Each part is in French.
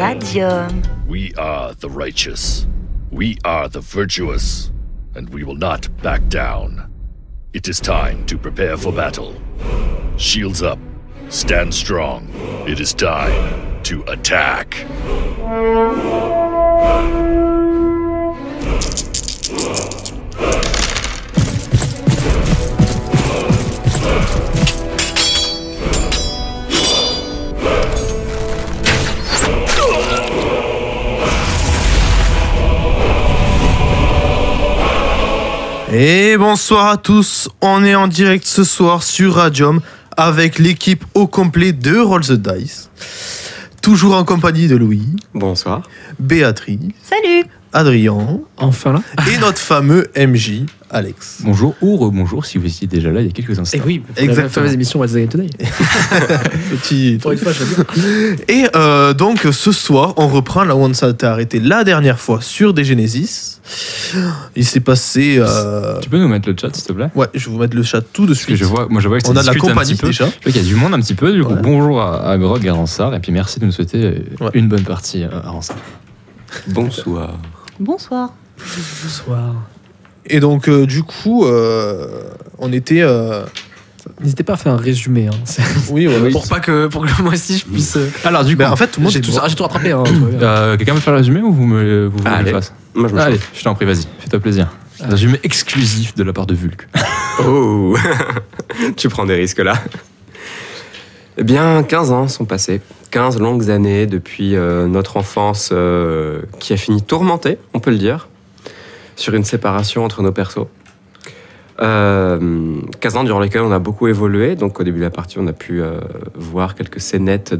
Radium. We are the righteous. We are the virtuous. And we will not back down. It is time to prepare for battle. Shields up. Stand strong. It is time to attack. Et bonsoir à tous, on est en direct ce soir sur Radium avec l'équipe au complet de Roll the Dice. Toujours en compagnie de Louis. Bonsoir. Béatrice. Salut. Adrien. Enfin là. Et notre fameux MJ, Alex. Bonjour ou rebonjour si vous étiez déjà là il y a quelques instants. Et oui, exactement. La fameuse émission What's the Game Today. Petit... Pour une fois, je veux dire. Et donc ce soir, on reprend là où on s'était arrêté la dernière fois sur des Genesis. Il s'est passé... Tu peux nous mettre le chat s'il te plaît? Ouais, je vais vous mettre le chat tout de Parce que suite. je vois que ça on a de la discute un compagnie petit peu. déjà. Je vois qu'il y a du monde un petit peu. Du coup, Ouais. bonjour à Grog et à Ransard. Et puis merci de nous souhaiter Ouais. une bonne partie à Ransard. Bonsoir. Bonsoir. Bonsoir. Et donc du coup, on était... N'hésitez pas à faire un résumé. Hein. Oui, ouais, Pour que moi aussi je puisse. Alors du coup, Ben, en fait, tout le monde j'ai est tout, mort. j'ai tout rattrapé. Hein, quelqu'un veut faire le résumé ou vous voulez que Allez. je le fasse? Moi, je me Allez, chauffe. je t'en prie, vas-y, fais-toi plaisir. Un résumé exclusif de la part de Vulc. Oh Tu prends des risques là. Eh bien, 15 ans sont passés. 15 longues années depuis notre enfance qui a fini tourmentée, on peut le dire, sur une séparation entre nos persos. 15 ans durant lesquels on a beaucoup évolué. Donc, au début de la partie, on a pu voir quelques scénettes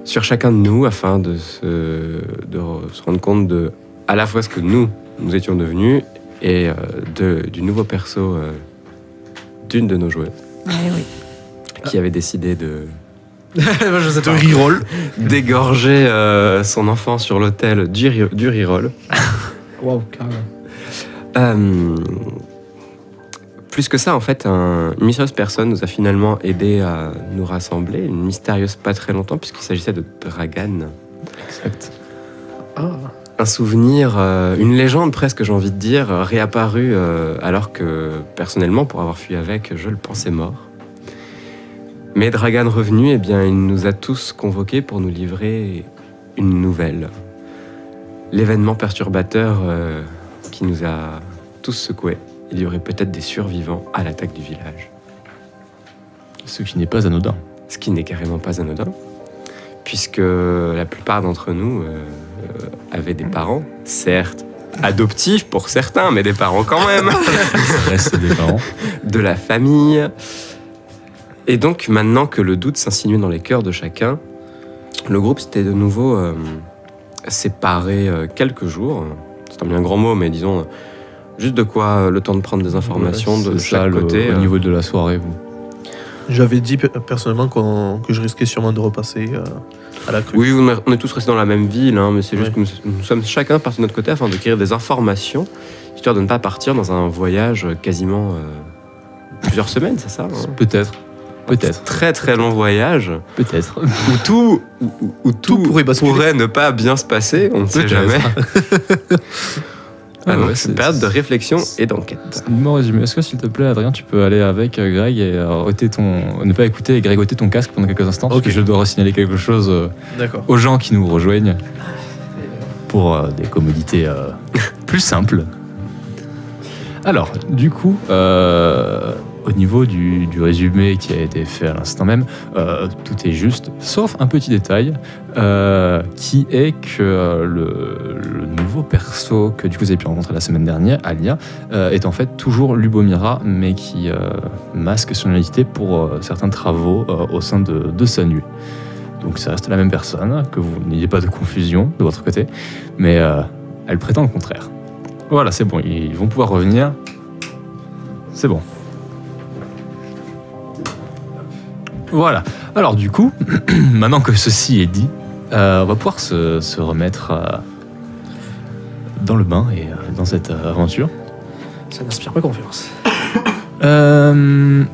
sur chacun de nous afin de se rendre compte de à la fois ce que nous étions devenus et du nouveau perso d'une de nos joueuses qui avait décidé de reroll. d'égorger son enfant sur l'autel du reroll. Waouh, carrément. Plus que ça, en fait, une mystérieuse personne nous a finalement aidé à nous rassembler. Une mystérieuse pas très longtemps, puisqu'il s'agissait de Dragan. Exact. Un souvenir, une légende presque, j'ai envie de dire, réapparue alors que, personnellement, pour avoir fui avec, je le pensais mort. Mais Dragan revenu, eh bien, il nous a tous convoqués pour nous livrer une nouvelle. L'événement perturbateur qui nous a tous secoués. Il y aurait peut-être des survivants à l'attaque du village. Ce qui n'est pas anodin. Ce qui n'est carrément pas anodin, puisque la plupart d'entre nous avaient des parents, certes adoptifs pour certains, mais des parents quand même, Ça reste des parents. de la famille. Et donc, maintenant que le doute s'insinuait dans les cœurs de chacun, le groupe s'était de nouveau séparé quelques jours. C'est un bien grand mot, mais disons, juste de quoi le temps de prendre des informations de C'est chaque ça, côté. au niveau de la soirée, vous. J'avais dit personnellement que je risquais sûrement de repasser à la crue. Oui, on est tous restés dans la même ville, hein, mais c'est juste Ouais. que nous sommes chacun partis de notre côté afin d'acquérir des informations, histoire de ne pas partir dans un voyage quasiment plusieurs semaines, c'est ça hein Peut-être. Peut-être. Très très long voyage, Peut-être. où tout pourrait basculer. pourrait ne pas bien se passer, on ne sait Peut-être. jamais. Ah Donc, ouais, c'est une période de réflexion et d'enquête. C'est un bon résumé. Est-ce que, s'il te plaît, Adrien, tu peux aller avec Greg et ne pas écouter et Greg ôter ton casque pendant quelques instants parce Ok. que je dois signaler quelque chose D'accord. aux gens qui nous rejoignent pour des commodités plus simples. Alors, du coup, au niveau du résumé qui a été fait à l'instant même, tout est juste, sauf un petit détail, qui est que le nouveau perso que du coup vous avez pu rencontrer la semaine dernière, Alia, est en fait toujours Lubomira, mais qui masque son identité pour certains travaux au sein de sa nuit. Donc ça reste la même personne, que vous n'ayez pas de confusion de votre côté, mais elle prétend le contraire. Voilà, c'est bon, ils vont pouvoir revenir. C'est bon. Voilà. Alors du coup, maintenant que ceci est dit, on va pouvoir se remettre dans le bain et dans cette aventure. Ça n'inspire pas confiance. De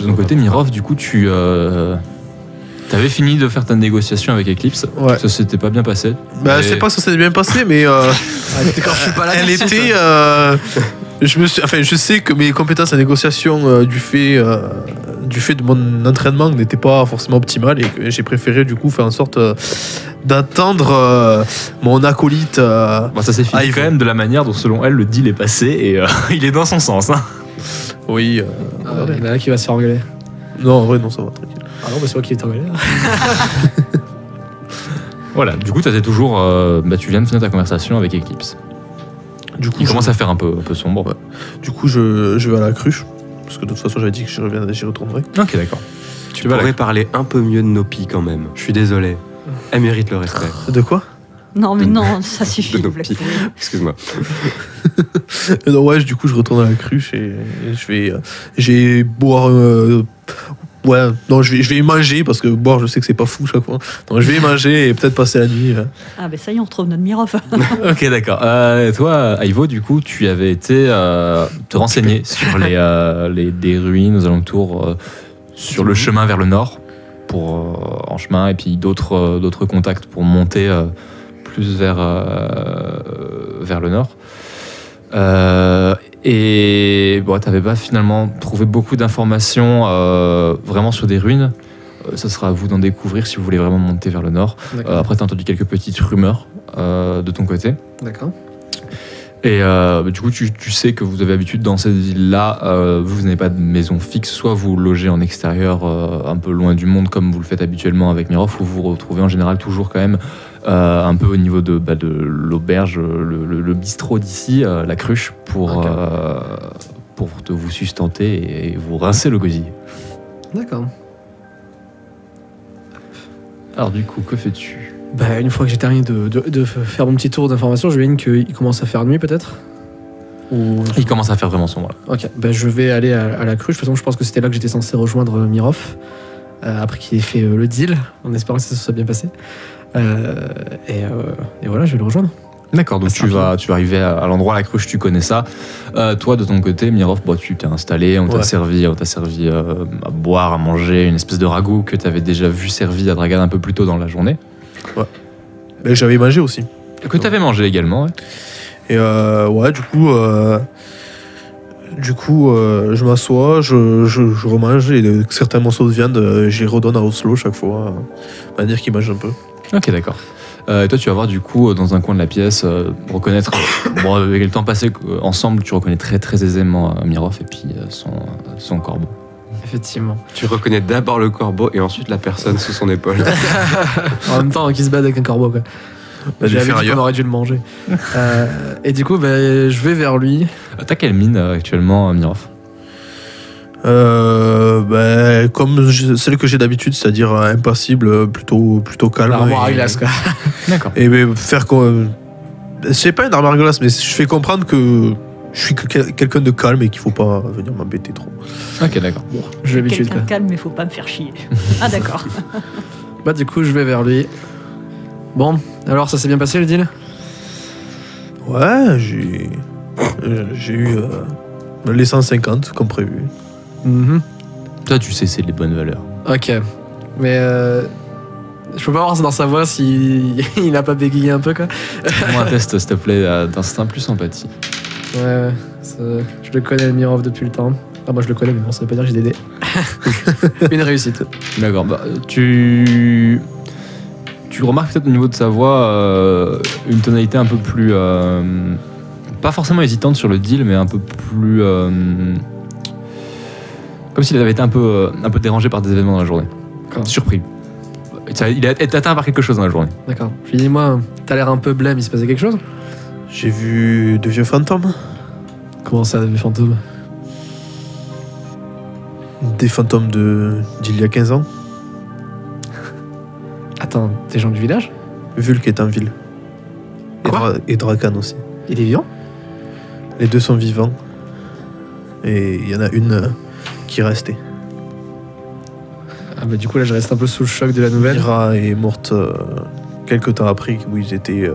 ton côté, Mirov, du coup, t'as T'avais fini de faire ta négociation avec Eclipse. Ouais. Ça s'était pas bien passé. Bah, Mais- c'est pas que ça s'est bien passé, mais Quand je suis pas là, elle tout de suite. était. Je sais que mes compétences en négociation du fait de mon entraînement n'étaient pas forcément optimales et que j'ai préféré du coup faire en sorte d'attendre mon acolyte. Bon, ça s'est fini Ivo. quand même de la manière dont, selon elle, le deal est passé et il est dans son sens. Hein. Oui. Il y en a un qui va se faire engueuler. Non, en vrai, non, ça va, tranquille. Ah non, bah c'est moi qui vais t'engueuler. Voilà, du coup, tu viens de finir ta conversation avec Eclipse. Du coup, Il commence à faire un peu sombre. Ouais. Du coup, je vais à la cruche. Parce que de toute façon, j'avais dit que j'y retournerai. Ok, d'accord. Tu vas à la pourrais parler un peu mieux de Nopi quand même. Je suis désolé. Elle mérite le respect. De quoi? Non, mais non, ça suffit. De le nos black pieds. pudding. Excuse-moi. Non, ouais, du coup, je retourne à la cruche et je vais. J'ai boire. Ouais, non, je vais y manger parce que boire, je sais que c'est pas fou chaque fois. Donc, je vais y manger et peut-être passer la nuit. Ah, ben ça y est, on retrouve notre Mirov. Ok, d'accord. Toi, Ivo, du coup, tu avais été te renseigner sur des ruines aux alentours, sur le chemin vers le nord, en chemin, et puis d'autres contacts pour monter plus vers le nord. Et bon, tu n'avais pas finalement trouvé beaucoup d'informations vraiment sur des ruines. Ça sera à vous d'en découvrir si vous voulez vraiment monter vers le nord. Après, tu as entendu quelques petites rumeurs de ton côté. D'accord. Et du coup, tu sais que vous avez l'habitude dans cette ville-là, vous n'avez pas de maison fixe, soit vous logez en extérieur, un peu loin du monde, comme vous le faites habituellement avec Mirov, ou vous vous retrouvez en général toujours quand même un peu au niveau de l'auberge, le bistrot d'ici, la cruche, pour vous sustenter et vous rincer le gosier. D'accord. Alors du coup, que fais-tu ? Bah, une fois que j'ai terminé de faire mon petit tour d'information, je imagine qu'il commence à faire nuit peut-être. Ou... Il commence à faire vraiment sombre là. Ok, bah, je vais aller à la cruche. De toute façon, je pense que c'était là que j'étais censé rejoindre Mirov. Après qu'il ait fait le deal, en espérant que ça se soit bien passé. Et voilà, je vais le rejoindre. D'accord, donc tu vas arriver à l'endroit, la cruche, tu connais ça. Toi, de ton côté, Mirov, tu t'es installé, on t'a servi à boire, à manger, une espèce de ragoût que tu avais déjà vu servi à Dragan un peu plus tôt dans la journée. Ouais. Mais j'avais mangé aussi. Que tu avais mangé également, ouais. Et ouais, du coup, je m'assois, je remange et certains morceaux de viande, je les redonne à Oslo chaque fois. On va dire qu'il mange un peu. Ok, d'accord. Et toi, tu vas voir du coup dans un coin de la pièce, reconnaître. Bon, avec le temps passé ensemble, tu reconnais très très aisément Mirov et puis son corbeau. Effectivement. Tu reconnais d'abord le corbeau et ensuite la personne sous son épaule. En même temps, qui se bat avec un corbeau, quoi. Bah, je vais J'avais faire dit qu'on ailleurs. aurait dû le manger. Et du coup, je vais vers lui. T'as quelle mine actuellement, Mirov ? Comme celle que j'ai d'habitude, c'est-à-dire impassible, plutôt calme. L'armoire à et- glace, quoi. D'accord. Et faire quoi. C'est pas une armoire à glace, mais je fais comprendre que je suis quelqu'un de calme et qu'il faut pas venir m'embêter trop. Ok, d'accord. J'ai l'habitude, Quelqu'un quoi. de calme, mais faut pas me faire chier. Ah, d'accord. Bah, du coup, je vais vers lui. Bon, alors, ça s'est bien passé le deal? Ouais, j'ai eu les 150 comme prévu. Mhm. Toi, tu sais, c'est les bonnes valeurs. Ok. Mais je peux pas voir dans sa voix s'il il a pas bégayé un peu, quoi. Fais-moi un test, s'il te plaît, d'instinct plus empathie. Ouais, je le connais, le Mirov, depuis le temps. Ah, moi je le connais, mais bon, ça veut pas dire que j'ai des dés. Une réussite. D'accord. Tu remarques peut-être au niveau de sa voix une tonalité un peu plus... pas forcément hésitante sur le deal, mais un peu plus... comme s'il avait été un peu dérangé par des événements dans la journée. D'accord. Surpris. Il a été atteint par quelque chose dans la journée. D'accord. Je lui dis, moi, t'as l'air un peu blême, il se passait quelque chose? J'ai vu de vieux fantômes. Comment ça, des fantômes? Des fantômes d'il y a 15 ans. Attends, des gens du village? Vulk est en ville. Quoi Et Drakan aussi. Il est vivant? Les deux sont vivants. Et il y en a une qui est restée. Ah bah du coup là je reste un peu sous le choc de la nouvelle. Mira est morte quelques temps après où ils étaient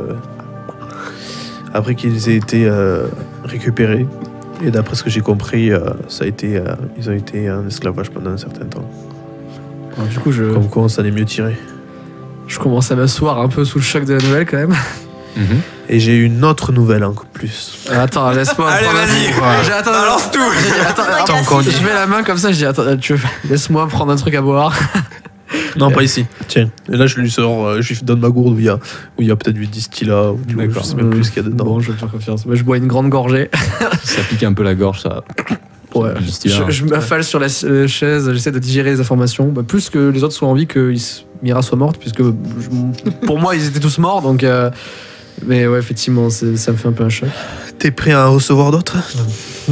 après qu'ils aient été récupérés. Et d'après ce que j'ai compris, ils ont été en esclavage pendant un certain temps. Alors, du coup, Comme quoi, on s'en est mieux tiré. je commence à m'asseoir un peu sous le choc de la nouvelle quand même. Et j'ai une autre nouvelle encore plus. Attends, laisse-moi. Allez, prendre un- vas-y. Attends, Balance tout. Attends, je mets la main comme ça, je dis attends, laisse-moi prendre un truc à boire. Non, pas ici. Tiens. Et là, je lui sors, je lui donne ma gourde où il y a peut-être du distillat ou du D'accord. je sais même plus ce qu'il y a dedans. Bon, je vais te faire confiance. Moi, je bois une grande gorgée. Ça pique un peu la gorge, ça. Ouais. Du distillat. Je m'affale sur la chaise, j'essaie de digérer les informations. Bah, plus que les autres soient envie que Mira soit morte, puisque pour moi, ils étaient tous morts, donc. Mais ouais, effectivement, ça me fait un peu un choc. T'es prêt à en recevoir d'autres?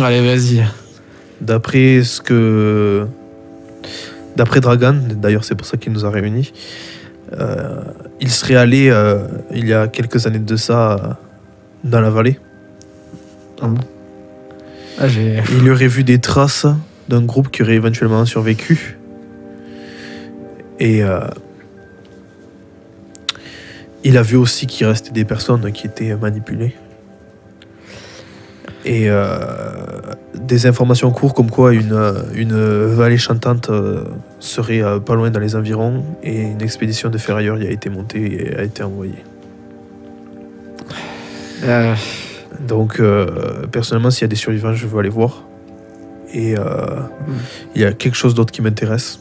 Allez, vas-y. D'après Dragan, d'ailleurs c'est pour ça qu'il nous a réunis, il serait allé il y a quelques années de ça dans la vallée. Ah, j'ai. Il aurait vu des traces d'un groupe qui aurait éventuellement survécu. Et il a vu aussi qu'il restait des personnes qui étaient manipulées. Et des informations courent comme quoi une vallée chantante serait pas loin dans les environs et une expédition de ferrailleurs y a été montée et a été envoyée. Donc personnellement, s'il y a des survivants, je veux aller voir. Et il y a quelque chose d'autre qui m'intéresse.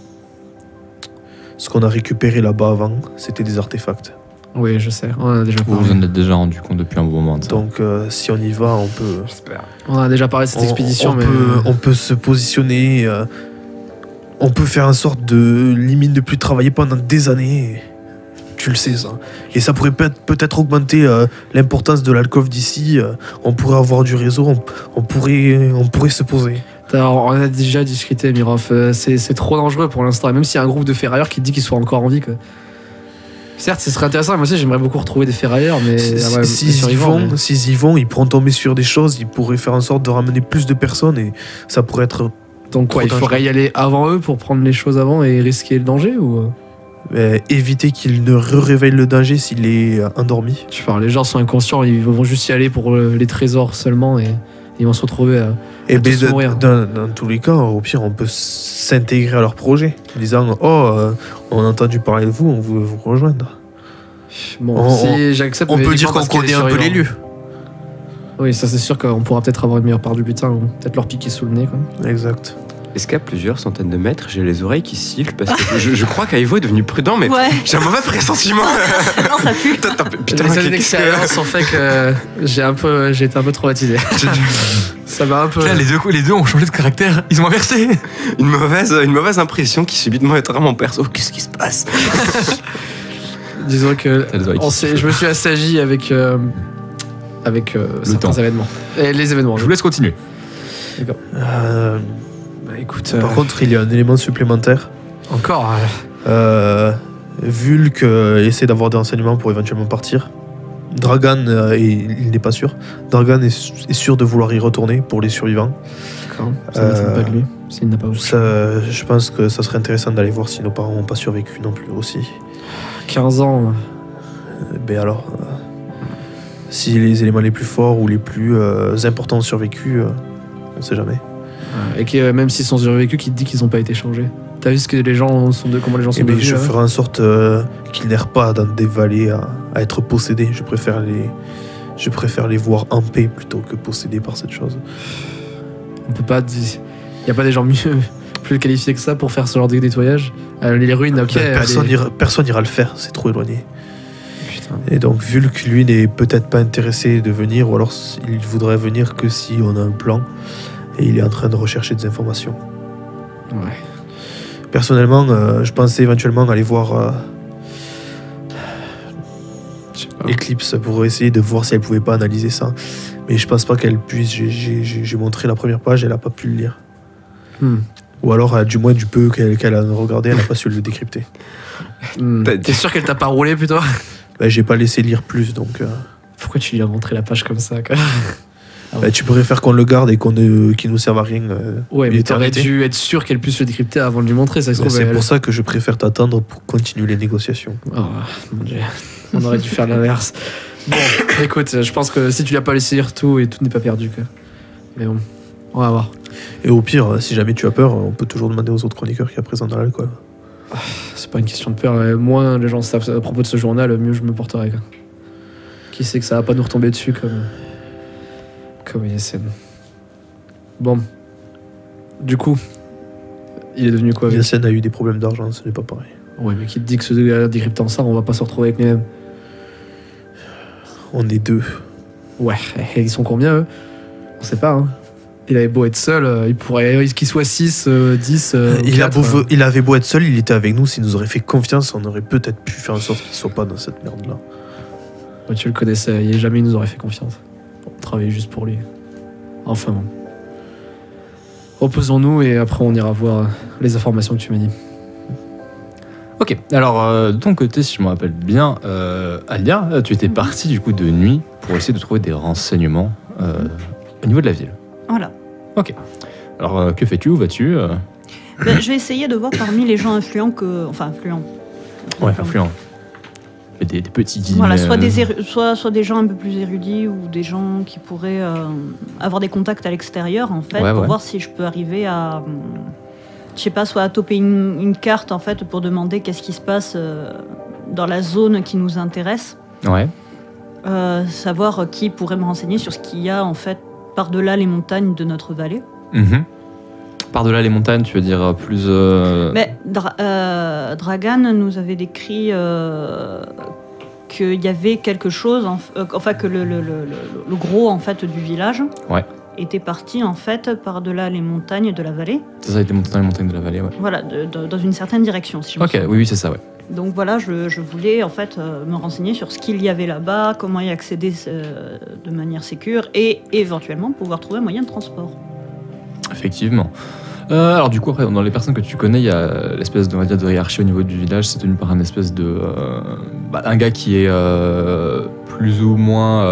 Ce qu'on a récupéré là-bas avant, c'était des artefacts. Oui, je sais, on en a déjà Vous parlé. vous en êtes déjà rendu compte depuis un bon moment de ça. Donc si on y va, on peut... J'espère. On en a déjà parlé de cette expédition, mais. on peut se positionner, on peut faire en sorte de limite de plus travailler pendant des années. Tu le sais ça. Et ça pourrait peut-être augmenter l'importance de l'alcôve d'ici. On pourrait avoir du réseau, on pourrait se poser. Alors, on a déjà discuté, Mirov. C'est trop dangereux pour l'instant. Et même s'il y a un groupe de ferrailleurs qui te dit qu'ils sont encore en vie, quoi. Certes, ce serait intéressant. Moi aussi, j'aimerais beaucoup retrouver des ferrailleurs, mais ouais, des survivants, mais- S'ils y vont, ils pourront tomber sur des choses, ils pourraient faire en sorte de ramener plus de personnes et ça pourrait être Donc quoi, il trop faudrait y aller avant eux pour prendre les choses avant et risquer le danger ou éviter qu'ils ne réveillent le danger s'il est endormi. tu parles, les gens sont inconscients, ils vont juste y aller pour les trésors seulement et ils vont se retrouver à Et tous mourir. dans tous les cas, au pire, on peut s'intégrer à leur projet, en disant on a entendu parler de vous, on veut vous rejoindre. Bon, si j'accepte. On mais peut dire uniquement qu'on parce qu'il y a connaît des un peu les survivants. lieux. Oui, ça c'est sûr qu'on pourra peut-être avoir une meilleure part du butin ou peut-être leur piquer sous le nez. Quoi. Exact. Est-ce qu'à plusieurs centaines de mètres, j'ai les oreilles qui sifflent parce que je crois qu'Aivo est devenu prudent, mais Ouais, j'ai un mauvais pressentiment. non, ça pue. Putain, Les années qu'est-ce que- d'expérience ont fait que j'ai été un peu traumatisé. Ça m'a un peu. Là, les deux ont changé de caractère, ils ont inversé. une mauvaise impression qui subitement est mon perso. Qu'est-ce qui se passe? Disons que T'as les oreilles qui sifflent. je me suis assagi avec certains temps. événements. Et les événements. Je vous laisse continuer. Bah, écoute, Par contre, il y a un élément supplémentaire. encore. Vulk essaie d'avoir des renseignements pour éventuellement partir. Dragan, il n'est pas sûr. Dragan est sûr de vouloir y retourner pour les survivants. D'accord. Ça m'étonne pas de lui. S'il n'a pas aussi. Je pense que ça serait intéressant d'aller voir si nos parents n'ont pas survécu non plus aussi. 15 ans. Ben alors, si les éléments les plus forts ou les plus importants ont survécu, on sait jamais. Et que même s'ils sont survécus, qui te dit qu'ils n'ont pas été changés. T'as vu ce que les gens sont comment les gens sont Et ben, devenus je là-bas ferai en sorte qu'ils n'errent pas dans des vallées à être possédés. Je préfère les voir en paix plutôt que possédés par cette chose. On peut pas. Il n'y a pas des gens plus qualifiés que ça pour faire ce genre de nettoyage. Les ruines, ok. Ben, personne ira le faire, c'est trop éloigné. Putain. Et donc, Vulk, lui, n'est peut-être pas intéressé de venir, ou alors il voudrait venir que si on a un plan, et il est en train de rechercher des informations. Ouais. Personnellement, je pensais éventuellement aller voir Je sais pas. Eclipse pour essayer de voir si elle pouvait pas analyser ça. Mais je pense pas qu'elle puisse. J'ai montré la première page, elle a pas pu le lire. Ou alors, du moins, du peu qu'elle a regardé, elle a pas su le décrypter. T'es sûr qu'elle t'a pas roulé plutôt? Ben, j'ai pas laissé lire plus, donc. Pourquoi tu lui as montré la page comme ça quoi? Ben, tu préfères qu'on le garde et qu'il nous serve à rien. Ouais, mais t'aurais l'éternité. dû être sûr qu'elle puisse le décrypter avant de lui montrer. Ça se Ben, trouve. c'est pour ça que je préfère t'attendre pour continuer les négociations. Oh, mon Dieu. On aurait dû faire l'inverse. Bon, écoute, je pense que si tu l'as pas laissé lire tout et tout n'est pas perdu quoi. Mais bon, on va voir. Et au pire, si jamais tu as peur, on peut toujours demander aux autres chroniqueurs qui y a présent dans l'alcool. C'est pas une question de peur. Moins les gens savent à propos de ce journal, mieux je me porterai. Quoi. Qui sait que ça va pas nous retomber dessus comme ISN. Bon. Du coup, il est devenu quoi avec... Yassen a eu des problèmes d'argent, ce n'est pas pareil. Ouais, mais qui te dit que ce gars décryptant ça, on va pas se retrouver avec nous-mêmes. On est 2. Ouais, et ils sont combien eux? On sait pas, hein. Il avait beau être seul, il pourrait qu'il soit 6, 10. Il avait beau être seul, il était avec nous. S'il nous aurait fait confiance, on aurait peut-être pu faire en sorte qu'il soit pas dans cette merde-là. Ouais, tu le connaissais, jamais il nous aurait fait confiance. On travaillait juste pour lui. Enfin bon. Reposons-nous et après on ira voir les informations que tu m'as dit. Ok, alors de ton côté, si je me rappelle bien, Alia, tu étais parti du coup de nuit pour essayer de trouver des renseignements au niveau de la ville. Voilà. Ok. Alors que fais-tu? Où vas-tu Ben, je vais essayer de voir parmi les gens influents Enfin, influents. Ouais, influent. Des petits guillemets. Voilà, soit des gens un peu plus érudits ou des gens qui pourraient avoir des contacts à l'extérieur, en fait, pour voir si je peux arriver à... Je sais pas, soit à toper une carte, en fait, pour demander qu'est-ce qui se passe dans la zone qui nous intéresse. Ouais. Savoir qui pourrait me renseigner sur ce qu'il y a, en fait, par-delà les montagnes de notre vallée. Par-delà les montagnes, tu veux dire plus... Mais Dragan nous avait décrit qu'il y avait quelque chose, enfin que le gros en fait du village était parti en fait par-delà les montagnes de la vallée. Ça a été dans les montagnes de la vallée, ouais. Voilà, dans une certaine direction, si je me souviens. Oui, c'est ça, ouais. Donc voilà, je voulais en fait me renseigner sur ce qu'il y avait là-bas, comment y accéder de manière sécure et éventuellement pouvoir trouver un moyen de transport. Effectivement. Alors du coup, après, dans les personnes que tu connais, il y a l'espèce de hiérarchie au niveau du village. C'est tenu par un espèce de... un gars qui est plus ou moins...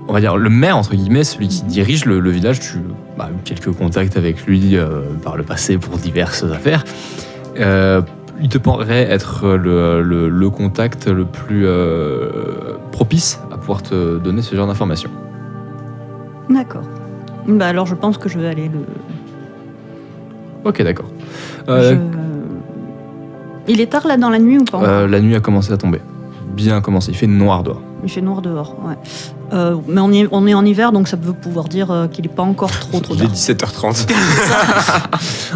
on va dire le maire, entre guillemets, celui qui dirige le village. Tu as eu quelques contacts avec lui par le passé pour diverses affaires. Il te paraît être le contact le plus propice à pouvoir te donner ce genre d'informations. D'accord. Bah alors je pense que je vais aller le... Ok, d'accord. Il est tard là dans la nuit ou pas encore La nuit a commencé à tomber. Bien commencé. Il fait noir dehors. Il fait noir dehors, ouais. Mais on est en hiver, donc ça veut pouvoir dire qu'il n'est pas encore trop tard. Il est 17h30.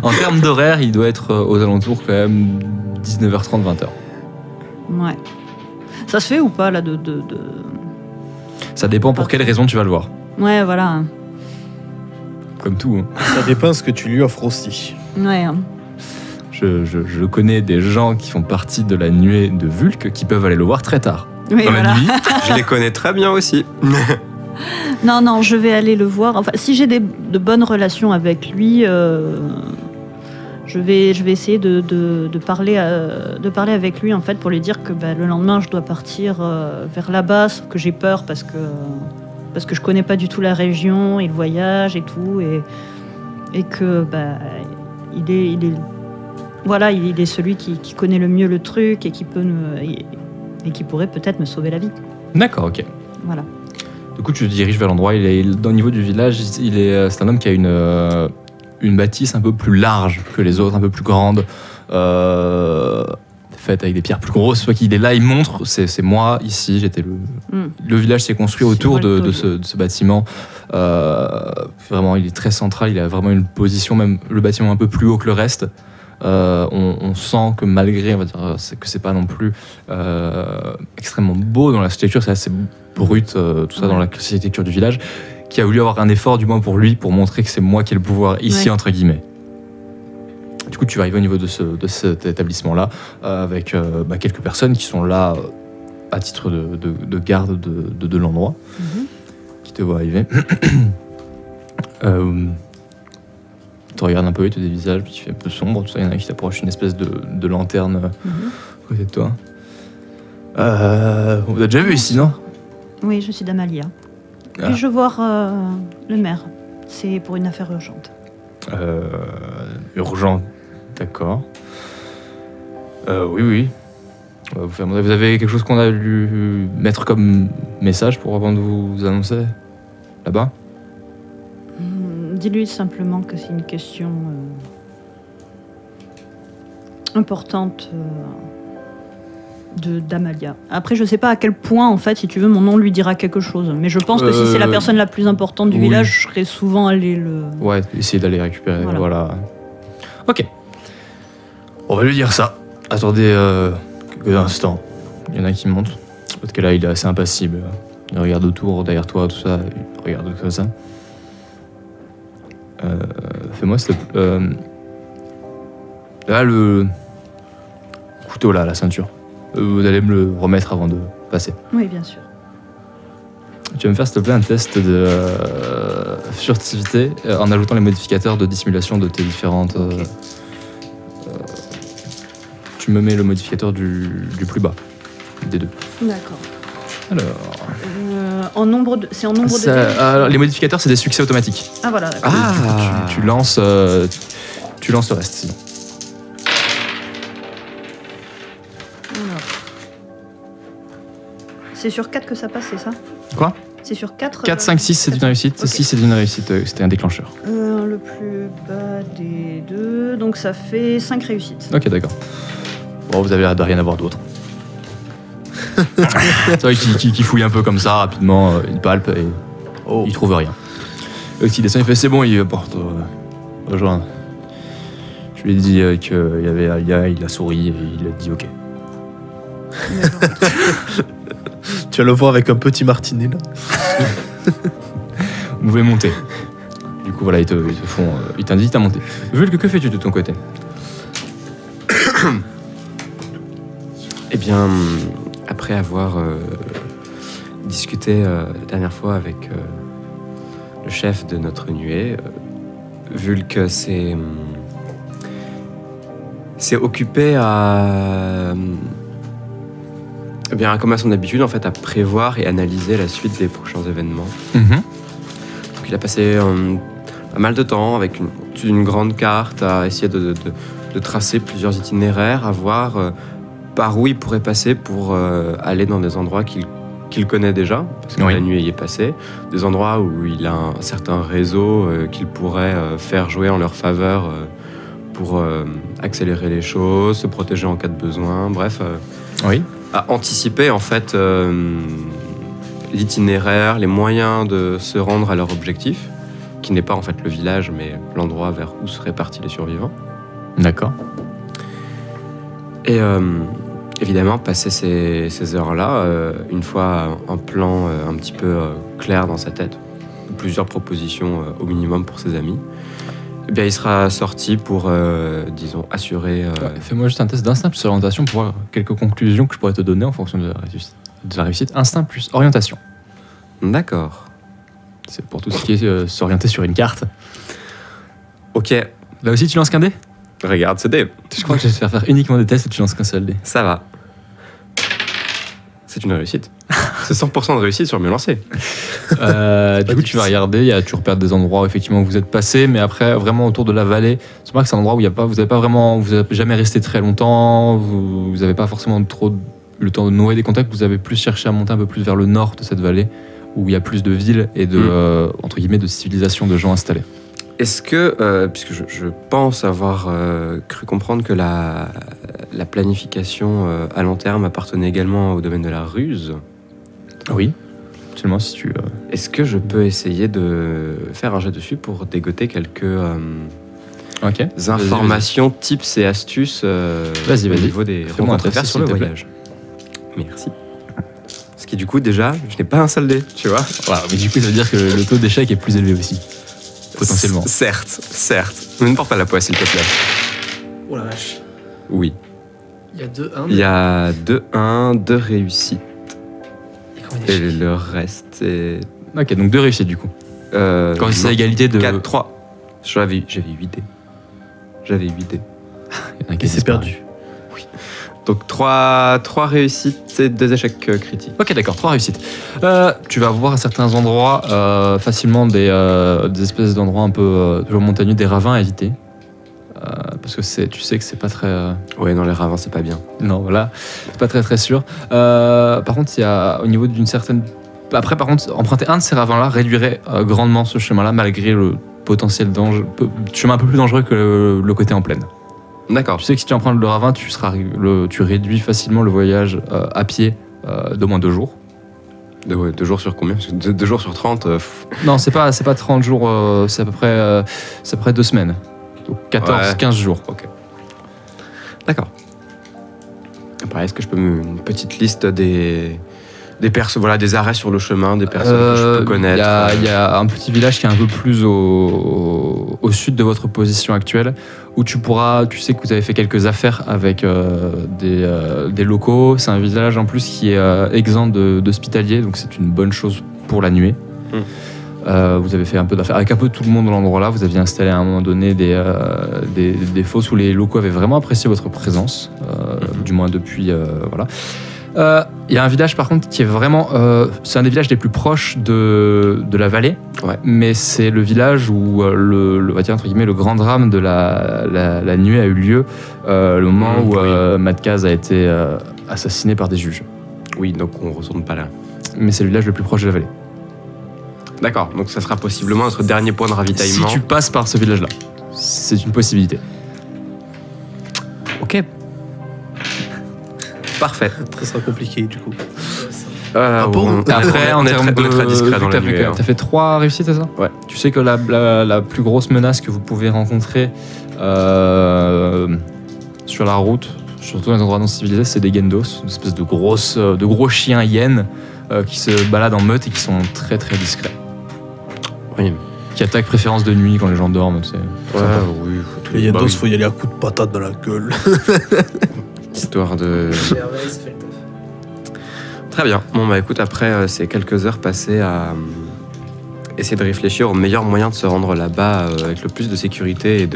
En termes d'horaire, il doit être aux alentours quand même 19h30, 20h. Ouais. Ça se fait ou pas là de... Ça dépend pour quelle raison tu vas le voir. Ouais, voilà. Comme tout. Hein. Ça dépend ce que tu lui offres aussi. Ouais. Je connais des gens qui font partie de la nuée de Vulque qui peuvent aller le voir très tard. Oui, dans la nuit. Je les connais très bien aussi. Non, je vais aller le voir. Enfin, si j'ai de bonnes relations avec lui, je vais essayer de parler avec lui en fait pour lui dire que le lendemain je dois partir vers là-bas, sauf que j'ai peur parce que je connais pas du tout la région et le voyage et tout et que il est celui qui connaît le mieux le truc et qui peut et qui pourrait peut-être me sauver la vie. D'accord, ok. Voilà. Du coup, tu te diriges vers l'endroit. Au niveau du village, c'est un homme qui a une bâtisse un peu plus large que les autres, un peu plus grande, faite avec des pierres plus grosses. Soit qu'il est là, il montre, c'est moi ici, j'étais le village s'est construit autour de ce bâtiment. Vraiment, il est très central, il a vraiment une position, même le bâtiment un peu plus haut que le reste. On sent que malgré, on va dire, que c'est pas non plus extrêmement beau dans l'architecture, c'est assez brut, tout ça dans l'architecture du village, qui a voulu avoir un effort du moins pour lui, pour montrer que c'est moi qui ai le pouvoir ici, entre guillemets. Du coup, tu vas arriver au niveau de cet établissement-là, avec quelques personnes qui sont là à titre de garde de l'endroit, qui te voient arriver. Tu regardes un peu, il te des visages, puis tu fais un peu sombre, tout ça. Il y en a qui t'approchent une espèce de lanterne à côté de toi. Vous avez déjà vu ici, non? Oui, je suis Damalia. Puis-je voir le maire? C'est pour une affaire urgente. Urgente, d'accord. Oui. Vous avez quelque chose qu'on a dû mettre comme message pour avant de vous annoncer là-bas? Dis-lui simplement que c'est une question importante d'Amalia. Après, je sais pas à quel point, en fait, si tu veux, mon nom lui dira quelque chose. Mais je pense que si c'est la personne la plus importante du oui. village, je serais souvent allé le... Ouais, essayer d'aller récupérer, Voilà. voilà. Ok. On va lui dire ça. Attendez quelques instants. Il y en a qui montent. Parce que là, il est assez impassible. Il regarde autour, derrière toi, tout ça. Il regarde comme ça. Fais-moi s'il te plaît. Là, le couteau, là, la ceinture. Vous allez me le remettre avant de passer. Oui, bien sûr. Tu vas me faire, s'il te plaît, un test de furtivité en ajoutant les modificateurs de dissimulation de tes différentes... tu me mets le modificateur du plus bas, des deux. D'accord. Alors... en nombre de... C'est en nombre de... alors, les modificateurs, c'est des succès automatiques. Ah, voilà. d'accord. Et tu lances le reste, sinon. Alors. C'est sur 4 que ça passe, c'est ça? Quoi? C'est sur 4 4, 5, 6, c'est une réussite. Ok. 6, c'est une réussite. C'était un déclencheur. Le plus bas des deux, donc ça fait 5 réussites. Ok, d'accord. Bon, vous avez l'air de rien avoir d'autre. C'est vrai qu'il fouille un peu comme ça, rapidement, il palpe et il trouve rien. Il descend, il fait c'est bon, il porte rejoindre. Je lui ai dit qu'il y avait Alia, il a souri et il a dit ok. D'accord. Tu vas le voir avec un petit martinet là. Vous pouvez monter. Du coup, voilà, ils t'indiquent à monter. Vulque, que fais-tu de ton côté? Eh bien, après avoir discuté la dernière fois avec le chef de notre nuée, Vulque s'est occupé à... eh bien, comme à son habitude, en fait, à prévoir et analyser la suite des prochains événements. Donc, il a passé pas mal de temps avec une grande carte à essayer de tracer plusieurs itinéraires, à voir par où il pourrait passer pour aller dans des endroits qu'il connaît déjà, parce que la nuit y est passée, des endroits où il a un certain réseau qu'il pourrait faire jouer en leur faveur pour accélérer les choses, se protéger en cas de besoin, bref, à anticiper en fait l'itinéraire, les moyens de se rendre à leur objectif, qui n'est pas en fait le village, mais l'endroit vers où seraient partis les survivants. D'accord. Et évidemment, passer ces heures-là, une fois un plan un petit peu clair dans sa tête, plusieurs propositions au minimum pour ses amis, eh bien, il sera sorti pour, disons, assurer... Fais-moi juste un test d'instinct plus orientation pour voir quelques conclusions que je pourrais te donner en fonction de la réussite. Instinct plus orientation. D'accord. C'est pour tout ce qui est s'orienter sur une carte. Ok, Là aussi, tu lances qu'un dé? regarde ce dé. Je crois que je vais te faire uniquement des tests et tu lances qu'un seul dé. Ça va. C'est une réussite. C'est 100% de réussite sur mes lancers. Du coup, tu vas regarder, tu repères des endroits où effectivement vous êtes passé, mais après, vraiment autour de la vallée, c'est vrai que c'est un endroit où vous n'avez jamais resté très longtemps, vous n'avez pas forcément trop le temps de nouer des contacts, vous avez plus cherché à monter un peu plus vers le nord de cette vallée, où il y a plus de villes et de, entre guillemets, de civilisations de gens installés. Est-ce que, puisque je pense avoir cru comprendre que la planification à long terme appartenait également au domaine de la ruse, Oui, seulement si tu... est-ce que je peux essayer de faire un jet dessus pour dégoter quelques Ok. informations, tips et astuces Vas-y. au niveau des Fais-moi un rencontres à faire test, sur le s'il te plaît. voyage? Merci. Ce qui du coup déjà, je n'ai pas un seul dé, tu vois. Voilà, mais du coup, ça veut dire que le taux d'échec est plus élevé aussi, potentiellement. Certes. Ne porte pas la poisse, s'il te plaît. Oh la vache. Oui. Il y a 2-1. Il y a 2-1, 2 réussites. Et Et le reste est... Ok, donc 2 réussites du coup. Quand c'est à égalité de... 4, 3. J'avais 8 dés. J'avais 8 dés. Il y en a qui Et c'est disparaissent. perdu. Donc 3 réussites et 2 échecs critiques. Ok, d'accord, 3 réussites. Tu vas voir à certains endroits facilement des espèces d'endroits un peu toujours montagneux, des ravins à éviter. Parce que tu sais que c'est pas très... Ouais, dans les ravins, c'est pas bien. Non, voilà, c'est pas très très sûr. Par contre, il y a au niveau d'une certaine... Après, par contre, emprunter un de ces ravins-là réduirait grandement ce chemin-là, malgré le potentiel danger, chemin un peu plus dangereux que le côté en plaine. D'accord. Tu sais que si tu empruntes le ravin, tu réduis facilement le voyage à pied d'au moins 2 jours. 2 jours sur combien? Parce que 2 jours sur 30. Non, c'est pas 30 jours, c'est à peu près 2 semaines. Donc 14-15 jours. Ok. D'accord. Après, est-ce que je peux une petite liste des arrêts sur le chemin, des personnes que je peux connaître? Il y a un petit village qui est un peu plus au sud de votre position actuelle, où tu sais que vous avez fait quelques affaires avec des locaux. C'est un village en plus qui est exempt d'hospitalier, donc c'est une bonne chose pour la nuée. Vous avez fait un peu d'affaires avec un peu tout le monde dans l'endroit là. Vous aviez installé à un moment donné des fosses où les locaux avaient vraiment apprécié votre présence, du moins depuis. Voilà. Il y a un village par contre qui est vraiment... c'est un des villages les plus proches de la vallée, mais c'est le village où on va dire, entre guillemets, le grand drame de la nuée a eu lieu, le moment où Matkaz a été assassiné par des juges. Oui, donc on ne retourne pas là. Mais c'est le village le plus proche de la vallée. D'accord, donc ça sera possiblement notre dernier point de ravitaillement. Si tu passes par ce village-là, c'est une possibilité. Ok. Parfait. Ça sera compliqué du coup. Après, en termes on est très discret dans la nuée. T'as fait 3 réussites, c'est ça? Ouais. Tu sais que la plus grosse menace que vous pouvez rencontrer sur la route, surtout dans les endroits non civilisés, c'est des Gendos, une espèce de gros chiens hyènes qui se baladent en meute et qui sont très très discrets. Oui. Qui attaquent préférence de nuit quand les gens dorment. Tu sais. Oui. Les Yendos, faut y aller à coups de patate dans la gueule. Histoire de... Très bien. Bon, bah écoute, après ces quelques heures passées à essayer de réfléchir au meilleur moyen de se rendre là-bas avec le plus de sécurité et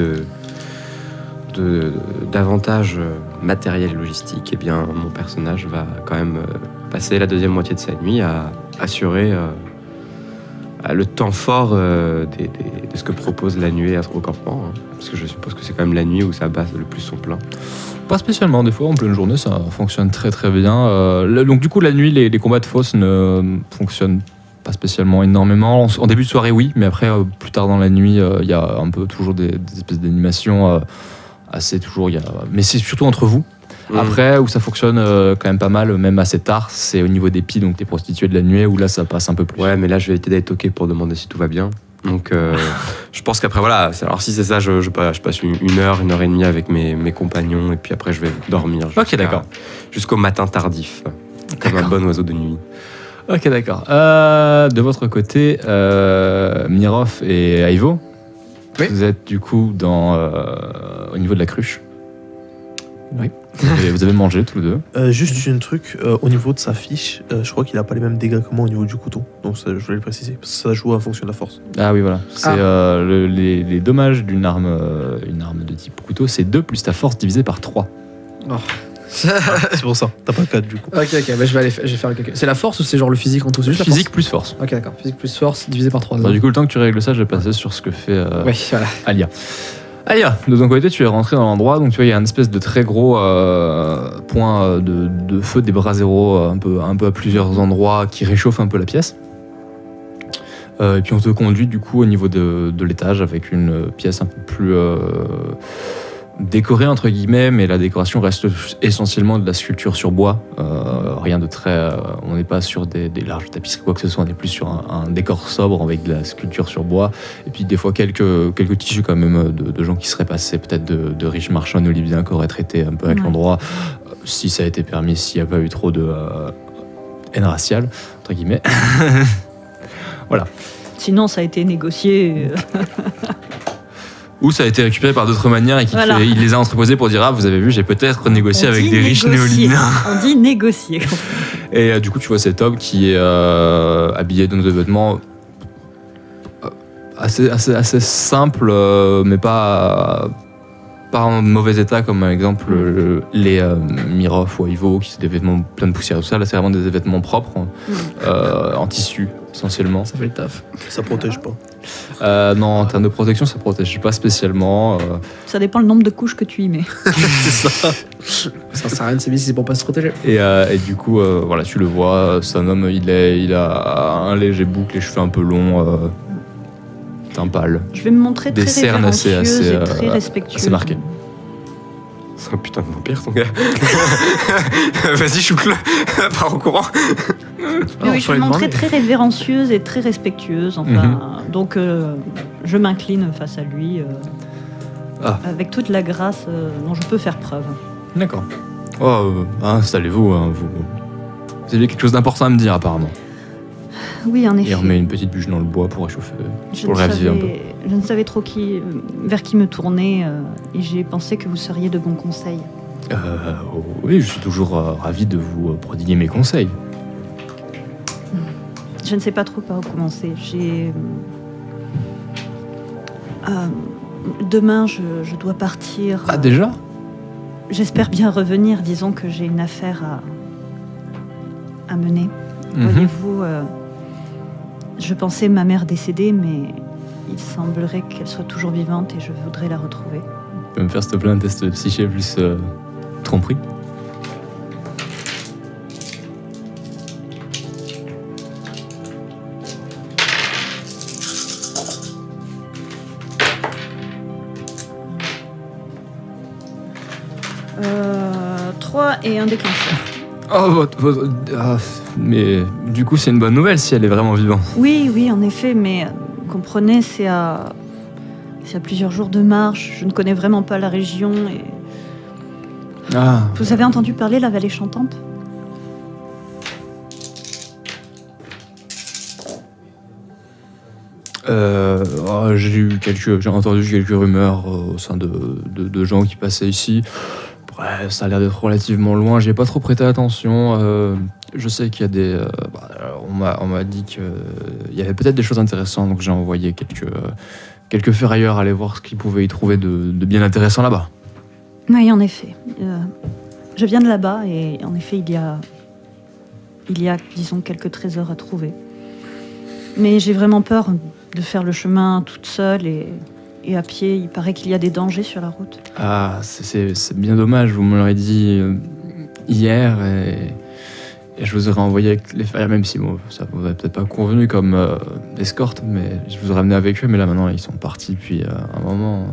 d'avantages matériels et logistiques, eh bien, mon personnage va quand même passer la deuxième moitié de sa nuit à assurer le temps fort de ce que propose la nuée au campement. Hein. Parce que je suppose que c'est quand même la nuit où ça bat le plus son plein. Pas spécialement, des fois en pleine journée ça fonctionne très très bien. Donc du coup la nuit les combats de fosse ne fonctionnent pas spécialement énormément. En début de soirée oui, mais après plus tard dans la nuit il y a un peu toujours des espèces d'animations assez toujours. Mais c'est surtout entre vous. Après où ça fonctionne quand même pas mal, même assez tard, c'est au niveau des pies, donc les prostituées de la nuée, où là ça passe un peu plus. Ouais, mais là je vais éviter d'être toqué pour demander si tout va bien. Donc je pense qu'après voilà, alors si c'est ça, je passe 1 heure, 1 heure et demie avec mes compagnons et puis après je vais dormir jusqu'au matin tardif, comme un bon oiseau de nuit. Ok, d'accord. De votre côté, Mirov et Aivo, vous êtes du coup au niveau de la cruche. Oui. Vous avez mangé tous les deux. Juste un truc, au niveau de sa fiche, je crois qu'il a pas les mêmes dégâts que moi au niveau du couteau. Donc ça, je voulais le préciser, parce que ça joue en fonction de la force. Ah oui, voilà. C'est les dommages d'une arme, une arme de type couteau, c'est 2 plus ta force divisé par 3. Oh. C'est pour ça, t'as pas 4 du coup. Ok, bah, je vais faire le calcul. C'est la force ou c'est genre le physique en tout? C'est juste Physique plus force. Ok, d'accord. Physique plus force divisé par 3. Du coup, le temps que tu règles ça, je vais passer sur ce que fait oui, voilà. Alia. Alia, de ton côté, tu es rentré dans l'endroit, donc tu vois, il y a un espèce de très gros point de feu, des braseros un peu à plusieurs endroits qui réchauffent un peu la pièce. Et puis on te conduit du coup au niveau de l'étage avec une pièce un peu plus décorée entre guillemets, mais la décoration reste essentiellement de la sculpture sur bois. Rien de très... on n'est pas sur des larges tapisseries, quoi que ce soit, on est plus sur un décor sobre avec de la sculpture sur bois. Et puis des fois quelques tissus quand même de gens qui seraient passés, peut-être de riches marchands oliviens qui auraient traité un peu avec l'endroit, si ça a été permis, s'il n'y a pas eu trop de haine raciale, entre guillemets. Voilà. Sinon, ça a été négocié. Ou ça a été récupéré par d'autres manières et il les a entreposés pour dire « Ah, vous avez vu, j'ai peut-être négocié avec des riches néoliniens. » On dit négocier. Et du coup, tu vois cet homme qui est habillé dans des vêtements assez simples, mais pas en mauvais état, comme par exemple les Mirov ou Aivo, qui sont des vêtements pleins de poussière et tout ça. Là, c'est vraiment des vêtements propres, en tissu, essentiellement. Ça fait le taf. Ça protège pas. Non, en termes de protection, ça protège pas spécialement. Ça dépend le nombre de couches que tu y mets. C'est ça. Ça sert à rien de s'habiller si c'est pour pas se protéger. Et du coup, voilà, tu le vois, c'est un homme, il a un léger bouc, les cheveux un peu longs, teint pâle. Je vais me montrer Des très cernes révérencieuse assez et très respectueuse. assez marquées. C'est un putain de vampire, ton gars. Vas-y, chouk-le. Pars en courant. Oui, je suis montrée très révérencieuse et très respectueuse. Enfin, donc je m'incline face à lui avec toute la grâce dont je peux faire preuve. D'accord. Installez-vous. Hein, vous avez quelque chose d'important à me dire, apparemment. Oui, en effet. Il remet une petite bûche dans le bois pour réchauffer, pour le raviver un peu. Je ne savais trop vers qui me tourner et j'ai pensé que vous seriez de bons conseils. Oui, je suis toujours ravi de vous prodiguer mes conseils. Je ne sais pas trop par où commencer. Demain, je dois partir. Ah, déjà ? J'espère bien revenir. Disons que j'ai une affaire à mener. Voyez-vous, je pensais ma mère décédée, mais il semblerait qu'elle soit toujours vivante et je voudrais la retrouver. Tu peux me faire s'il te plaît un test de psyché plus tromperie ? Euh, 3 et un déclencheur. Oh, mais du coup, c'est une bonne nouvelle si elle est vraiment vivante. Oui, en effet, mais comprenez, c'est à plusieurs jours de marche. Je ne connais vraiment pas la région. Et... Vous avez entendu parler de la vallée chantante ? J'ai entendu quelques rumeurs au sein de gens qui passaient ici. Bref, ça a l'air d'être relativement loin. J'ai pas trop prêté attention. Je sais qu'il y a des. On m'a dit qu'il y avait peut-être des choses intéressantes, donc j'ai envoyé quelques ferrailleurs aller voir ce qu'ils pouvaient y trouver de bien intéressant là-bas. Oui, en effet. Je viens de là-bas et en effet, il y a, disons, quelques trésors à trouver. Mais j'ai vraiment peur de faire le chemin toute seule et à pied. Il paraît qu'il y a des dangers sur la route. Ah, c'est bien dommage. Vous me l'aurez dit hier et je vous aurais envoyé avec les ferrailleurs, même si ça vous aurait peut-être pas convenu comme escorte, mais je vous aurais amené avec eux. Mais là, maintenant, ils sont partis depuis un moment.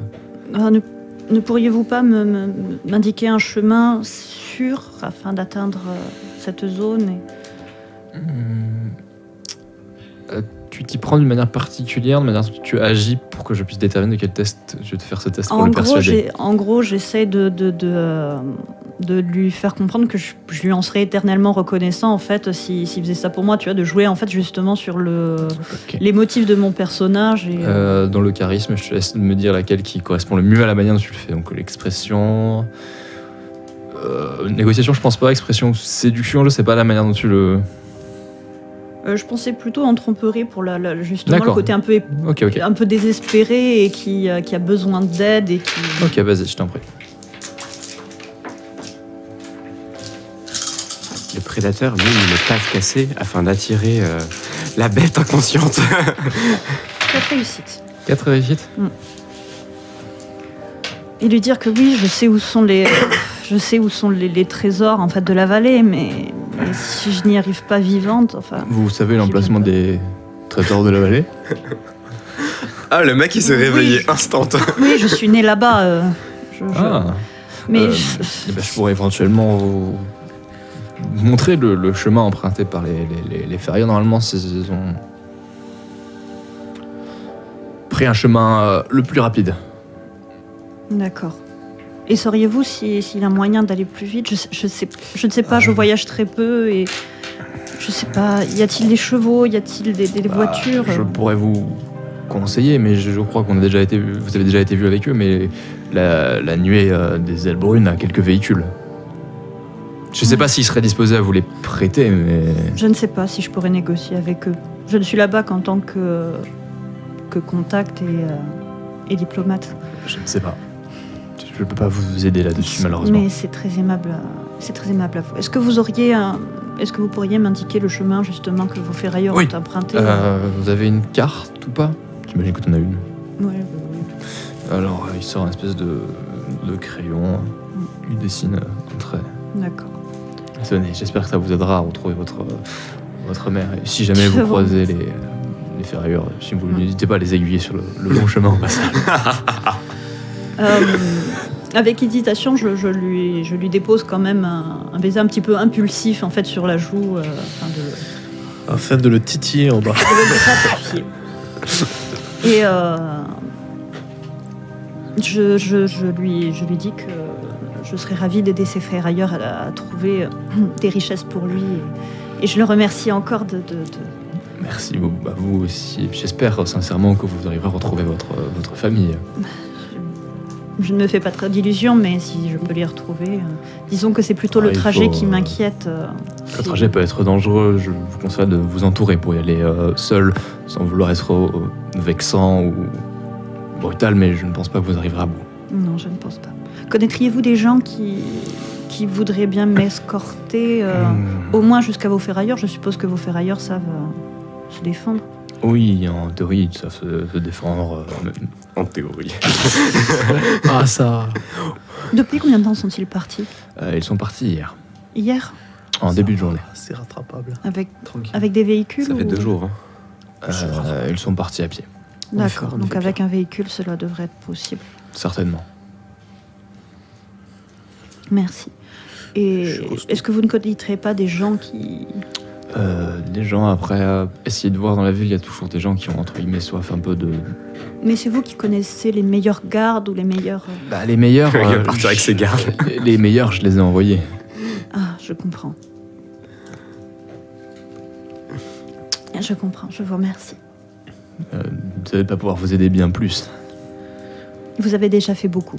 Ne pourriez-vous pas m'indiquer un chemin sûr afin d'atteindre cette zone Tu t'y prends d'une manière particulière, de manière que tu agis pour que je puisse déterminer quel test je vais te faire ce test pour le persuader. En gros, j'essaie de lui faire comprendre que je lui en serais éternellement reconnaissant en fait s'il faisait ça pour moi, tu vois, de jouer en fait justement sur les motifs de mon personnage. Et, dans le charisme, je te laisse me dire laquelle qui correspond le mieux à la manière dont tu le fais. Donc l'expression, négociation, je pense pas. Expression, séduction, je sais pas la manière dont tu le. Je pensais plutôt en tromperie pour justement le côté un peu, okay. Un peu désespéré et qui a besoin d'aide et qui. Ok, vas-y, je t'en prie. Le prédateur, lui, il est pas cassé afin d'attirer la bête inconsciente. 4 réussites. 4 réussites. Et lui dire que oui, je sais où sont les trésors en fait de la vallée, mais si je n'y arrive pas vivante, enfin. Vous savez l'emplacement des trésors de la vallée ? Ah, le mec il s'est réveillé instant. Oui, je suis né là-bas. Mais je pourrais éventuellement vous montrer le chemin emprunté par les ferrailleurs. Normalement, ils ont pris un chemin le plus rapide. D'accord. Et sauriez-vous s'il y a moyen d'aller plus vite ? Je ne sais pas, je voyage très peu et je sais pas. Y a-t-il des chevaux ? Y a-t-il des voitures ? Je pourrais vous conseiller, mais je crois vous avez déjà été vu avec eux, mais la nuée des ailes brunes a quelques véhicules. Je ne sais pas s'ils seraient disposés à vous les prêter, mais... Je ne sais pas si je pourrais négocier avec eux. Je ne suis là-bas qu'en tant que contact et diplomate. Je ne sais pas. Je ne peux pas vous aider là-dessus, malheureusement. Mais c'est très aimable à vous. Est-ce que vous pourriez m'indiquer le chemin, justement, que vos ferrailleurs ont emprunté Vous avez une carte ou pas ? J'imagine que tu en as une. Oui. Alors, il sort une espèce de crayon. Il dessine un trait. D'accord. Tenez, j'espère que ça vous aidera à retrouver votre mère. Et si jamais vous croisez les ferrailleurs, si vous n'hésitez pas à les aiguiller sur le bon chemin en passant. Avec hésitation, je lui dépose quand même un baiser un petit peu impulsif en fait sur la joue, Afin de le titiller en bas. de le gratifier. Et je lui dis que je serais ravie d'aider ses frères ailleurs à trouver des richesses pour lui. Et je le remercie encore de... Merci à vous aussi. Et puis j'espère sincèrement que vous arriverez à retrouver votre famille. Je ne me fais pas trop d'illusions, mais si je peux les retrouver... disons que c'est plutôt le il trajet faut, qui m'inquiète. Le trajet peut être dangereux. Je vous conseille de vous entourer pour y aller seul, sans vouloir être vexant ou brutal, mais je ne pense pas que vous arriverez à bout. Non, je ne pense pas. Connaîtriez-vous des gens qui voudraient bien m'escorter, au moins jusqu'à vos ferrailleurs? Je suppose que vos ferrailleurs savent se défendre. Oui, en théorie, ça se défendre. En théorie. Ah, ça. Depuis combien de temps sont-ils partis? Ils sont partis hier, Hier? en début de journée. C'est rattrapable. Tranquille. Avec des véhicules? Ça fait 2 jours. Hein. Ils sont partis à pied, D'accord, On donc fait avec un véhicule, cela devrait être possible. certainement. Merci. Et Je suis costaud. est-ce que vous ne connaîtrez pas des gens qui... Des gens, après, essayer de voir dans la ville, il y a toujours des gens qui ont, entre guillemets, soif un peu de... Mais c'est vous qui connaissez les meilleures gardes ou les meilleurs... Bah, les meilleurs... Il va partir avec ses gardes. Les meilleurs, je les ai envoyés. Ah, je comprends. Je comprends, je vous remercie. Vous n'allez pas pouvoir vous aider bien plus. Vous avez déjà fait beaucoup.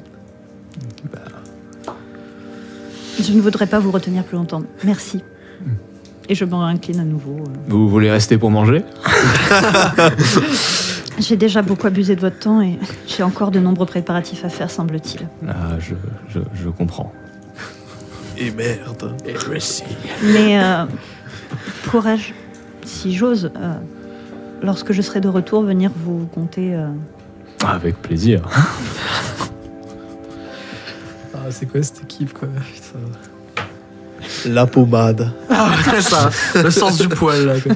Je ne voudrais pas vous retenir plus longtemps. Merci. Et je m'en incline à nouveau. Vous voulez rester pour manger? J'ai déjà beaucoup abusé de votre temps et j'ai encore de nombreux préparatifs à faire, semble-t-il. Ah, je comprends. Et merde. Mais pourrais-je, si j'ose, lorsque je serai de retour, venir vous compter... Avec plaisir. Ah, c'est quoi cette équipe, quoi? Putain. La pommade. Ah, c'est ça, le sens du poil, là, quoi.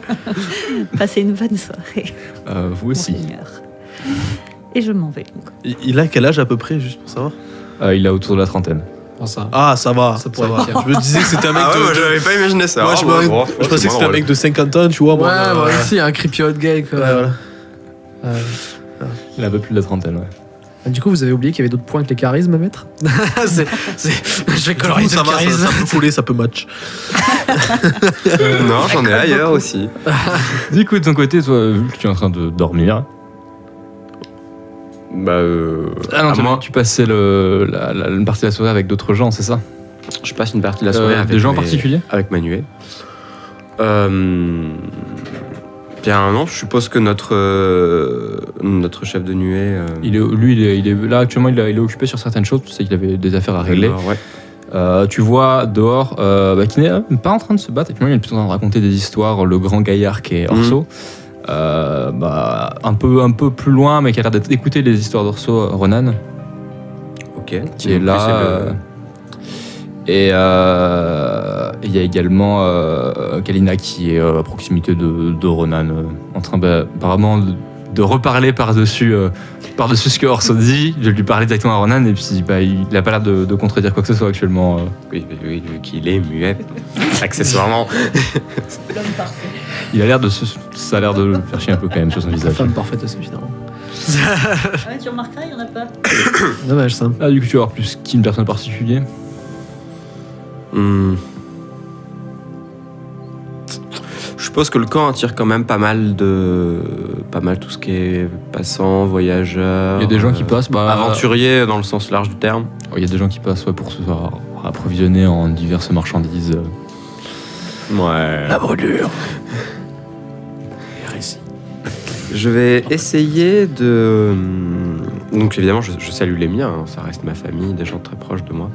passer une bonne soirée, Vous aussi. monseigneur. Et je m'en vais, donc. Il a quel âge à peu près, juste pour savoir? Il a autour de la trentaine. Bon, ça. Ah, ça va. Ça Ça pourrait va. être pire. Je me disais que c'était un mec Ah ouais, moi de... j'avais pas imaginé ça. Moi, Ah, je bon, me- bon, je pensais c'est que c'était un drôle. mec de 50 ans, tu vois. Ouais, moi, moi aussi, un creepy hot gay, quoi. Ouais, voilà. Il a un peu plus de la trentaine, ouais. Du coup, vous avez oublié qu'il y avait d'autres points que les charismes à mettre? Je vais colorier ça le va, charisme. ça peut coller, ça peut match. Non, j'en ai ailleurs aussi. Du coup, de ton côté, toi, vu que tu es en train de dormir... Bah, Ah non, à moi, tu passais une partie de la soirée avec d'autres gens, c'est ça? je passe une partie de la soirée avec Des gens en mes- particulier? Avec Manuel. Bien non, je suppose que notre chef de nuée. Il est là actuellement, il est occupé sur certaines choses, tu sais qu'il avait des affaires à régler. Ouais. Tu vois dehors, qui n'est pas en train de se battre, et puis moi, il est plutôt en train de raconter des histoires, le grand gaillard qui est Orso. Un peu plus loin, mais qui a l'air d'écouter les histoires d'Orso, Ronan, Ok. qui est Donc, là. c'est le- Et il y a également Kalina qui est à proximité de Ronan, en train apparemment de reparler par-dessus ce que Orso dit, de lui parler directement à Ronan, et puis il n'a pas l'air de contredire quoi que ce soit actuellement. Oui, vu qu'il est muet, accessoirement. L'homme parfait. Il a l'air ça a l'air de le faire chier un peu quand même sur son La visage. femme parfaite aussi, finalement. Ouais, tu remarqueras, il n'y en a pas. Dommage, ça. Ah, du coup, tu vas avoir plus qu'une personne particulière. Je suppose que le camp attire quand même pas mal tout ce qui est passants, voyageurs. Il y a des gens qui passent, aventuriers dans le sens large du terme. Il y a des gens qui passent pour se approvisionner en diverses marchandises. Ouais. La brûlure. Je vais essayer de. Donc évidemment, je salue les miens. Hein. Ça reste ma famille, des gens très proches de moi.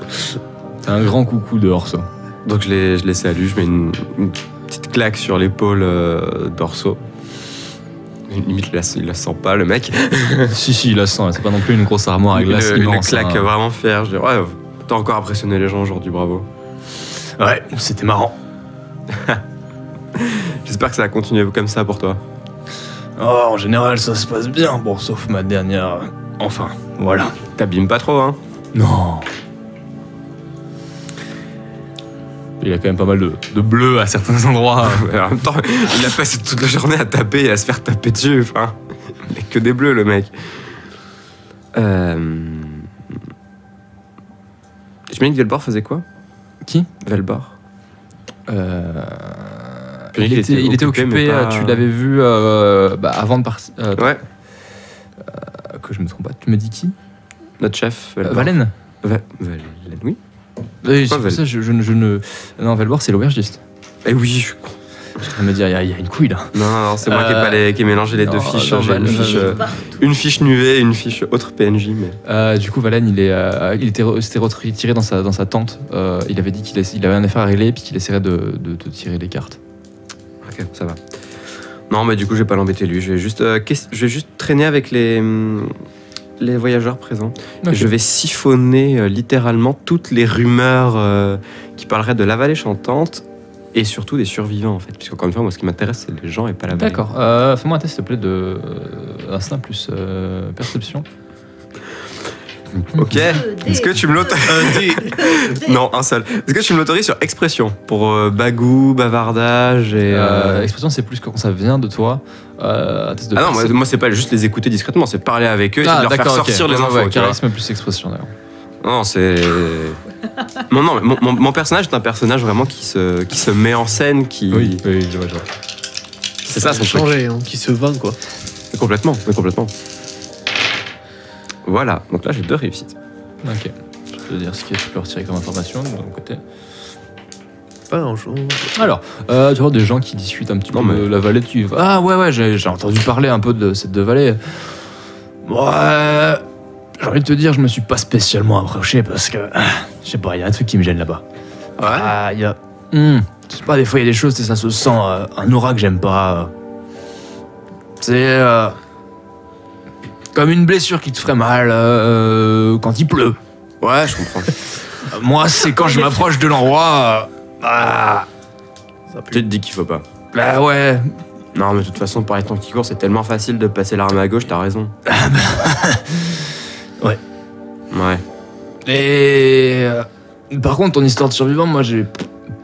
C'est un grand coucou de Orso. Donc je les salue. Je mets une petite claque sur l'épaule d'Orso. Limite, il la sent pas, le mec. si, il la sent. C'est pas non plus une grosse armoire à glace Une immense. claque hein. vraiment fière. Je dis, ouais, t'as encore impressionné les gens aujourd'hui, bravo. Ouais, c'était marrant. J'espère que ça va continuer comme ça pour toi. Oh, en général, ça se passe bien. Bon, sauf ma dernière Enfin, voilà. T'abîmes pas trop, hein. Non. Il y a quand même pas mal de bleu à certains endroits. En même temps, il a passé toute la journée à taper et à se faire taper dessus. Enfin, il a que des bleus, le mec. Je me dis que Velbor faisait quoi? Qui? Velbor. Il était occupé, mais pas- tu l'avais vu avant de partir. Ouais, Que je me trompe pas. Tu me dis qui? notre chef. Velbor. Valen. Valen, oui. Oui, c'est Pas pour Val. ça je ne. Non, Velbor, c'est l'aubergiste. Eh oui, je suis con. Je suis en train de me dire, il y a une couille là. Non, c'est moi qui ai mélangé les non, deux fiches. non, J'ai une fiche nuée et une fiche autre PNJ. Mais... Du coup, Valen, s'était retiré dans sa tente. Il avait dit qu'il avait un affaire à régler et puis qu'il essaierait de tirer les cartes. Ok, ça va. Non, mais du coup, je vais pas l'embêter lui. Je vais juste traîner avec les voyageurs présents. Ok. Et je vais siphonner littéralement toutes les rumeurs qui parleraient de la vallée chantante et surtout des survivants, en fait. Puisqu'encore une fois, moi, ce qui m'intéresse, c'est les gens et pas la vallée. D'accord. Fais-moi un test, s'il te plaît, de instinct plus perception. Ok. Est-ce que tu me l'autorises Non, un seul. Est-ce que tu me l'autorises sur expression pour bagou, bavardage et. Expression, c'est plus quand ça vient de toi. Un test de Ah non, perception. moi c'est pas juste les écouter discrètement, c'est parler avec eux et de leur faire sortir les infos. tu vois. Charisme plus expression, d'ailleurs. Non, c'est. Mon personnage est un personnage vraiment qui se met en scène, qui. Oui, je vois. C'est ça son truc. changé, hein, qui se vend quoi. Mais complètement. Voilà, donc là j'ai 2 réussites. Ok. Je vais te dire ce que tu peux retirer comme information de mon côté. Pas un jour. Alors, tu vois des gens qui discutent un petit Non, peu mais- de la vallée. Ah ouais, j'ai entendu parler un peu de cette vallée. Ouais, j'ai envie de te dire, je me suis pas spécialement approché parce que, je sais pas, il y a un truc qui me gêne là-bas. Ah, il y a... je sais pas, des fois il y a des choses, ça se sent, un aura que j'aime pas. C'est comme une blessure qui te ferait mal quand il pleut. Ouais, je comprends. Moi, c'est quand je m'approche de l'endroit. Tu te dis qu'il faut pas. Bah ouais. Non, mais de toute façon, par les temps qui courent, c'est tellement facile de passer l'arme à gauche, t'as raison. Ouais. Ouais. Et par contre, ton histoire de survivant, moi j'ai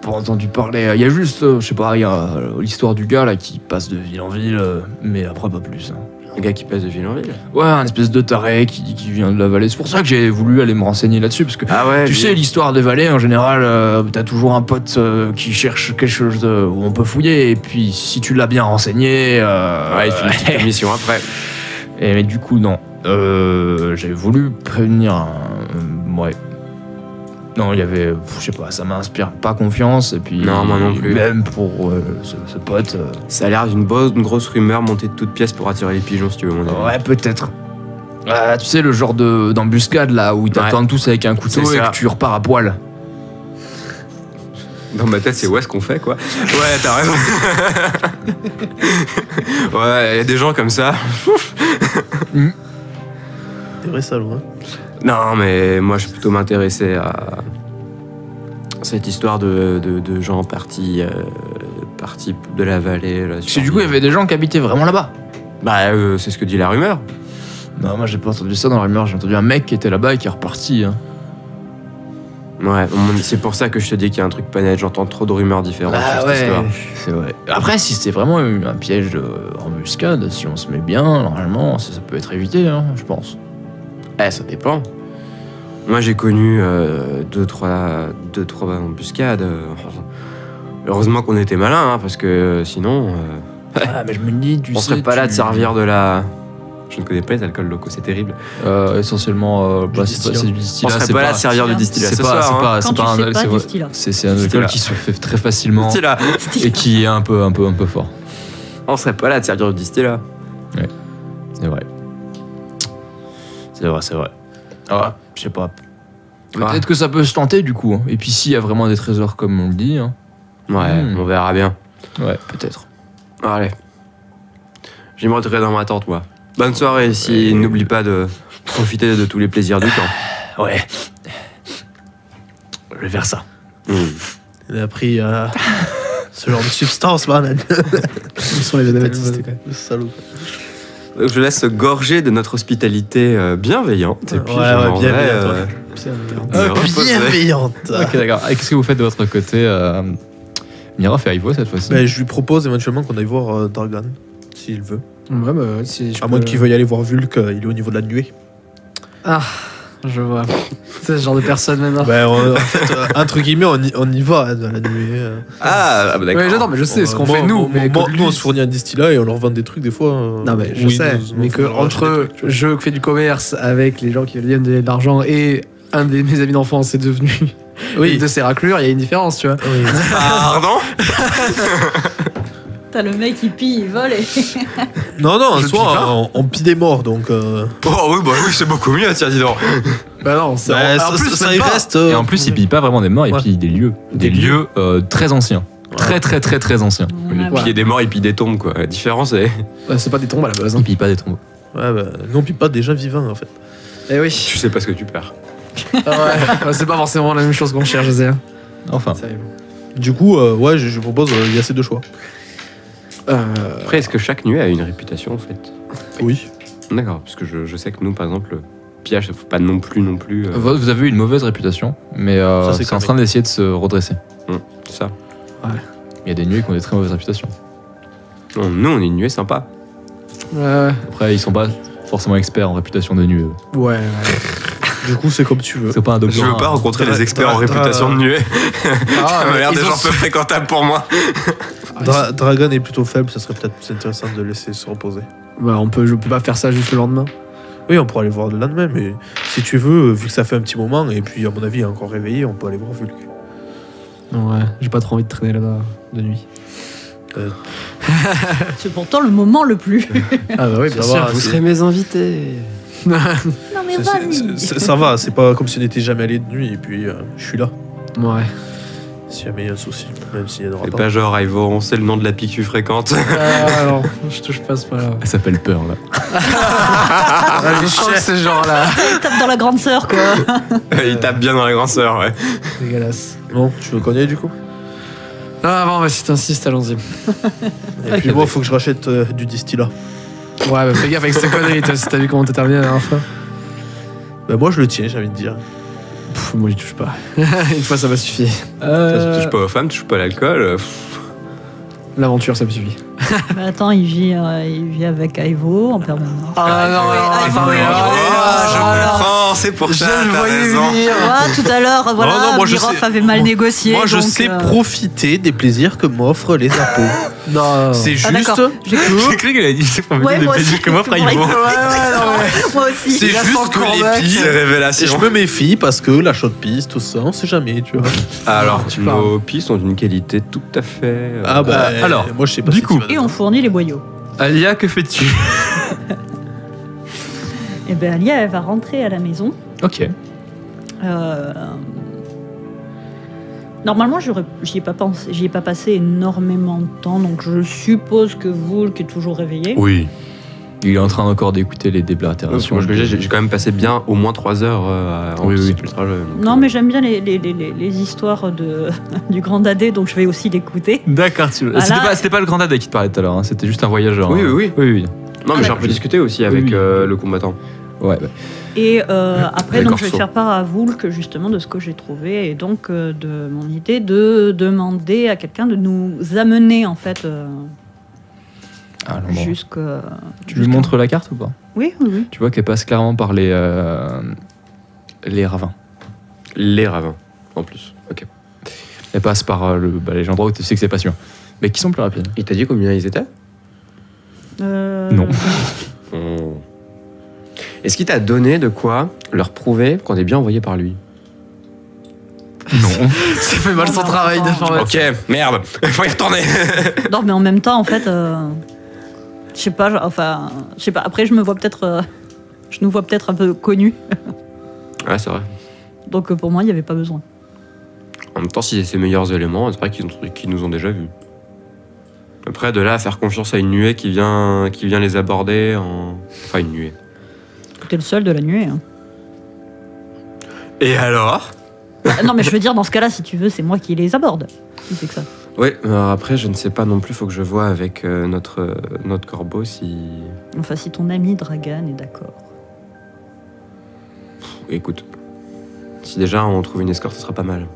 pas entendu parler. Il y a juste, je sais pas, il y a l'histoire du gars là qui passe de ville en ville, mais après pas plus. Hein. Un gars qui passe de ville en ville. Ouais, un espèce de taré qui vient de la vallée. C'est pour ça que j'ai voulu aller me renseigner là-dessus, parce que Ah ouais. tu sais, l'histoire des vallées en général, t'as toujours un pote qui cherche quelque chose où on peut fouiller, et puis si tu l'as bien renseigné. Ouais, il finit toute la mission après. Et mais du coup, non. J'avais voulu prévenir ouais. Non, il y avait... je sais pas, ça m'inspire pas confiance. Et puis... Non, moi non plus. Même pour ce pote... Ça a l'air d'une grosse rumeur montée de toutes pièces pour attirer les pigeons, si tu veux mon avis. ouais, peut-être. Tu sais, le genre d'embuscade, là, où ils t'attendent tous avec un couteau C'est et ça. que tu repars à poil. Dans ma tête, c'est ouais ce qu'on fait, quoi. Ouais, t'as raison. Ouais, il y a des gens comme ça. T'es vrai salaud, hein. Non, mais moi, je vais plutôt m'intéresser à cette histoire de gens partis de la vallée. Là, Parce que du coup, il y avait des gens qui habitaient vraiment là-bas. Bah, c'est ce que dit la rumeur. Non, moi, j'ai pas entendu ça dans la rumeur. J'ai entendu un mec qui était là-bas et qui est reparti. Hein. Ouais, c'est pour ça que je te dis qu'il y a un truc pas net. J'entends trop de rumeurs différentes sur cette histoire. c'est vrai. Après, si c'est vraiment un piège d'embuscade, si on se met bien, normalement, ça peut être évité, hein, je pense. Ça dépend. Moi, j'ai connu 2-3 embuscades. Heureusement qu'on était malins, hein, parce que sinon, Ah, mais je me dis, on serait pas là de servir de la... Je ne connais pas les alcools locaux, c'est terrible. Essentiellement, Du c'est distillat. du distillat. On serait pas là de servir du distillat C'est ce pas, soir. c'est pas, Quand c'est tu pas un sais pas, c'est- distillat. c'est un alcool Distillat. qui se fait très facilement Distillat. et qui est un peu fort. On serait pas là de servir du distillat. C'est vrai. C'est vrai. Ah, je sais pas. Peut-être que ça peut se tenter du coup. Hein. Et puis s'il y a vraiment des trésors comme on le dit. Hein. Ouais, on verra bien. Ouais, peut-être. Allez. Je vais me retirer dans ma tente, moi. Bonne soirée, si n'oublie pas de profiter de tous les plaisirs du temps. Ouais. Je vais faire ça. Il a pris ce genre de substance, man. Ils sont les analystes, quand même. Le salaud. Je laisse gorger de notre hospitalité bienveillante. Et puis Ouais, je ouais, m'en bienveillante, vais, ouais. me reposer. Bienveillante. Ok, d'accord. Et qu'est-ce que vous faites de votre côté Mirov et Ivo cette fois-ci. Ben, je lui propose éventuellement qu'on aille voir Dragan, s'il veut. Ouais, bah, si je À moins peux- qu'il veuille aller voir Vulk, il est au niveau de la nuée. Ah, je vois. C'est ce genre de personne maintenant. Ben, en fait, entre guillemets, on y va dans la nuée. Ah, bah, d'accord. Ouais, non, mais je sais ce qu'on fait nous. Mais que lui- nous, on se fournit un distillat et on leur vend des trucs des fois. Non, mais je où sais. ils nous Mais font que racheter entre des trucs, tu vois. je fais du commerce avec les gens qui viennent donner de l'argent et un de mes amis d'enfance est devenu Oui. de ces raclures, il y a une différence, tu vois. Oui. Pardon. T'as le mec qui pille, il vole et. Non, non, en Je soi, pille pas. on pille des morts, donc. Oh oui, bah oui, c'est beaucoup mieux, tiens, dis donc. Bah non, c'est Ben, en plus ça même y pas. reste. Et en plus, il pille pas vraiment des morts, il Ouais. pille des lieux. Des lieux très anciens. Très, très, très, très anciens. Il pille des morts, il pille des tombes, quoi. La différence est. Ouais, c'est pas des tombes à la base. Il Hein. pille pas des tombeaux. Ouais, ben, nous, on pille pas des gens vivants, en fait. Eh oui. Tu sais pas ce que tu perds. Ah ouais, c'est pas forcément la même chose qu'on cherche, je sais. hein. Enfin. Sérieux. Du coup, ouais, je propose, il y a ces deux choix. Après, est-ce que chaque nuée a une réputation, en fait? Oui. D'accord, parce que je sais que nous, par exemple, le pillage, ça faut pas non plus. Vous avez eu une mauvaise réputation, mais Ça, c'est c'est en connu. train d'essayer de se redresser. Ça. Il y a des nuées qui ont des très mauvaises réputations. Non, nous, on est une nuée sympa. Ouais, Après, ils sont pas forcément experts en réputation de nuée. eux. ouais. Du coup, c'est comme tu veux. C'est pas un Je docteur. veux pas rencontrer Dra- les experts en Dra- réputation de nuée. Ah, Ça m'a l'air ils des ont- gens peu fréquentables pour moi. Dragon est plutôt faible, ça serait peut-être plus intéressant de le laisser se reposer. Bah, je peux pas faire ça juste le lendemain. Oui, on pourra aller voir le lendemain, mais si tu veux, vu que ça fait un petit moment, et puis à mon avis, il est encore réveillé, on peut aller voir Vulk. Ouais, j'ai pas trop envie de traîner là-bas de nuit. C'est pourtant le moment le plus. Ah bah oui, Ça bien va, sûr. Vous c'est- serez mes invités. Non mais Ça va, c'est pas comme si on n'était jamais allé de nuit, et puis je suis là, Ouais. si jamais il y a un souci, même s'il y en aura C'est pas. pas genre, Ivo, on sait le nom de la pique que tu fréquentes. Alors, je touche pas ce point-là. Elle s'appelle Peur, là. Je sens que c'est genre là. il tape dans la grande sœur quoi. Il tape bien dans la grande sœur, ouais. Dégueulasse. Bon, tu veux qu'on y aille du coup? Ah bon, bah, si t'insistes, allons-y. Et puis moi, il faut que je rachète du distillat. Ouais, bah fais gaffe avec cette connerie, toi, si t'as vu comment t'es terminé la dernière fois. Bah moi, je le tiens, j'ai envie de dire. Pff, moi, j'y touche pas. Une fois, ça m'a suffi. Ça touche pas aux femmes, touche pas à l'alcool. L'aventure, ça me suffit. Mais attends, il vit avec Ivo en permanence. Ah non, attendez, je comprends, c'est pour ça, Je le t'as voyais raison. venir. Ouais, tout à l'heure, voilà, non, moi, je Mirov sais- avait mal négocié. Moi, je donc, sais profiter des plaisirs que m'offrent les impôts. Non. C'est Ah, juste d'accord. J'ai cru. J'ai cru qu'elle a dit c'est pour Ouais, des moi plaisirs aussi. que m'offre Ivo. Moi aussi. C'est Il a juste son que cornac. les C'est pistes. Et révélation. je me méfie parce que la chaude piste, tout ça, on sait jamais, tu vois. Alors, tu nos pistes ont une qualité tout à fait. Ah bah, alors, moi je sais pas. du si coup- tu vas Et on dedans. fournit les boyaux. Alia, que fais-tu? Et ben Alia, elle va rentrer à la maison. Ok. Normalement, j'y ai pas pensé, j'y ai pas passé énormément de temps, donc je suppose que Vulk est toujours réveillé. Oui. Il est en train encore d'écouter les déblatérations. Moi, j'ai quand même passé bien au moins 3 heures en Oui, oui. le trajet. donc, Non, mais j'aime bien les histoires du grand dadé, donc je vais aussi l'écouter. D'accord, Voilà. c'était pas le grand dada qui te parlait tout à l'heure, hein, c'était juste un voyageur. Oui, hein. oui, oui. Non, mais j'ai un peu discuté aussi avec Oui, oui. le combattant. Ouais. Et après, Avec donc, je vais Orso. faire part à Vulk justement de ce que j'ai trouvé et donc de mon idée de demander à quelqu'un de nous amener en fait Ah, non, bon. jusque. Tu lui montres la carte ou pas? Oui, oui, oui. Tu vois qu'elle passe clairement par les ravins. Les ravins, en plus. Ok. Elle passe par les endroits où tu sais que c'est pas sûr. Mais qui sont plus rapides. Il t'a dit combien ils étaient? Non. Est-ce qu'il t'a donné de quoi leur prouver qu'on est bien envoyé par lui? Non. Ça fait mal son Non, mais travail attends. d'informatique. Ok, merde, faut y retourner. Non, mais en même temps, en fait, je sais pas, je sais pas. Après, je me vois peut-être, je nous vois peut-être un peu connus, Ouais, c'est vrai. donc pour moi, il n'y avait pas besoin. En même temps, si c'est ses meilleurs éléments, c'est vrai qu'ils nous ont déjà vus. Après, de là à faire confiance à une nuée qui vient les aborder en... Enfin, une nuée. T'es le seul de la nuée. Hein. Et alors? Non, mais je veux dire, dans ce cas-là, si tu veux, c'est moi qui les aborde. Si c'est que ça. Oui, alors après, je ne sais pas non plus, faut que je vois avec notre corbeau si... Enfin, si ton ami Dragan est d'accord. Écoute, si déjà on trouve une escorte, ce sera pas mal.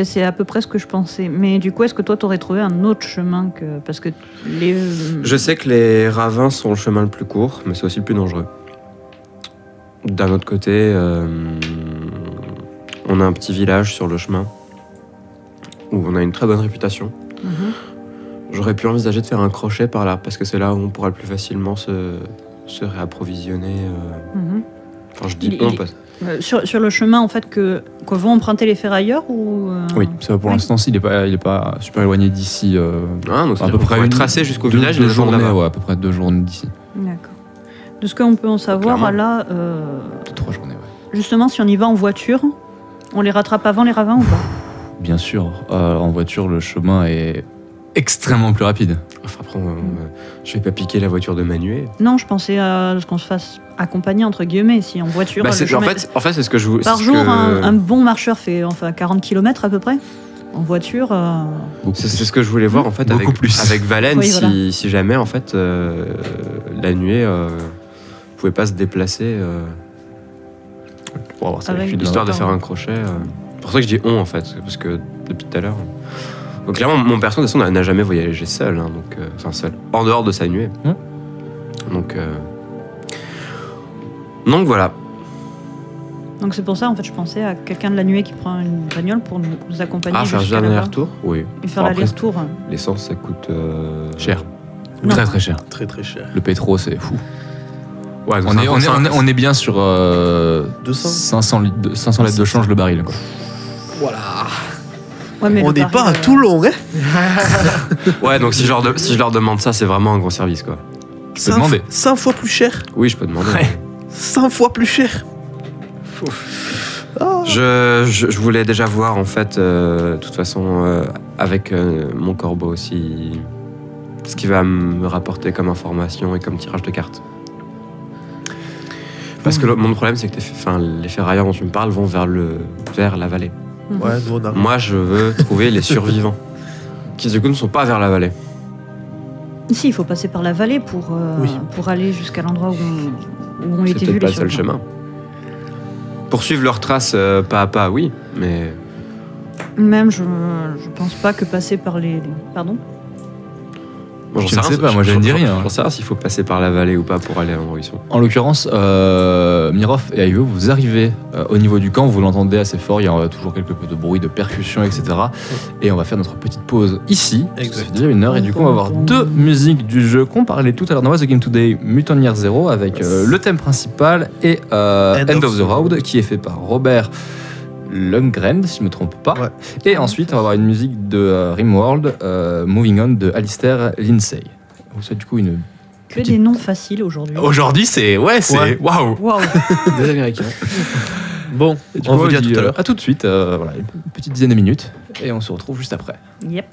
C'est à peu près ce que je pensais. Mais du coup, est-ce que toi, t'aurais trouvé un autre chemin que... Parce que les... Je sais que les ravins sont le chemin le plus court, mais c'est aussi le plus dangereux. D'un autre côté, on a un petit village sur le chemin où on a une très bonne réputation. Mhm. J'aurais pu envisager de faire un crochet par là, parce que c'est là où on pourra le plus facilement se réapprovisionner. Mhm. Quand je dis Il- on, il- parce... Sur le chemin, en fait, qu'on vont emprunter les ferrailleurs ou... Oui, ça pour Oui. l'instant, il est pas super éloigné d'ici. Ah, donc À peu près tracé jusqu'au deux- village, deux les gens journées, là-bas. ouais, à peu près 2 journées d'ici. D'accord. De ce qu'on peut en savoir, Clairement. là, 3 journées, ouais. justement, si on y va en voiture, on les rattrape avant les ravins ou pas? Bien sûr, en voiture, le chemin est extrêmement plus rapide. Enfin, après, je vais pas piquer la voiture de Manuel. Non, je pensais à ce qu'on se fasse accompagner, entre guillemets, si en voiture... Bah, le en chemin- fait, c'est ce que je vous... Par c'est ce jour, que- un bon marcheur fait 40 km à peu près. En voiture... Beaucoup C'est plus. ce que je voulais voir en fait Beaucoup avec, plus. avec Valène, Oui, voilà. si jamais en fait la nuée pouvait pas se déplacer, Pour avoir ça Avec- avec histoire de D'accord. faire un crochet. C'est pour ça que je dis on en fait, parce que depuis tout à l'heure. Donc clairement, mon perso de toute façon n'a jamais voyagé seul, hein, donc enfin seul, en dehors de sa nuée. Donc voilà. Donc c'est pour ça, en fait, je pensais à quelqu'un de la nuée qui prend une bagnole pour nous accompagner Ah, faire jusqu'à un là-bas. aller-retour. Oui. Et faire Bon, après, l'aller-retour. L'essence, ça coûte Cher. Non. Très très cher. Très très cher. Le pétro, c'est fou. Ouais, donc On est bien sur 200. 500 litres de change le baril. Quoi. Voilà. Ouais, mais On le n'est baril, pas à Toulon, hein. Ouais, donc si je leur demande ça, c'est vraiment un gros service quoi. Je peux demander. 100 fois plus cher. Oui, je peux demander. Ouais. 100 fois plus cher. Ah. Je voulais déjà voir en fait, de toute façon, avec mon corbeau aussi, ce qu'il va me rapporter comme information et comme tirage de cartes. Parce que mon problème, c'est que les ferrailleurs dont tu me parles vont vers la vallée. Mhm. Ouais, nous on a. Moi, je veux trouver les survivants, qui du coup ne sont pas vers la vallée. Si, il faut passer par la vallée pour aller jusqu'à l'endroit où ont C'est été vus peut-être pas les le seul survivants. chemin. Poursuivre leurs traces pas à pas, oui, mais Même, je pense pas que passer par les... Pardon? bon, Je ne sais pas, moi, je ne dis rien. J'en sais rien s'il faut passer par la vallée ou pas pour aller à l'endroit où ils sont. En l'occurrence, Mirov et Ayo, vous arrivez au niveau du camp, vous l'entendez assez fort, il y a toujours quelques peu de bruit, de percussions, etc. Et on va faire notre petite pause ici. Exact. Ça fait déjà 1 heure et du coup on va avoir 2 musiques du jeu qu'on parlait tout à l'heure dans What's the Game Today, Mutant Year Zero, avec le thème principal et End of the Road, qui est fait par Robert Lundgren, si je ne me trompe pas. Ouais. Et ensuite on va avoir une musique de Rimworld, Moving On de Alistair Lindsay. Vous savez du coup une... Que des noms faciles aujourd'hui. Aujourd'hui c'est... Ouais, c'est... Ouais. Waouh. Waouh! Des Américains. Bon, Et du on coup, vous dit à dit, tout à l'heure. À tout de suite, voilà, une petite dizaine de minutes, et on se retrouve juste après. Yep.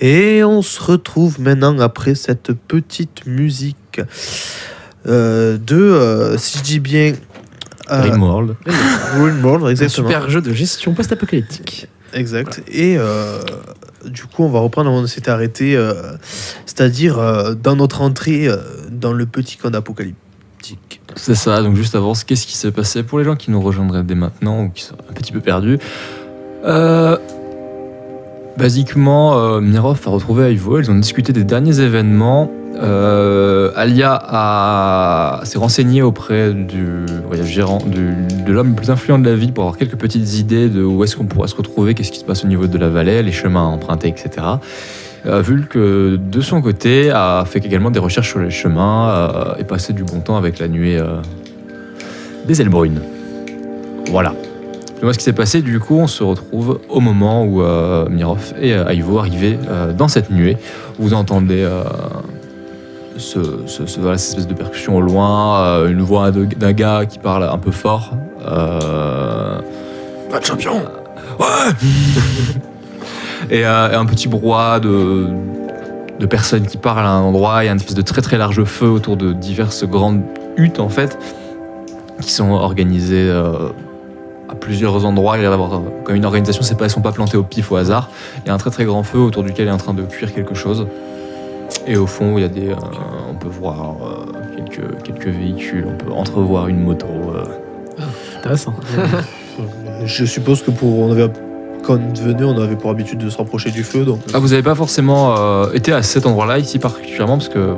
Et on se retrouve maintenant après cette petite musique si je dis bien... Rimworld. Rimworld, Un exactement. super jeu de gestion post-apocalyptique. Exact. Et du coup, on va reprendre où on s'était arrêté, c'est-à-dire dans notre entrée dans le petit camp apocalyptique. C'est ça, donc juste avant, qu'est-ce qui s'est passé pour les gens qui nous rejoindraient dès maintenant ou qui sont un petit peu perdus. Basiquement, Mirov a retrouvé Ivo, ils ont discuté des derniers événements. Alia s'est renseignée auprès du gérant, de l'homme le plus influent de la ville pour avoir quelques petites idées de où est-ce qu'on pourrait se retrouver, qu'est-ce qui se passe au niveau de la vallée, les chemins à emprunter, etc. Vulk, de son côté, a fait également des recherches sur les chemins et passé du bon temps avec la nuée des ailes brunes. Voilà. Et moi, ce qui s'est passé, du coup, on se retrouve au moment où Mirov et Ivo arrivaient dans cette nuée. Vous entendez cette espèce de percussion au loin, une voix d'un gars qui parle un peu fort. Pas de champion. Ouais. et un petit brouhaha de personnes qui parlent à un endroit. Il y a une espèce de très très large feu autour de diverses grandes huttes, en fait, qui sont organisées à plusieurs endroits. Il y a d'avoir comme une organisation, elles sont pas plantées au pif au hasard. Il y a un très très grand feu autour duquel est en train de cuire quelque chose. Et au fond, il y a on peut voir quelques véhicules, on peut entrevoir une moto. Intéressant. Je suppose que quand on venait, on avait pour habitude de se rapprocher du feu. Donc... Ah, vous n'avez pas forcément été à cet endroit-là, ici particulièrement, parce que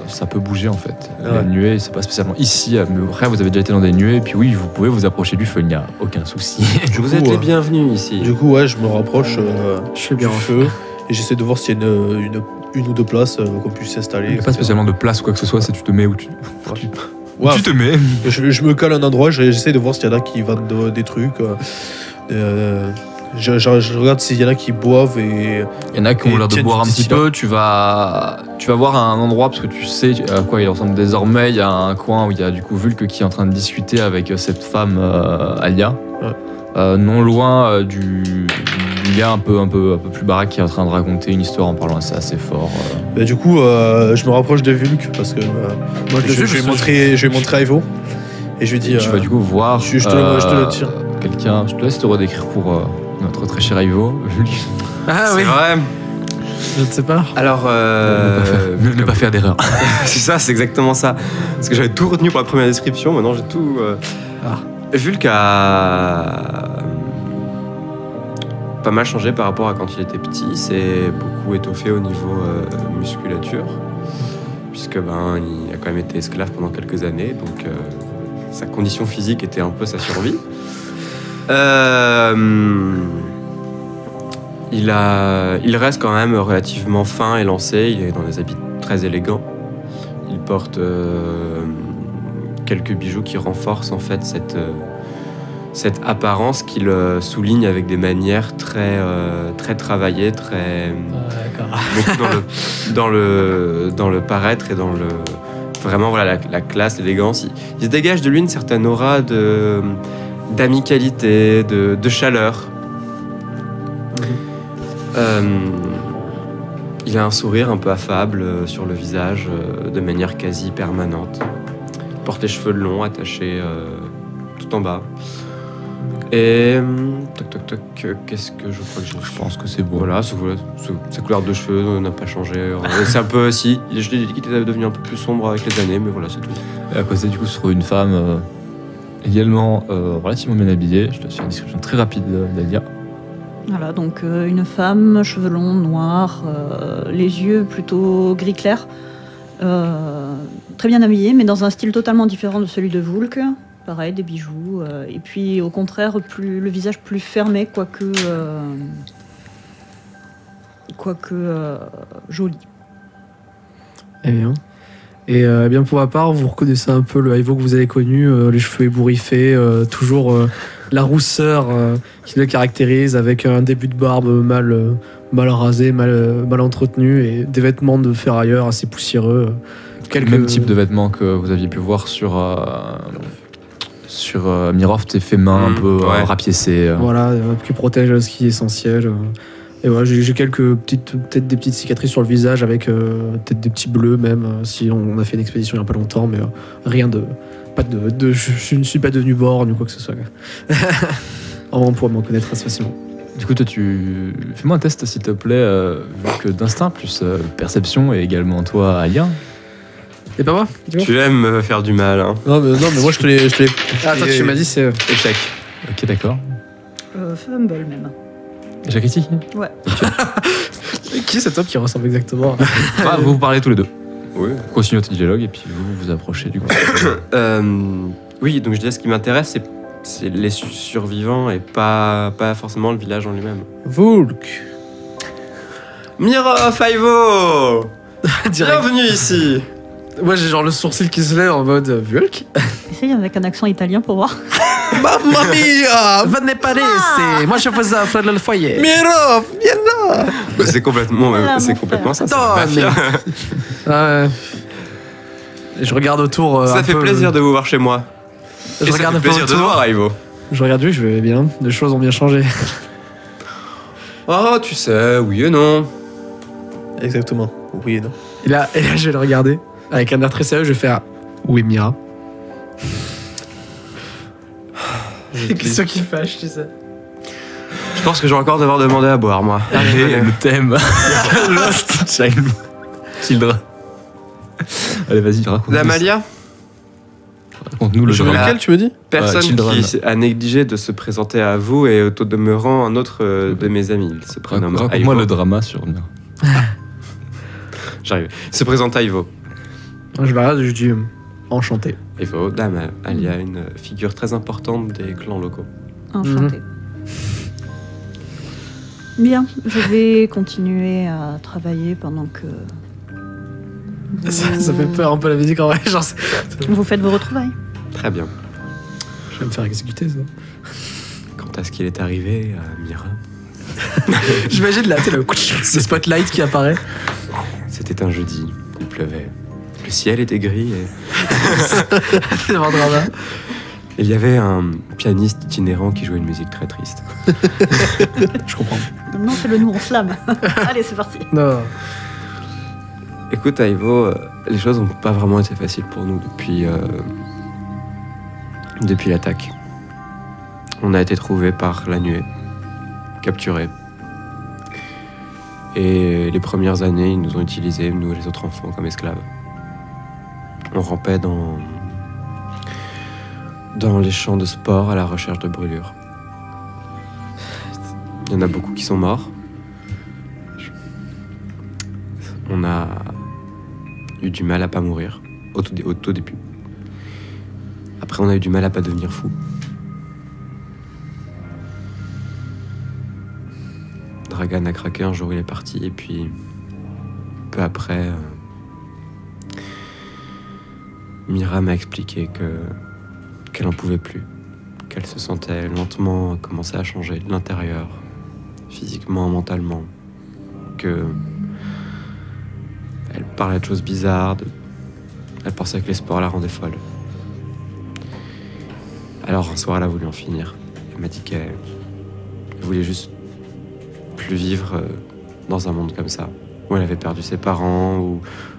ça peut bouger en fait. Ouais. Les nuées, c'est pas spécialement ici, mais après vous avez déjà été dans des nuées, et puis oui, vous pouvez vous approcher du feu, il n'y a aucun souci. Vous êtes les bienvenus ici. Du coup, ouais, je me rapproche Je suis du bien en feu et j'essaie de voir s'il y a une ou deux places qu'on puisse s'installer. Il n'y a pas spécialement de place ou quoi que ce soit, c'est tu te mets où tu Ouais. te mets. Je me cale à un endroit, j'essaie de voir s'il y en a qui vendent des trucs. Je regarde s'il y en a qui boivent et... Il y en a qui ont Et l'air de tiens, boire un du petit distillat. peu, tu vas voir à un endroit, parce que tu sais à quoi il ressemble désormais, il y a un coin où il y a du coup Vulk qui est en train de discuter avec cette femme Alia, non loin du gars un peu plus baraque qui est en train de raconter une histoire en parlant assez fort. Bah, du coup, je me rapproche de Vulk parce que moi, je vais montrer à Ivo et je lui dis. Tu vas du coup voir. Je te le tire. Quelqu'un, je te laisse te redécrire pour notre très cher Ivo. Vulk. Ah C'est vrai. Je ne sais pas. Alors, Ne pas faire d'erreur. c'est ça, c'est exactement ça. Parce que j'avais tout retenu pour la première description, maintenant j'ai tout. Vulk a pas mal changé par rapport à quand il était petit. Il s'est beaucoup étoffé au niveau musculature, puisque il a quand même été esclave pendant quelques années, donc sa condition physique était un peu sa survie. Il reste quand même relativement fin et lancé. Il est dans des habits très élégants. Il porte quelques bijoux qui renforcent en fait cette apparence qu'il souligne avec des manières très travaillées, très beaucoup dans le paraître et dans le vraiment voilà la classe, l'élégance. Il se dégage de lui une certaine aura d'amicalité, de chaleur. Il a un sourire un peu affable sur le visage de manière quasi permanente. Il porte les cheveux longs attachés tout en bas. Et qu'est-ce que je crois que Je pense que c'est bon. Voilà, sa couleur de cheveux n'a pas changé. C'est un peu si je l'ai dit qu'il était devenu un peu plus sombre avec les années, mais voilà, c'est tout. Et à côté du coup se trouve une femme également relativement bien habillée. Je te fais une description très rapide d'Alia. Voilà, donc une femme, cheveux longs, noirs, les yeux plutôt gris clair, très bien habillée, mais dans un style totalement différent de celui de Vulk. Pareil, des bijoux, et puis au contraire, le visage plus fermé, quoique joli. Eh bien. Et bien pour ma part, vous reconnaissez un peu le Ivo que vous avez connu, les cheveux ébouriffés, toujours la rousseur qui le caractérise, avec un début de barbe mal rasé, mal entretenu, et des vêtements de ferrailleur assez poussiéreux. Le même type de vêtements que vous aviez pu voir sur Miroft, et fait main un peu rapiécé. Voilà, qui protège ce qui est essentiel. Et voilà, j'ai peut-être des petites cicatrices sur le visage, avec peut-être des petits bleus même, si on a fait une expédition il n'y a pas longtemps, mais rien de... je ne suis pas devenu borgne ou quoi que ce soit. On pourrait m'en connaître assez facilement. Du coup, toi, fais-moi un test, s'il te plaît, vu que d'instinct plus perception, et également toi, Alia. Et pas moi? Tu aimes me faire du mal, hein. Non, mais moi je te l'ai. Ah, attends, tu m'as dit c'est... Échec. Ok, d'accord. Fumble même. Jacques ici. Ouais. Qui est cet homme qui ressemble exactement Vous parlez tous les deux. Oui. Continuez votre dialogue et puis vous vous approchez du coup. Oui, donc je disais, ce qui m'intéresse, c'est les survivants et pas forcément le village en lui-même. Vulk. Mira Faivo, bienvenue ici. Moi j'ai genre le sourcil qui se lève en mode Vulk. Essaye avec un accent italien pour voir. Mamma mia! Venez pas laisser. Moi je faisais un feu dans le foyer. Mira, viens là! Bah, c'est complètement ça. C'est une mafia. Je regarde autour. Ça fait plaisir de vous voir chez moi. Je regarde ça fait plaisir de te voir, Ivo. Je regarde lui, je vais bien. Les choses ont bien changé. Oh, tu sais, oui et non. Exactement. Oui et non. Et là, je vais le regarder. Avec un air très sérieux, je vais faire où est Mira? Question qui fâche, tu sais. Je pense que je vais encore devoir demander à boire, moi. Allez, le thème. Lost Children. Allez, vas-y, raconte. La Malia? Raconte-nous le Sur drama. lequel tu me dis? Personne Children. qui a négligé de se présenter à vous et au demeurant un autre de mes amis. Il se prénomme Raconte-moi Ivo. le drama sur Mira. J'arrive. Il se présente à Ivo. Je la regarde et je dis enchanté. Ivo, dame, Alia, une figure très importante des clans locaux. Enchantée. Bien, je vais continuer à travailler pendant que Ça fait peur un peu la musique en vrai. Genre, vous faites vos retrouvailles. Très bien. je vais me faire exécuter ça. Quant à ce qu'il est arrivé à Mira, J'imagine là, tu sais, le spotlight qui apparaît. c'était un jeudi. Il pleuvait. Le ciel était gris et C'est vraiment drama. Il y avait un pianiste itinérant qui jouait une musique très triste. Je comprends. Non, fais-le nous, on slam. Allez, c'est parti. Non. Écoute, Ivo, les choses n'ont pas vraiment été faciles pour nous depuis l'attaque. On a été trouvés par la nuée, capturés. Et les premières années, ils nous ont utilisés, nous et les autres enfants, comme esclaves. On rampait dans les champs de sport à la recherche de brûlures. Il y en a beaucoup qui sont morts. On a eu du mal à pas mourir au tout début. Après, on a eu du mal à pas devenir fou. Dragan a craqué un jour, il est parti, et puis peu après, Mira m'a expliqué qu'elle en pouvait plus, qu'elle se sentait lentement commencer à changer de l'intérieur, physiquement, mentalement, que elle parlait de choses bizarres, elle pensait que les sports la rendaient folle. Alors un soir, elle a voulu en finir. Elle m'a dit qu'elle voulait juste plus vivre dans un monde comme ça, où elle avait perdu ses parents,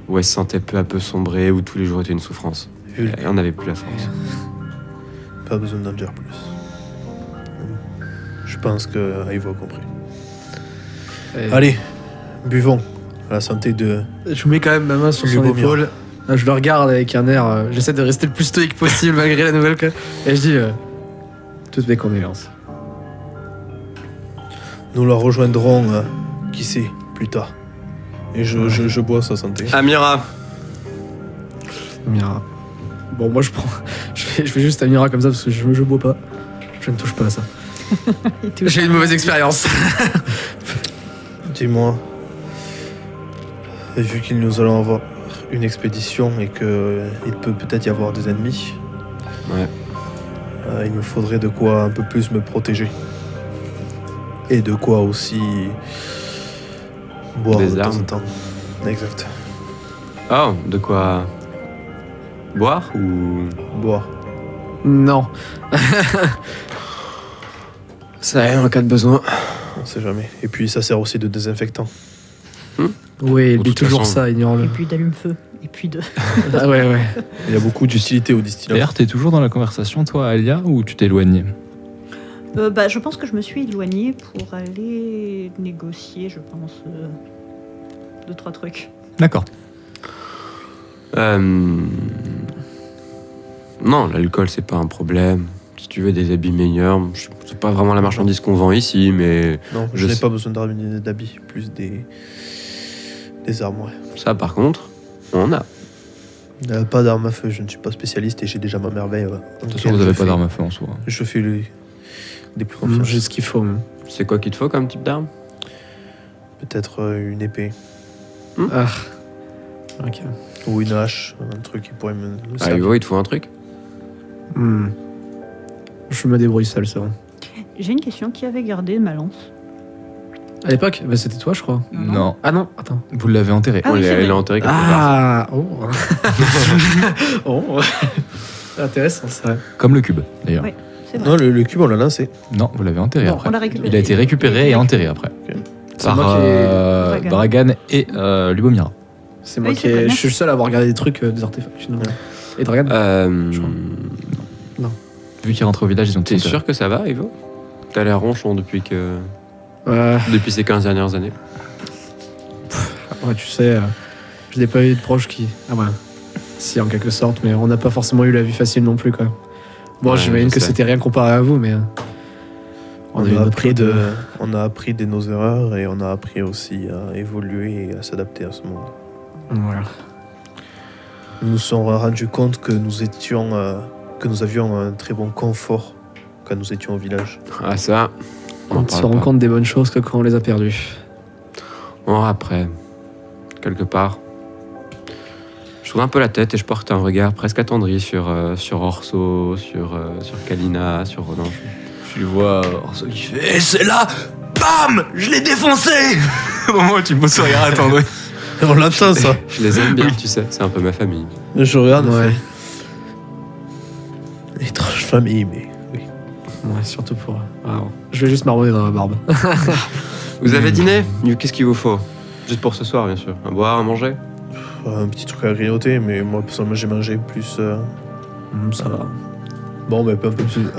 où elle se sentait peu à peu sombrer, où tous les jours étaient une souffrance. Et on n'avait plus la force. Pas besoin d'en dire plus. Je pense que Ivo a compris. Allez, buvons. À la santé de... Je mets quand même ma main sur son Lubomir. épaule. Je le regarde avec un air. J'essaie de rester le plus stoïque possible malgré la nouvelle. Et je dis toutes mes condoléances. Nous la rejoindrons, qui sait, plus tard. Et je bois sa santé. Amira. Amira. Bon, moi je prends. Je fais juste Amira comme ça parce que je bois pas. Je ne touche pas à ça. J'ai eu une mauvaise expérience. Dis-moi, vu qu'il nous allons avoir une expédition et qu'il peut peut-être y avoir des ennemis, Ouais. il me faudrait de quoi un peu plus me protéger. Et de quoi aussi boire Des de temps armes. en temps. Exact. Oh, de quoi boire ou... Boire. Non. Ça aide en cas de besoin. On sait jamais. Et puis ça sert aussi de désinfectant. Oui, il De dit toute toujours façon- ça, ignore-le. Et puis d'allume-feu. Et puis de. Ah ouais, ouais. Il y a beaucoup d'utilité au distillat. D'ailleurs, t'es toujours dans la conversation, toi, Alia, ou tu t'éloignes? Je pense que je me suis éloignée pour aller négocier, je pense, 2-3 trucs. D'accord. Non, l'alcool, c'est pas un problème. Si tu veux des habits meilleurs, c'est pas vraiment la marchandise qu'on vend ici, mais Non, Je je n'ai sais. pas besoin d'habits, plus des armes, ouais. ça, par contre, on a. Pas d'armes à feu, je ne suis pas spécialiste et j'ai déjà ma merveille. De toute façon, vous n'avez pas d'arme à feu en soi. Je fais des plus confiance. J'ai ce qu'il faut. Même. C'est quoi qu'il te faut comme type d'arme? Peut-être une épée Ah. Ok. ou une hache, un truc qui pourrait me Ah, servir. Ivo, il te faut un truc? Je me débrouille seul, c'est bon. J'ai une question. Qui avait gardé ma lance? À l'époque, bah, c'était toi, je crois. Non, Ah non, attends. vous l'avez enterré. Ah oui, c'est Elle est vrai. enterrée quelque part. Ah, oh. Oh. Intéressant, ça. Comme le cube, d'ailleurs. Oui. C'est vrai. Non, le cube, on l'a lancé. Non, vous l'avez enterré Non, après. on l'a récupéré. Il a été récupéré et enterré après. C'est Par moi qui Dragan. Dragan et Lubomira. C'est moi Oui, qui c'est vrai, je merci. suis le seul à avoir regardé des trucs, des artefacts. Sinon. Et Dragan Je crois. Vu qu'ils rentrent au village, ils ont T'es tous sûr que ça va, Ivo? T'as l'air ronchon depuis ces 15 dernières années. Ouais, tu sais, je n'ai pas eu de proches qui. Ah ouais. Si, en quelque sorte, mais on n'a pas forcément eu la vie facile non plus, quoi. Bon, Ouais, j'imagine je que sais. c'était rien comparé à vous, mais. On eu a, notre appris lot on a appris de nos erreurs et on a appris aussi à évoluer et à s'adapter à ce monde. Voilà. Nous nous sommes rendus compte que nous avions un très bon confort quand nous étions au village. Ah, ça, On se rend compte des bonnes choses que quand on les a perdues. Bon, après, quelque part, je trouve un peu la tête et je porte un regard presque attendri sur Orso, sur Kalina, sur Ronan. Tu vois Orso qui fait « Et c'est là Bam Je l'ai défoncé !» Au moment où tu me poses ce regard attendri. On l'entend ça. Je les aime bien, tu sais, c'est un peu ma famille. Je regarde. Ouais. Étrange famille, mais oui. Ouais, surtout pour... je vais juste m'arronner dans la barbe. Vous avez dîné? Qu'est-ce qu'il vous faut? Juste pour ce soir, bien sûr. À boire, à manger? Un petit truc à grignoter, mais moi, personnellement, j'ai mangé plus... Ça va. Bon, mais un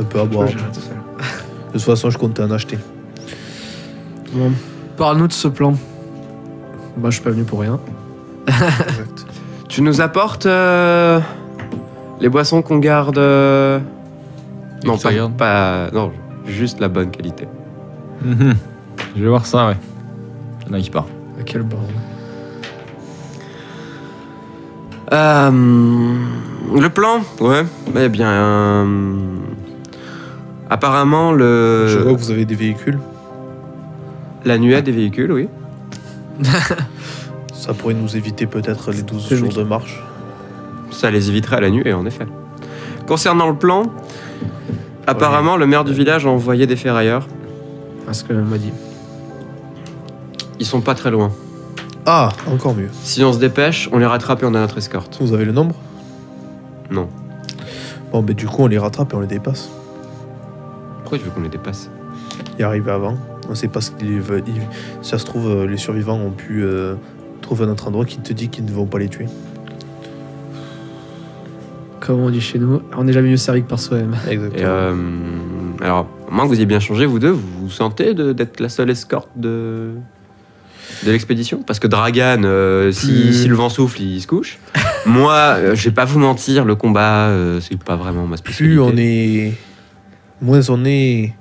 peu à boire. Je vais gérer tout seul. De toute façon, je comptais en acheter. Bon, parle-nous de ce plan. Moi, je suis pas venu pour rien. Exact. Tu nous apportes les boissons qu'on garde... Non, que ça garde pas... Non, juste la bonne qualité. Mhm. Je vais voir ça, ouais. Il y en a qui part. À quel bord? Le plan, ouais. Eh bien, apparemment, Je vois que vous avez des véhicules. la nuée des véhicules, oui. Ça pourrait nous éviter peut-être les 12 C'est jours logique. de marche. Ça les éviterait à la nuée, en effet. Concernant le plan, apparemment, le maire du village a envoyé des ferrailleurs. C'est ce qu'elle m'a dit. Ils sont pas très loin. Ah, encore mieux. Si on se dépêche, on les rattrape et on a notre escorte. Vous avez le nombre? Non. Bon, ben du coup, on les rattrape et on les dépasse. Pourquoi tu veux qu'on les dépasse? Y arriver avant. On sait pas ce qu'ils veulent. Si ça se trouve, les survivants ont pu trouver un autre endroit qui te dit qu'ils ne vont pas les tuer. Comme on dit chez nous, on n'est jamais mieux servi que par soi-même. Et Exactement. alors, à moins que vous ayez bien changé, vous deux, vous vous sentez d'être la seule escorte de l'expédition? Parce que Dragan, si le vent souffle, il se couche. Moi, je vais pas vous mentir, le combat, c'est pas vraiment ma spécialité. Plus on est. Moins on est.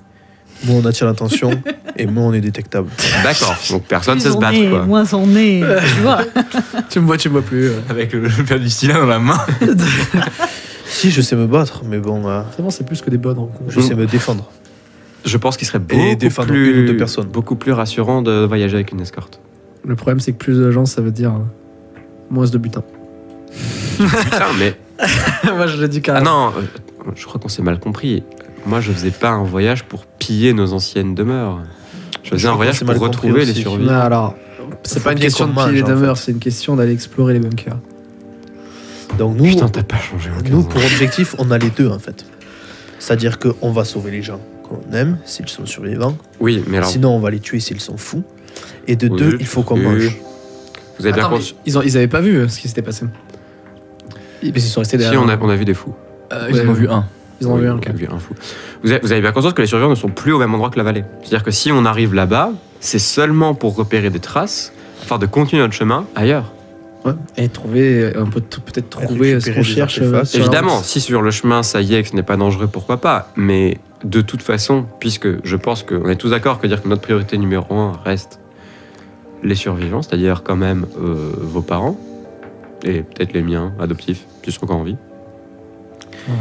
Moins on attire l'attention et moins on est détectable. D'accord, donc personne ne Plus sait se on battre, est, quoi. moins on est, tu vois. Tu me vois plus. Avec le père du stylet dans la main. Si, je sais me battre, mais bon, Vraiment, c'est plus que des bonnes rencontres. je sais me défendre. Je pense qu'il serait Et défendre une ou deux personnes. beaucoup plus rassurant de voyager avec une escorte. Le problème, c'est que plus de gens, ça veut dire moins de butin. Putain, mais... Moi, je l'ai dit Ah carrément. non, je crois qu'on s'est mal compris. Moi, je faisais pas un voyage pour piller nos anciennes demeures. Je faisais Je un crois voyage qu'on s'est pour mal compris retrouver les aussi. survivants. Non, alors, c'est Faut pas une bien question de qu'on piller les mange, en demeures, c'est une question d'aller explorer les bunkers. Donc nous, Putain, t'as pas changé en 15 nous ans. pour objectif, on a les deux en fait. C'est-à-dire qu'on va sauver les gens qu'on aime, s'ils sont survivants. Oui, mais alors... Sinon, on va les tuer s'ils sont fous. Et de Oui, deux, il faut qu'on oui. mange. Vous avez bien Attends, conscience... mais ils avaient pas vu ce qui s'était passé. Ils sont restés Si, derrière. on a vu des fous. Ils en ont vu un. Ils en ont Oui, vu un. on a vu un fou. Vous avez bien conscience que les survivants ne sont plus au même endroit que la vallée. C'est-à-dire que si on arrive là-bas, c'est seulement pour repérer des traces, afin de continuer notre chemin ailleurs. Ouais. Et trouver, on peut peut-être trouver ce Récupérer qu'on des cherche. artefacts. sur la Évidemment, route. si sur le chemin ça y est, que ce n'est pas dangereux, pourquoi pas. Mais de toute façon, puisque je pense qu'on est tous d'accord que dire que notre priorité numéro 1 reste les survivants, c'est-à-dire quand même vos parents, et peut-être les miens adoptifs, qui sont encore en vie, Ouais.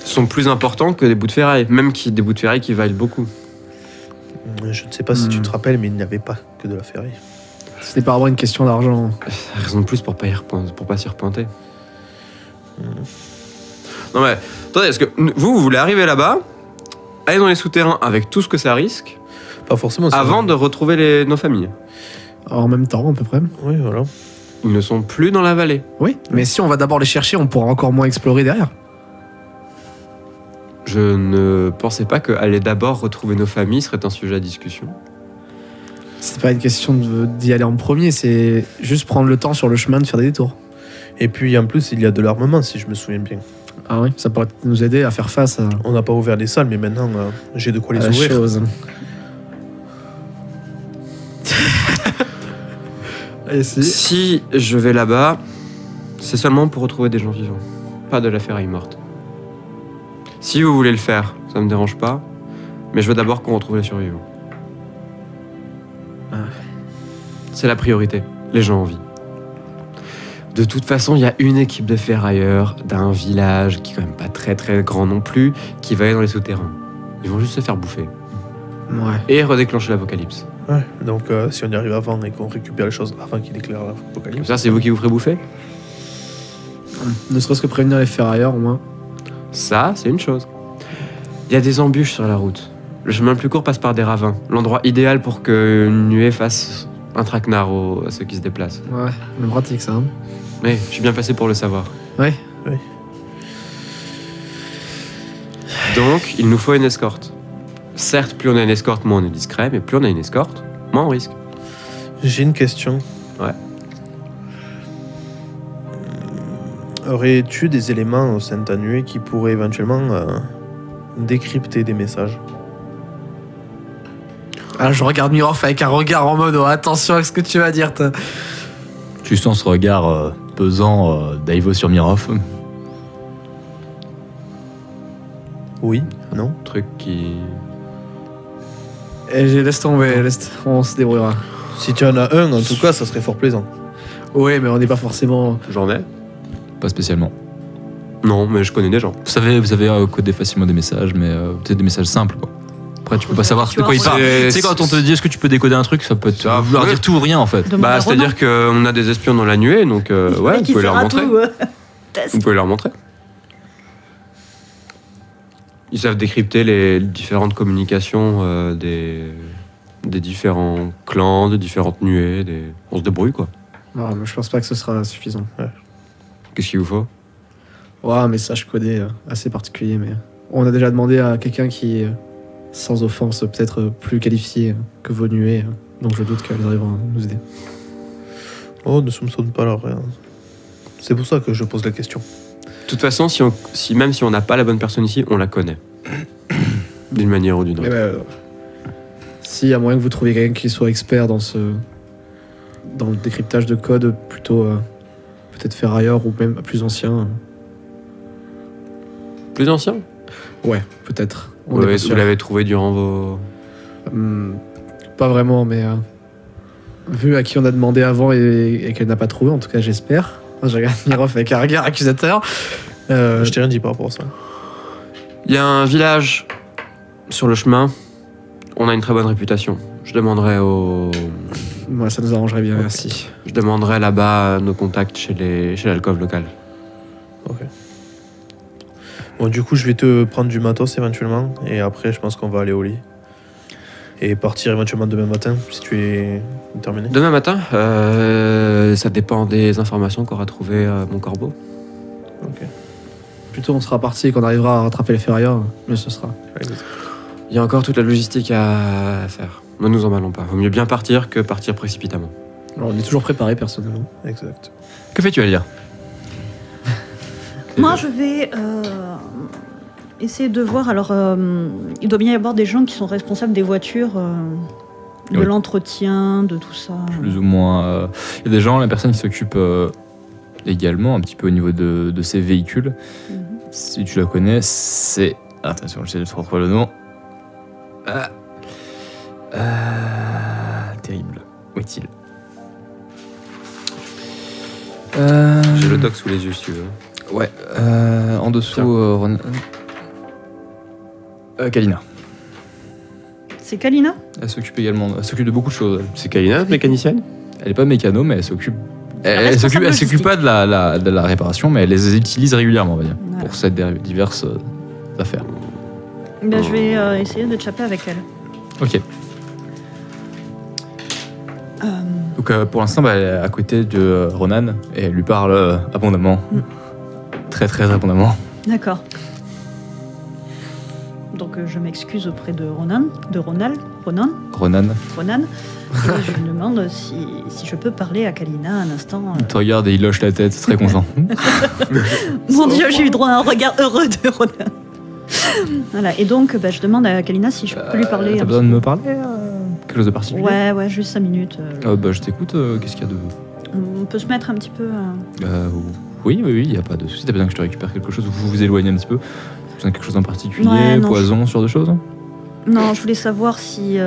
sont plus importants que des bouts de ferraille, même des bouts de ferraille qui valent beaucoup. Je ne sais pas si tu te rappelles, mais il n'y avait pas que de la ferraille. Ce n'est pas vraiment une question d'argent. Raison de plus pour pas s'y repointer. Non mais, attendez, est-ce que vous voulez arriver là-bas, aller dans les souterrains avec tout ce que ça risque, Pas forcément. c'est avant vrai. de retrouver nos familles? En même temps, à peu près. Oui, voilà. Ils ne sont plus dans la vallée. Oui, mais si on va d'abord les chercher, on pourra encore moins explorer derrière. Je ne pensais pas qu'aller d'abord retrouver nos familles serait un sujet à discussion. C'est pas une question d'y aller en premier, c'est juste prendre le temps sur le chemin de faire des détours. Et puis en plus, il y a de l'armement, si je me souviens bien. Ah oui, ça pourrait nous aider à faire face à On n'a pas ouvert les salles, mais maintenant, j'ai de quoi les la ouvrir. chose. Et si Si je vais là-bas, c'est seulement pour retrouver des gens vivants, pas de la ferraille morte. Si vous voulez le faire, ça me dérange pas, mais je veux d'abord qu'on retrouve les survivants. C'est la priorité, les gens en vie. De toute façon, il y a une équipe de ferrailleurs d'un village qui est quand même pas très très grand non plus, qui va aller dans les souterrains. Ils vont juste se faire bouffer Ouais. et redéclencher l'apocalypse. Ouais, donc si on y arrive avant et qu'on récupère les choses avant qu'il éclaire Comme l'apocalypse. ça, c'est vous qui vous ferez bouffer? Ne serait-ce que prévenir les ferrailleurs au moins. Ça, c'est une chose. Il y a des embûches sur la route. Le chemin le plus court passe par des ravins. L'endroit idéal pour qu'une nuée fasse un traquenard à ceux qui se déplacent. Ouais, même pratique ça. Hein. Mais je suis bien passé pour le savoir. Ouais. Donc, il nous faut une escorte. Certes, plus on a une escorte, moins on est discret, mais plus on a une escorte, moins on risque. J'ai une question. Ouais. Aurais-tu des éléments au sein de ta nuée qui pourraient éventuellement décrypter des messages? Ah, je regarde Miroff avec un regard en mode oh, attention à ce que tu vas dire. Tu sens ce regard pesant d'Aivo sur Miroff. Oui, non? Truc qui... Laisse tomber, on se débrouillera. Si tu en as un, en tout cas, ça serait fort plaisant. Oui, mais on n'est pas forcément... J'en ai? Pas spécialement. Non, mais je connais des gens. Vous savez coder facilement des messages, mais peut-être des messages simples, quoi. Après, tu peux pas savoir de quoi il parle. Tu sais, quand on te dit est-ce que tu peux décoder un truc, ça peut vouloir dire tout ou rien, en fait. Bah, c'est-à-dire qu'on a des espions dans la nuée, donc ouais, vous pouvez leur montrer. Vous pouvez leur montrer. Ils savent décrypter les différentes communications des différents clans, des différentes nuées. On se débrouille, quoi. Non, mais je pense pas que ce sera suffisant. Ouais. Qu'est-ce qu'il vous faut? Ouais, un message codé assez particulier, mais on a déjà demandé à quelqu'un qui est, sans offense, peut-être plus qualifié que vos nuées, donc je doute qu'elles arriveront à nous aider. Oh, ne soupçonne pas leur rien. C'est pour ça que je pose la question. De toute façon, même si on n'a pas la bonne personne ici, on la connaît. D'une manière ou d'une autre. S'il y a moyen que vous trouviez quelqu'un qui soit expert dans le décryptage de code, plutôt peut-être ferrailleur ou même plus ancien. Plus ancien? Ouais, peut-être. Vous l'avez trouvé durant vos... Pas vraiment, mais vu à qui on a demandé avant et qu'elle n'a pas trouvé, en tout cas j'espère. Je regarde Miroff avec un regard accusateur. Je t'ai rien dit par rapport à ça. Il y a un village sur le chemin. On a une très bonne réputation. Je demanderai au... Ouais, ça nous arrangerait bien, merci. Je demanderai là-bas nos contacts chez l'alcôve locale. Ok. Bon, du coup, je vais te prendre du matos éventuellement. Et après, je pense qu'on va aller au lit. Et partir éventuellement demain matin, si tu es terminé. Demain matin, ça dépend des informations qu'aura trouvé mon corbeau. Ok. Plutôt on sera parti et qu'on arrivera à rattraper les ferrailleurs, mieux ce sera. Il y a encore toute la logistique à faire. Ne nous emballons pas. Vaut mieux bien partir que partir précipitamment. Alors, on est toujours préparé personnellement. Exact. Que fais-tu, Alia? Moi, je vais essayer de voir. Alors, il doit bien y avoir des gens qui sont responsables des voitures, de Oui. l'entretien, de tout ça. Plus ou moins. Il y a des gens, la personne qui s'occupe également un petit peu au niveau de ces véhicules. Mhm. Si tu la connais, c'est... Attention, j'essaie de te retrouver le nom. Terrible. Où est-il? J'ai le doc sous les yeux, si tu veux. Ouais, en dessous, Tiens. Kalina. C'est Kalina? Elle s'occupe également, elle s'occupe de beaucoup de choses. C'est Kalina, mécanicienne? Elle est pas mécano, mais elle s'occupe. Elle responsable s'occupe pas de la réparation, mais elle les utilise régulièrement, on va dire, Voilà. pour cette diverses affaires. Ben, je vais essayer de chapper avec elle. Ok. Euh, Donc pour l'instant, elle est à côté de Ronan et elle lui parle abondamment. Mm. Très très abondamment. D'accord. Donc je m'excuse auprès de Ronan. Ronan, Et je lui demande si je peux parler à Kalina un instant. il te regarde et il hoche la tête, très content. Mon Dieu, j'ai eu droit à un regard heureux de Ronan. Voilà, et donc je demande à Kalina si je peux lui parler. T'as un besoin petit de me parler quelque chose de particulier? Ouais, juste 5 minutes. Je t'écoute, qu'est-ce qu'il y a de... On peut se mettre un petit peu. Oui, il n'y a pas de souci. T'as besoin que je te récupère quelque chose ou vous vous éloignez un petit peu? T'as besoin de quelque chose en particulier, Ouais, non, poison, ce genre de choses? Non, je voulais savoir si.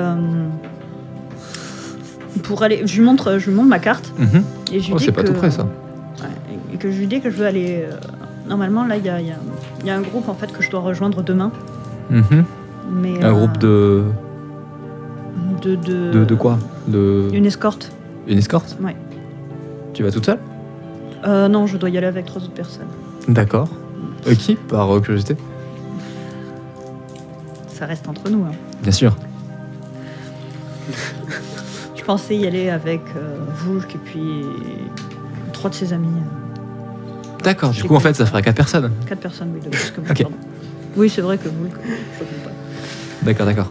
Pour aller. Je lui montre ma carte. Mhm. Et je lui Oh, dis c'est pas que- tout près, ça. Ouais, et que je lui dis que je veux aller. Normalement, là, il y a un groupe en fait que je dois rejoindre demain. Mhm. Mais, Un groupe de quoi? Une escorte. Une escorte? Ouais. Tu vas toute seule? Non, je dois y aller avec 3 autres personnes. D'accord. Qui? Par curiosité? Ça reste entre nous. Hein. Bien sûr. Je pensais y aller avec Vouljk et puis 3 de ses amis. D'accord. Du coup, en fait, ça ferait 4 personnes. 4 personnes, oui, de plus que moi. Ok. Pardon. Oui, c'est vrai que vous, je ne pas. D'accord.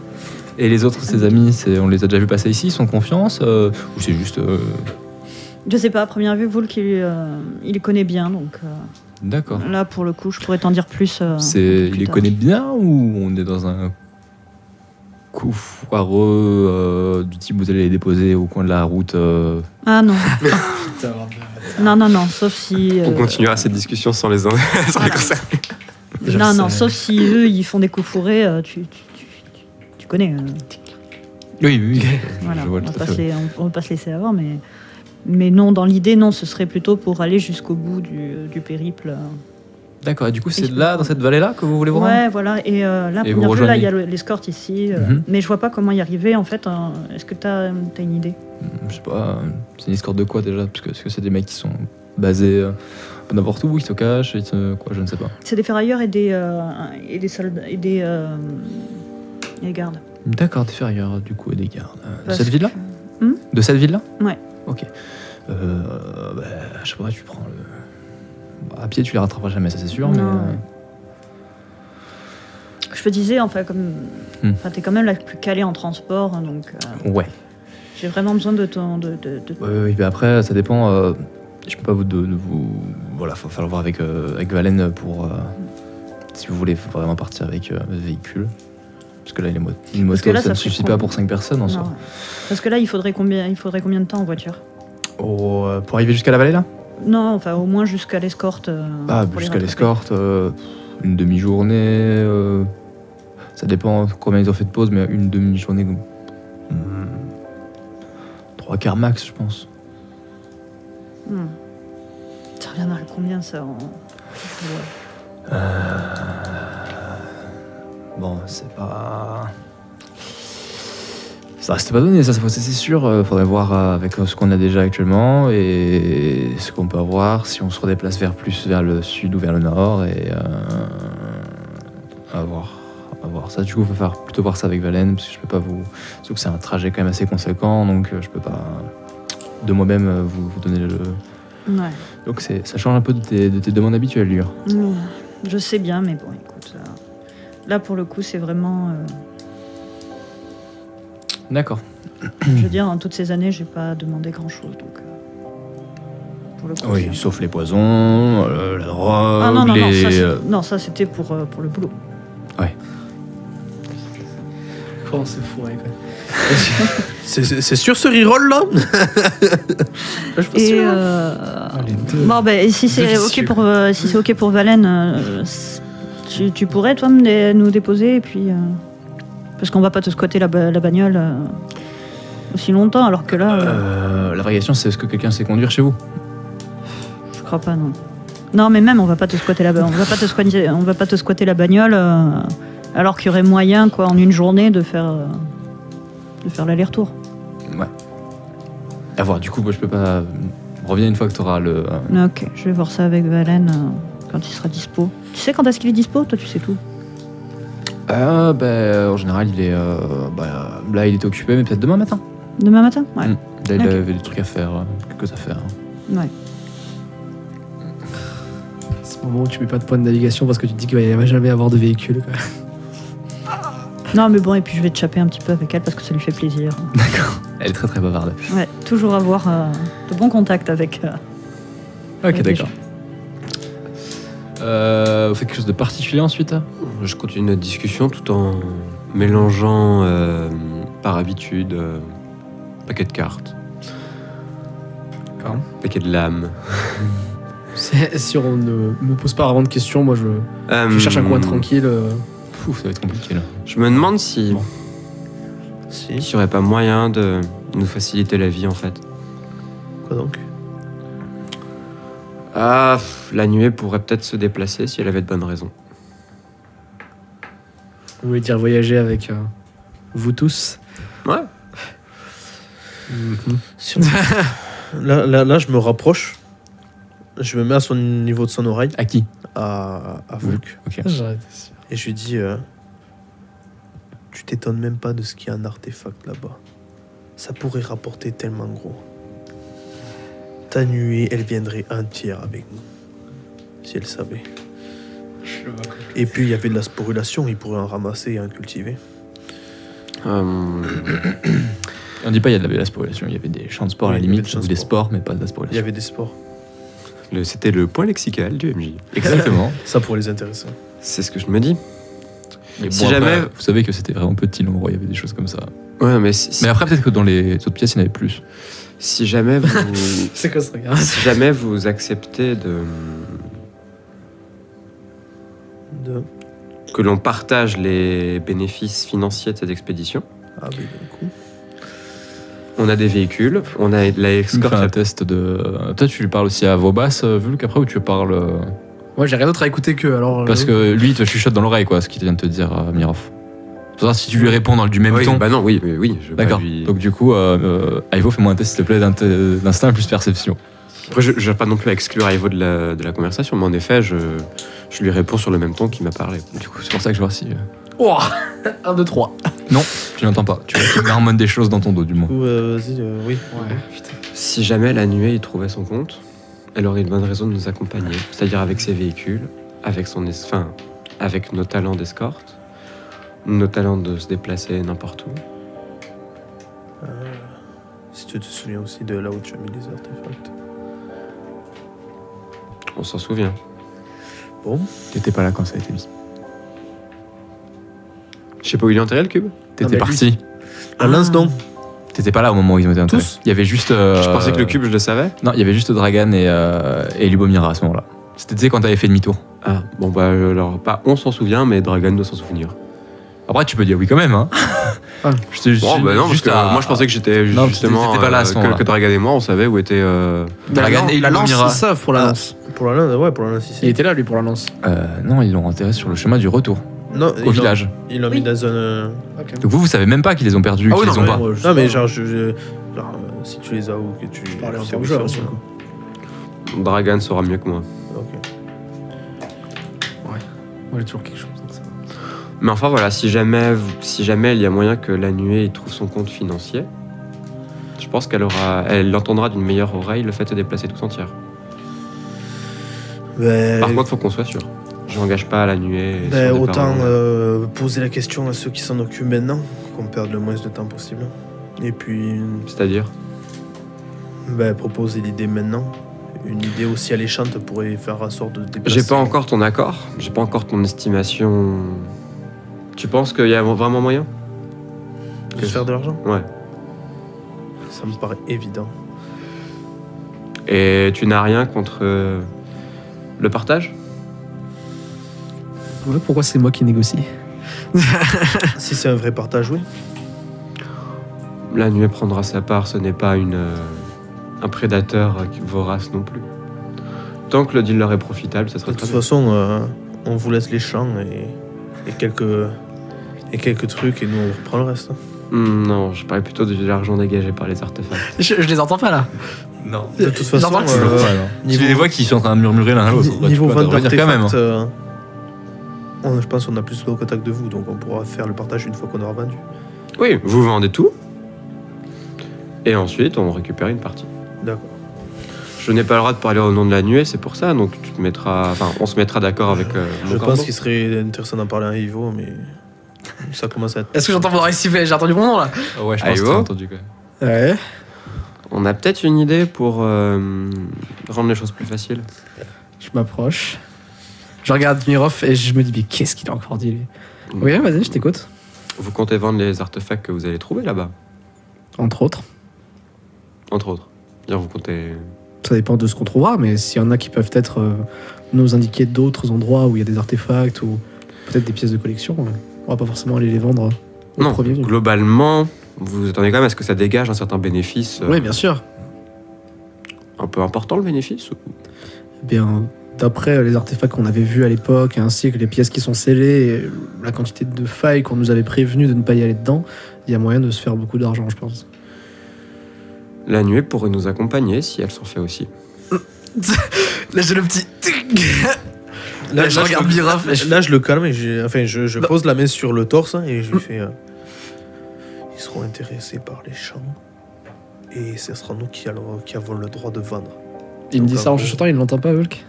Et les autres, ses amis, on les a déjà vus passer ici, ils sont confiance ou c'est juste... Je sais pas, à première vue, Vulk, il les connaît bien, donc D'accord. là, pour le coup, je pourrais t'en dire plus. Il les connaît bien ou on est dans un coup foireux du type vous allez les déposer au coin de la route Ah non. non, sauf si... On continuera cette discussion sans les sans les concerner. Non, sauf si eux, ils font des coups fourrés, tu connais. Oui. Voilà, Je vois on tout va à fait. on va pas se laisser avoir, mais non, dans l'idée, non, ce serait plutôt pour aller jusqu'au bout du périple. D'accord, et du coup, c'est Et- là, dans cette vallée-là, que vous voulez vous rendre Ouais, voilà, et là, Et première vous vue, là, rejoignez. il y a l'escorte ici, Mhm. mais je vois pas comment y arriver, en fait. Est-ce que t'as une idée? Je sais pas, c'est une escorte de quoi déjà? Parce que c'est des mecs qui sont basés n'importe où, ils se cachent, quoi, je ne sais pas. C'est des ferrailleurs et des soldats, et des gardes. D'accord, des ferrailleurs, du coup, et des gardes. De Parce cette ville-là que- De cette ville-là Ouais. Ok. Je sais pas, tu prends le... À pied, tu les rattraperas jamais, ça c'est sûr, Non. mais... Je te disais, enfin, comme... Hmm. Enfin, t'es quand même la plus calée en transport, hein, donc Ouais. j'ai vraiment besoin de ton... Oui, mais après, ça dépend. Je peux pas vous. Voilà, faut falloir voir avec Valen pour. Si vous voulez vraiment partir avec le véhicule. Parce que là, une moto, que là, ça ne ça suffit ferait pas pour 5 personnes en Non. soi. Parce que là, il faudrait combien de temps en voiture? Pour arriver jusqu'à la vallée, là Non, enfin, au moins jusqu'à l'escorte. pour les Jusqu'à rattraper. l'escorte, une demi-journée. Ça dépend combien ils ont fait de pause, mais une demi-journée. 3 quarts max, je pense. Ça reviendrait à combien, ça Bon, c'est pas. Ça reste pas donné, ça c'est sûr. Faudrait voir avec ce qu'on a déjà actuellement et ce qu'on peut avoir si on se redéplace plus vers le sud ou vers le nord et à voir. Ça, du coup, il va plutôt voir ça avec Valen parce que je peux pas vous. Sauf que c'est un trajet quand même assez conséquent, donc je peux pas de moi-même vous donner le. Ouais. Donc ça change un peu de tes demandes habituelles, Lure. Je sais bien, mais bon, écoute. Là, pour le coup, c'est vraiment. D'accord. Je veux dire, en toutes ces années, j'ai pas demandé grand-chose, donc. Pour le coup. Oui, c'est- sauf les poisons, la drogue, Ah non, les. non, ça c'était pour le boulot. Comment c'est fourré, quoi. C'est sur ce reroll là? Je suis pas Et sûr. Les deux. bon, ben, si c'est Délicieux. ok pour Valen, tu pourrais toi nous déposer et puis parce qu'on va pas te squatter la bagnole aussi longtemps, alors que là, La vraie question, c'est est-ce que quelqu'un sait conduire chez vous? je crois pas, non. Non, mais même on va pas te squatter on va pas te squatter la bagnole, alors qu'il y aurait moyen, quoi, en une journée de faire l'aller-retour. Ouais. À voir, du coup, moi, je peux pas. Reviens une fois que tu auras le. Ok, je vais voir ça avec Valen quand il sera dispo. Tu sais quand est-ce qu'il est dispo? Toi, tu sais tout. En général, il est. Là, il était occupé, mais peut-être demain matin. Demain matin? Ouais. Là, il Ok. avait des trucs à faire, quelques affaires. Ouais. C'est le moment où tu mets pas de point de navigation parce que tu te dis qu'il va jamais avoir de véhicule, quoi. Non, mais bon, et puis je vais te chaper un petit peu avec elle parce que ça lui fait plaisir. Elle est très très bavarde. Ouais, toujours avoir de bons contacts avec. Ok, avec les d'accord. Vous faites quelque chose de particulier ensuite? Je continue notre discussion tout en mélangeant par habitude paquet de cartes, D'accord. paquet de lames. Si on ne me pose pas vraiment de questions, moi je cherche un coin tranquille. Pouf, ça va être compliqué là. Je me demande si Bon. Si. il n'y aurait pas moyen de nous faciliter la vie en fait. Quoi donc? La nuée pourrait peut-être se déplacer si elle avait de bonnes raisons. Vous voulez dire voyager avec vous tous? Ouais. Si on- là, je me rapproche. Je me mets à son niveau de son oreille, À qui? à Vulk. Ok. J'aurais été sûr. Et je lui dis tu t'étonnes même pas de ce qu'il y a un artefact là-bas. Ça pourrait rapporter tellement gros. Ta nuée, elle viendrait un tiers avec nous. Si elle savait. Et puis, il y avait de la sporulation, il pourrait en ramasser et en cultiver. Euh, On dit pas il y a de la sporulation, il y avait des champs de sport à la Oui, il y avait limite, des champs ou de des sport. sports, mais pas de la Il y sporulation. avait des sports. C'était le point lexical du MJ. Exactement. Ça pourrait les intéresser. C'est ce que je me dis. Et Si bon, après, jamais- vous savez que c'était vraiment petit l'endroit, il y avait des choses comme ça. Ouais, mais Mais après, peut-être que dans les autres pièces, il y en avait plus. si jamais vous, C'est quoi ce regard? si jamais vous acceptez que l'on partage les bénéfices financiers de cette expédition, Ah, mais du coup. on a des véhicules, on a de la Tu me escorte. fais un test de. Peut-être tu lui parles aussi à voix basse, Vulc, après, ou tu parles. Moi, j'ai rien d'autre à écouter que. Alors, Parce que lui, il te chuchote dans l'oreille, quoi, ce qu'il vient de te dire, Mirov. Pour savoir si tu lui réponds dans du même Oui, ton. bah non, oui, oui. Je vais pas D'accord. lui- Donc, du coup, Ivo, fais-moi un test, s'il te plaît, d'instinct plus perception. Après, je n'ai pas non plus à exclure Ivo de la conversation, mais en effet, je lui réponds sur le même ton qu'il m'a parlé. Du coup, c'est pour ça que je vois si. Oh 1, 2, 3. Tu n'entends pas. Tu marmonnes des choses dans ton dos, du Du moins. coup, vas-y, oui. Ouais, putain. Si jamais la nuée il trouvait son compte, elle aurait une bonne raison de nous accompagner, c'est-à-dire avec ses véhicules, avec avec nos talents d'escorte, nos talents de se déplacer n'importe où. Si tu te souviens aussi de là où tu as mis les artefacts. On s'en souvient. Bon. T'étais pas là quand ça a été mis. Je sais pas où il est enterré le cube. T'étais mais parti. La lance, non. T'étais pas là au moment où ils ont été enterrés. Tous Il y avait juste. Je pensais que le cube je le savais. Non, il y avait juste Dragan et Lubomira à ce moment-là. C'était, tu sais, quand t'avais fait demi-tour. Ah, bon bah alors pas on s'en souvient, mais Dragon doit s'en souvenir. Après, tu peux dire oui quand même, hein. Ah. Je te Bon bah non, parce juste que à- moi je pensais que j'étais Non, justement t'étais pas là à ce moment-là. que Dragon et moi on savait où était. Dragan et la lance, Lubomira. ils savent pour la Ah. lance. Pour la lance, ouais, pour la lance ici. Il était là, lui, pour la lance. Non, ils l'ont enterré sur le chemin du retour, Non, au village. Ils l'ont mis dans un. Donc vous savez même pas qu'ils les ont perdus, Ah oui, qu'ils les non, ont mais pas. moi, Non, mais genre, si tu les as ou que tu. parlais en sais tant où que ils joueur, sont, sur le coup. Dragon saura mieux que moi. Ok. Moi, j'ai toujours quelque chose. Donc ça. Mais enfin voilà, si jamais il y a moyen que la nuée il trouve son compte financier, je pense elle entendra d'une meilleure oreille le fait de déplacer tout entière. Ben, Par contre, faut qu'on soit sûr. Je n'engage pas la nuée. ben, sur des autant paroles. poser la question à ceux qui s'en occupent maintenant, qu'on perde le moins de temps possible. Et puis, C'est-à-dire ben, proposer l'idée maintenant. Une idée aussi alléchante pourrait faire en sorte de déplacer. J'ai pas encore ton accord, j'ai pas encore ton estimation. Tu penses qu'il y a vraiment moyen de se faire de l'argent. Ouais. Ça me paraît évident. Et tu n'as rien contre le partage Ouais, pourquoi c'est moi qui négocie? Si c'est un vrai partage, oui. La nuée prendra sa part, ce n'est pas un prédateur vorace non plus. Tant que le deal leur est profitable, ça sera De très toute bien. façon, on vous laisse les champs et quelques trucs et nous on reprend le reste. Non, je parlais plutôt de l'argent dégagé par les artefacts. Je les entends pas, là. Non. De toute façon, J'entends que Tu les vois qui sont en train de murmurer l'un à l'autre. niveau Tu peux vente intervenir quand même. d'artefacts, je pense qu'on a plus de contact de vous, donc on pourra faire le partage une fois qu'on aura vendu. Oui, vous vendez tout. Et ensuite, on récupère une partie. D'accord. Je n'ai pas le droit de parler au nom de la nuée, c'est pour ça. Donc on se mettra d'accord avec mon Je corbeau. pense qu'il serait intéressant d'en parler à Ivo, mais ça commence à être. Est-ce que j'entends mon oreille siffler? J'ai entendu mon nom, là. Ouais, je pense Aïe, que t'as oh. entendu quand même. Ouais. On a peut-être une idée pour rendre les choses plus faciles. Je m'approche. Je regarde Mirov et je me dis, mais qu'est-ce qu'il a encore dit, lui? Oui, vas-y, je t'écoute. Vous comptez vendre les artefacts que vous allez trouver là-bas, Entre autres. entre autres. Bien, vous comptez. Ça dépend de ce qu'on trouvera, mais s'il y en a qui peuvent peut-être nous indiquer d'autres endroits où il y a des artefacts ou peut-être des pièces de collection, on va pas forcément aller les vendre au Non, premier venu. globalement, vous attendez quand même à ce que ça dégage un certain bénéfice. Oui, bien sûr. Un peu important le bénéfice ou- Eh bien, d'après les artefacts qu'on avait vus à l'époque, ainsi que les pièces qui sont scellées, et la quantité de failles qu'on nous avait prévenu de ne pas y aller dedans, il y a moyen de se faire beaucoup d'argent, je pense. La nuée pourrait nous accompagner si elle s'en fait aussi. Là, j'ai le petit... Là, je regarde Mirov et je Là, je le calme et je pose la main sur le torse et je lui fais. Ils seront intéressés par les champs et ce sera nous qui avons le droit de vendre. Il me dit Donc, ça en en gros- chuchotant, il ne l'entend pas, Hulk?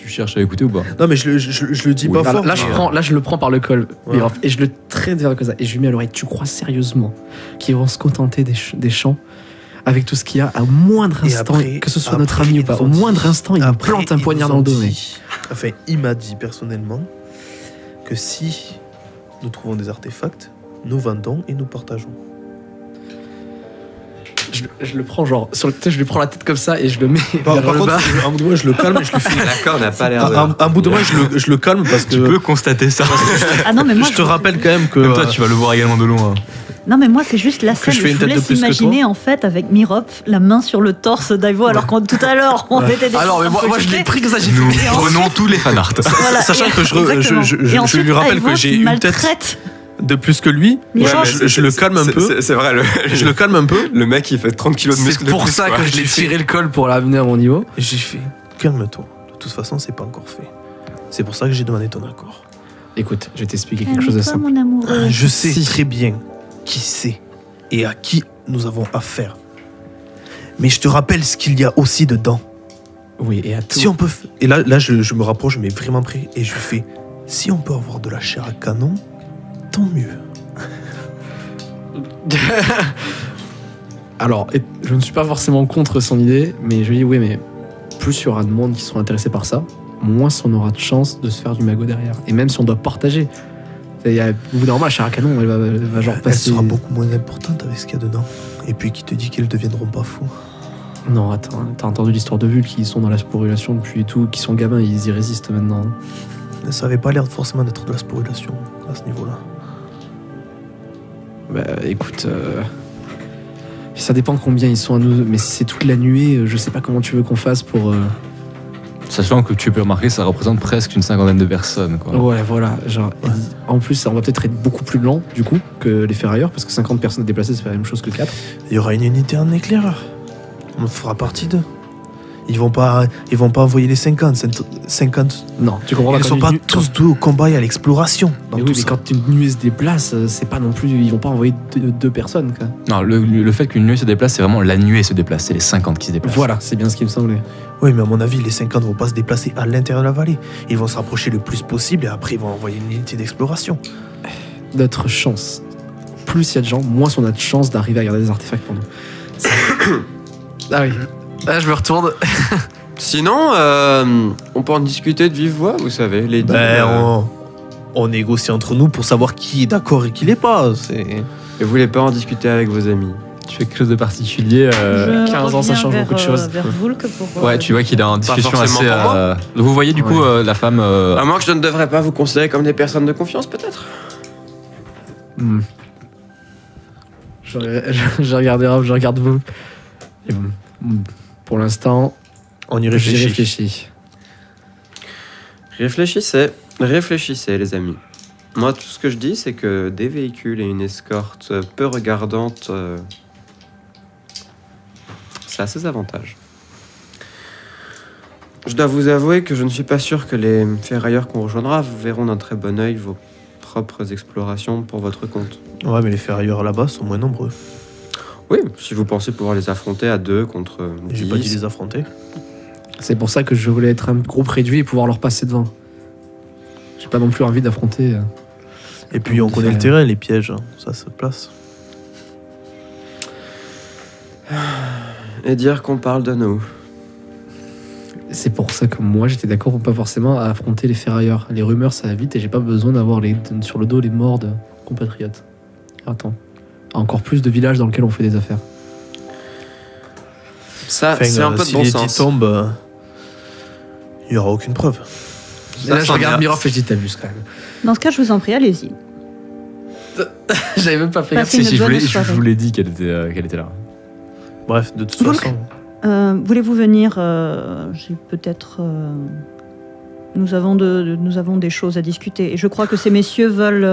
Tu cherches à écouter ou pas? Non, mais je le dis Oui. pas fort. Là, je le prends par le col, Ouais. et je le traite vers comme ça. Et je lui mets à l'oreille, tu crois sérieusement qu'ils vont se contenter des champs avec tout ce qu'il y a à moindre Et instant, après- que ce soit notre après, ami ou ils pas, nous au ont dit- moindre instant, il nous Après, plante un ils poignard nous dans ont le dos. mec. dit- Enfin, il m'a dit personnellement que si nous trouvons des artefacts, nous vendons et nous partageons. Je le prends genre sur le tête, je lui prends la tête comme ça et je le mets Par vers le contre, bas. un bout de moi, je le calme et je lui fais. L'accord n'a pas l'air de. Un bout de moi, je le calme parce Tu peux que. constater ça. Ah non, mais moi, Je te rappelle quand même que. Comme toi, tu vas le voir également de loin. Non, mais moi, c'est juste la scène. je fais une Je tête vous de laisse plus que imaginer, en fait, avec Mirop, la main sur le torse d'Ivo, alors qu'en tout à l'heure, on était des Alors, mais moi je l'ai pris comme ça, j'ai Nous fait. prenons tous les fanarts. Voilà, Sachant et- que exactement. je Et ensuite, lui rappelle Ivo que j'ai qui une tête maltraite de plus que lui. Mirop. Je le calme un peu. C'est vrai, Je le calme un peu. le mec il fait 30 kilos de muscle C'est de pour plus, ça quoi. que je l'ai tiré le col pour l'amener à mon niveau. Et j'ai fait calme-toi. De toute façon, c'est pas encore fait. C'est pour ça que j'ai demandé ton accord. Écoute, je vais t'expliquer quelque chose de Calme-toi, simple. mon amoureux. Je sais Si. très bien qui c'est et à qui nous avons affaire. Mais je te rappelle ce qu'il y a aussi dedans. Oui, et à tout. Si on peut. Et là je me rapproche, mais vraiment près. Et je lui fais si on peut avoir de la chair à canon, tant mieux. Alors, je ne suis pas forcément contre son idée, mais je lui dis oui, mais plus il y aura de monde qui seront intéressés par ça, moins on aura de chance de se faire du magot derrière. Et même si on doit partager. Au bout d'un moment, la chair à canon, elle va genre Elle passer. sera beaucoup moins importante avec ce qu'il y a dedans. Et puis qui te dit qu'ils ne deviendront pas fous. Non, attends, t'as entendu l'histoire de Vul qui sont dans la sporulation depuis et tout, qui sont gamins, ils y résistent maintenant. Ça avait pas l'air forcément d'être de la sporulation à ce niveau-là. Bah écoute, ça dépend de combien ils sont à nous, mais si c'est toute la nuée, je sais pas comment tu veux qu'on fasse pour. Sachant que tu peux remarquer, ça représente presque une 50aine de personnes. Quoi. Ouais, voilà, genre. En plus, on va peut-être être beaucoup plus lent, du coup, que les ferrailleurs, parce que 50 personnes déplacées, c'est pas la même chose que 4. Il y aura une unité en éclaireur. On fera partie d'eux. Ils vont pas envoyer les 50. Non, tu comprends Ils pas. ne quand sont une pas nuée- tous doués au combat et à l'exploration. Dans Mais tout oui, mais ça. quand une nuée se déplace, c'est pas non plus. Ils vont pas envoyer deux personnes, quoi. Non, le fait qu'une nuée se déplace, c'est vraiment la nuée se déplace. C'est les 50 qui se déplacent. Voilà, c'est bien ce qui me semblait. Oui, mais à mon avis, les 50 ne vont pas se déplacer à l'intérieur de la vallée. Ils vont se rapprocher le plus possible et après ils vont envoyer une unité d'exploration. Notre chance. Plus il y a de gens, moins on a de chance d'arriver à garder des artefacts pour nous. Ah oui. Ah, je me retourne. Sinon, on peut en discuter de vive voix, vous savez. Les On négocie entre nous pour savoir qui est d'accord et qui l'est pas. Et vous voulez pas en discuter avec vos amis? Tu fais quelque chose de particulier. Je 15 ans, ça reviens change vers, beaucoup de choses. Vers Vulk pour. Ouais, tu vois qu'il est en discussion forcément assez. pour moi. Vous voyez du coup la femme. À moins que je ne devrais pas vous considérer comme des personnes de confiance, peut-être. Je regarde Rob, je regarde vous. Et pour l'instant, On y j'y réfléchit. réfléchis. Réfléchissez, les amis. Moi, tout ce que je dis, c'est que des véhicules et une escorte peu regardante, ça a ses avantages. Je dois vous avouer que je ne suis pas sûr que les ferrailleurs qu'on rejoindra verront d'un très bon œil vos propres explorations pour votre compte. Ouais, mais les ferrailleurs là-bas sont moins nombreux. Oui, si vous pensez pouvoir les affronter à 2 contre J'ai 10. pas dit les affronter. C'est pour ça que je voulais être un groupe réduit et pouvoir leur passer devant. J'ai pas non plus envie d'affronter. Et puis on connaît le terrain, les pièges, ça se place. Et dire qu'on parle de nous. C'est pour ça que moi j'étais d'accord pour pas forcément affronter les ferrailleurs. Les rumeurs ça va vite et j'ai pas besoin d'avoir sur le dos les morts de compatriotes. Attends. Encore plus de villages dans lesquels on fait des affaires. Ça, Enfin, c'est un peu de si bon les sens. dits tombent, il y aura aucune preuve. Et là je c'en regarde est- Miroff et je dis t'abuses quand même. Dans ce cas, je vous en prie, allez-y. J'avais même pas fait gaffe. Passez une bonne je soirée. vous l'ai dit qu'elle était là. Bref, de toute Volk. façon. Voulez-vous venir J'ai peut-être. Nous avons des choses à discuter. Et je crois que ces messieurs veulent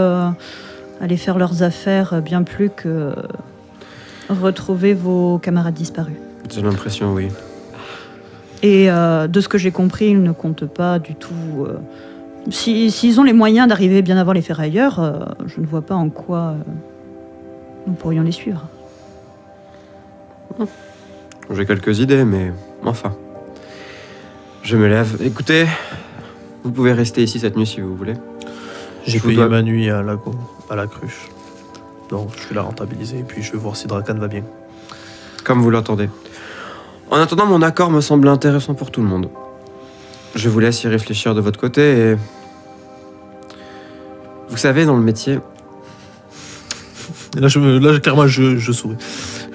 aller faire leurs affaires bien plus que retrouver vos camarades disparus. J'ai l'impression, oui. Et de ce que j'ai compris, ils ne comptent pas du tout. S'ils ont les moyens d'arriver bien avant les ferrailleurs, je ne vois pas en quoi nous pourrions les suivre. J'ai quelques idées, mais enfin. Je me lève. Écoutez, vous pouvez rester ici cette nuit si vous voulez. J'ai Je vous payé dois- ma nuit à la cruche. Donc je vais la rentabiliser et puis je vais voir si Drakan va bien. Comme vous l'entendez. En attendant, mon accord me semble intéressant pour tout le monde. Je vous laisse y réfléchir de votre côté et... Vous savez, dans le métier, Et là, clairement, je souris.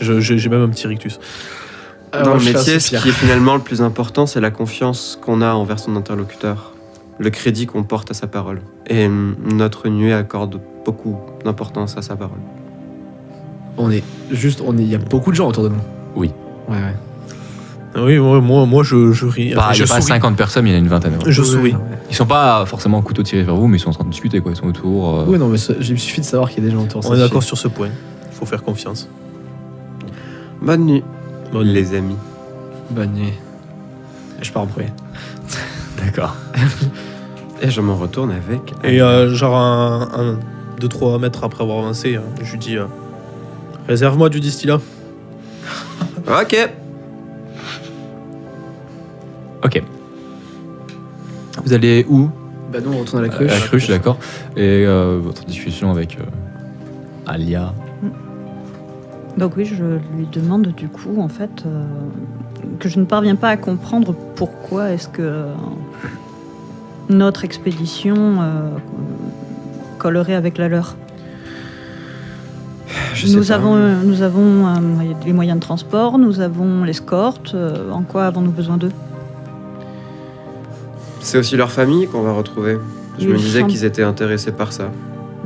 J'ai même un petit rictus. dans le métier, ce qui est finalement le plus important, c'est la confiance qu'on a envers son interlocuteur. Le crédit qu'on porte à sa parole. Et notre nuée accorde beaucoup d'importance à sa parole. Il y a beaucoup de gens autour de nous. Oui. Ouais. Oui, moi je ris. Il n'y Enfin, a je pas souris. 50 personnes, il y en a une vingtaine. Je souris. Ils sont pas forcément couteau tiré vers vous, mais ils sont en train de discuter, quoi. Ils sont autour. Oui, non, mais il suffit de savoir qu'il y a des gens autour. On est d'accord sur ce point. Il faut faire confiance. Bonne nuit, Bonne nuit. les amis. Bonne nuit. Je pars en premier. D'accord. Et je m'en retourne avec... Et genre 2-3 mètres après avoir avancé, je lui dis réserve-moi du distillat. Ok. Ok. Vous allez où? Bah, nous, on retourne à la cruche. À la cruche, d'accord. Et votre discussion avec Alia. Donc oui, je lui demande du coup, en fait, que je ne parviens pas à comprendre pourquoi est-ce que notre expédition collerait avec la leur. Nous avons les moyens de transport, nous avons l'escorte. En quoi avons-nous besoin d'eux? C'est aussi leur famille qu'on va retrouver. Je Il me disais semble- qu'ils étaient intéressés par ça.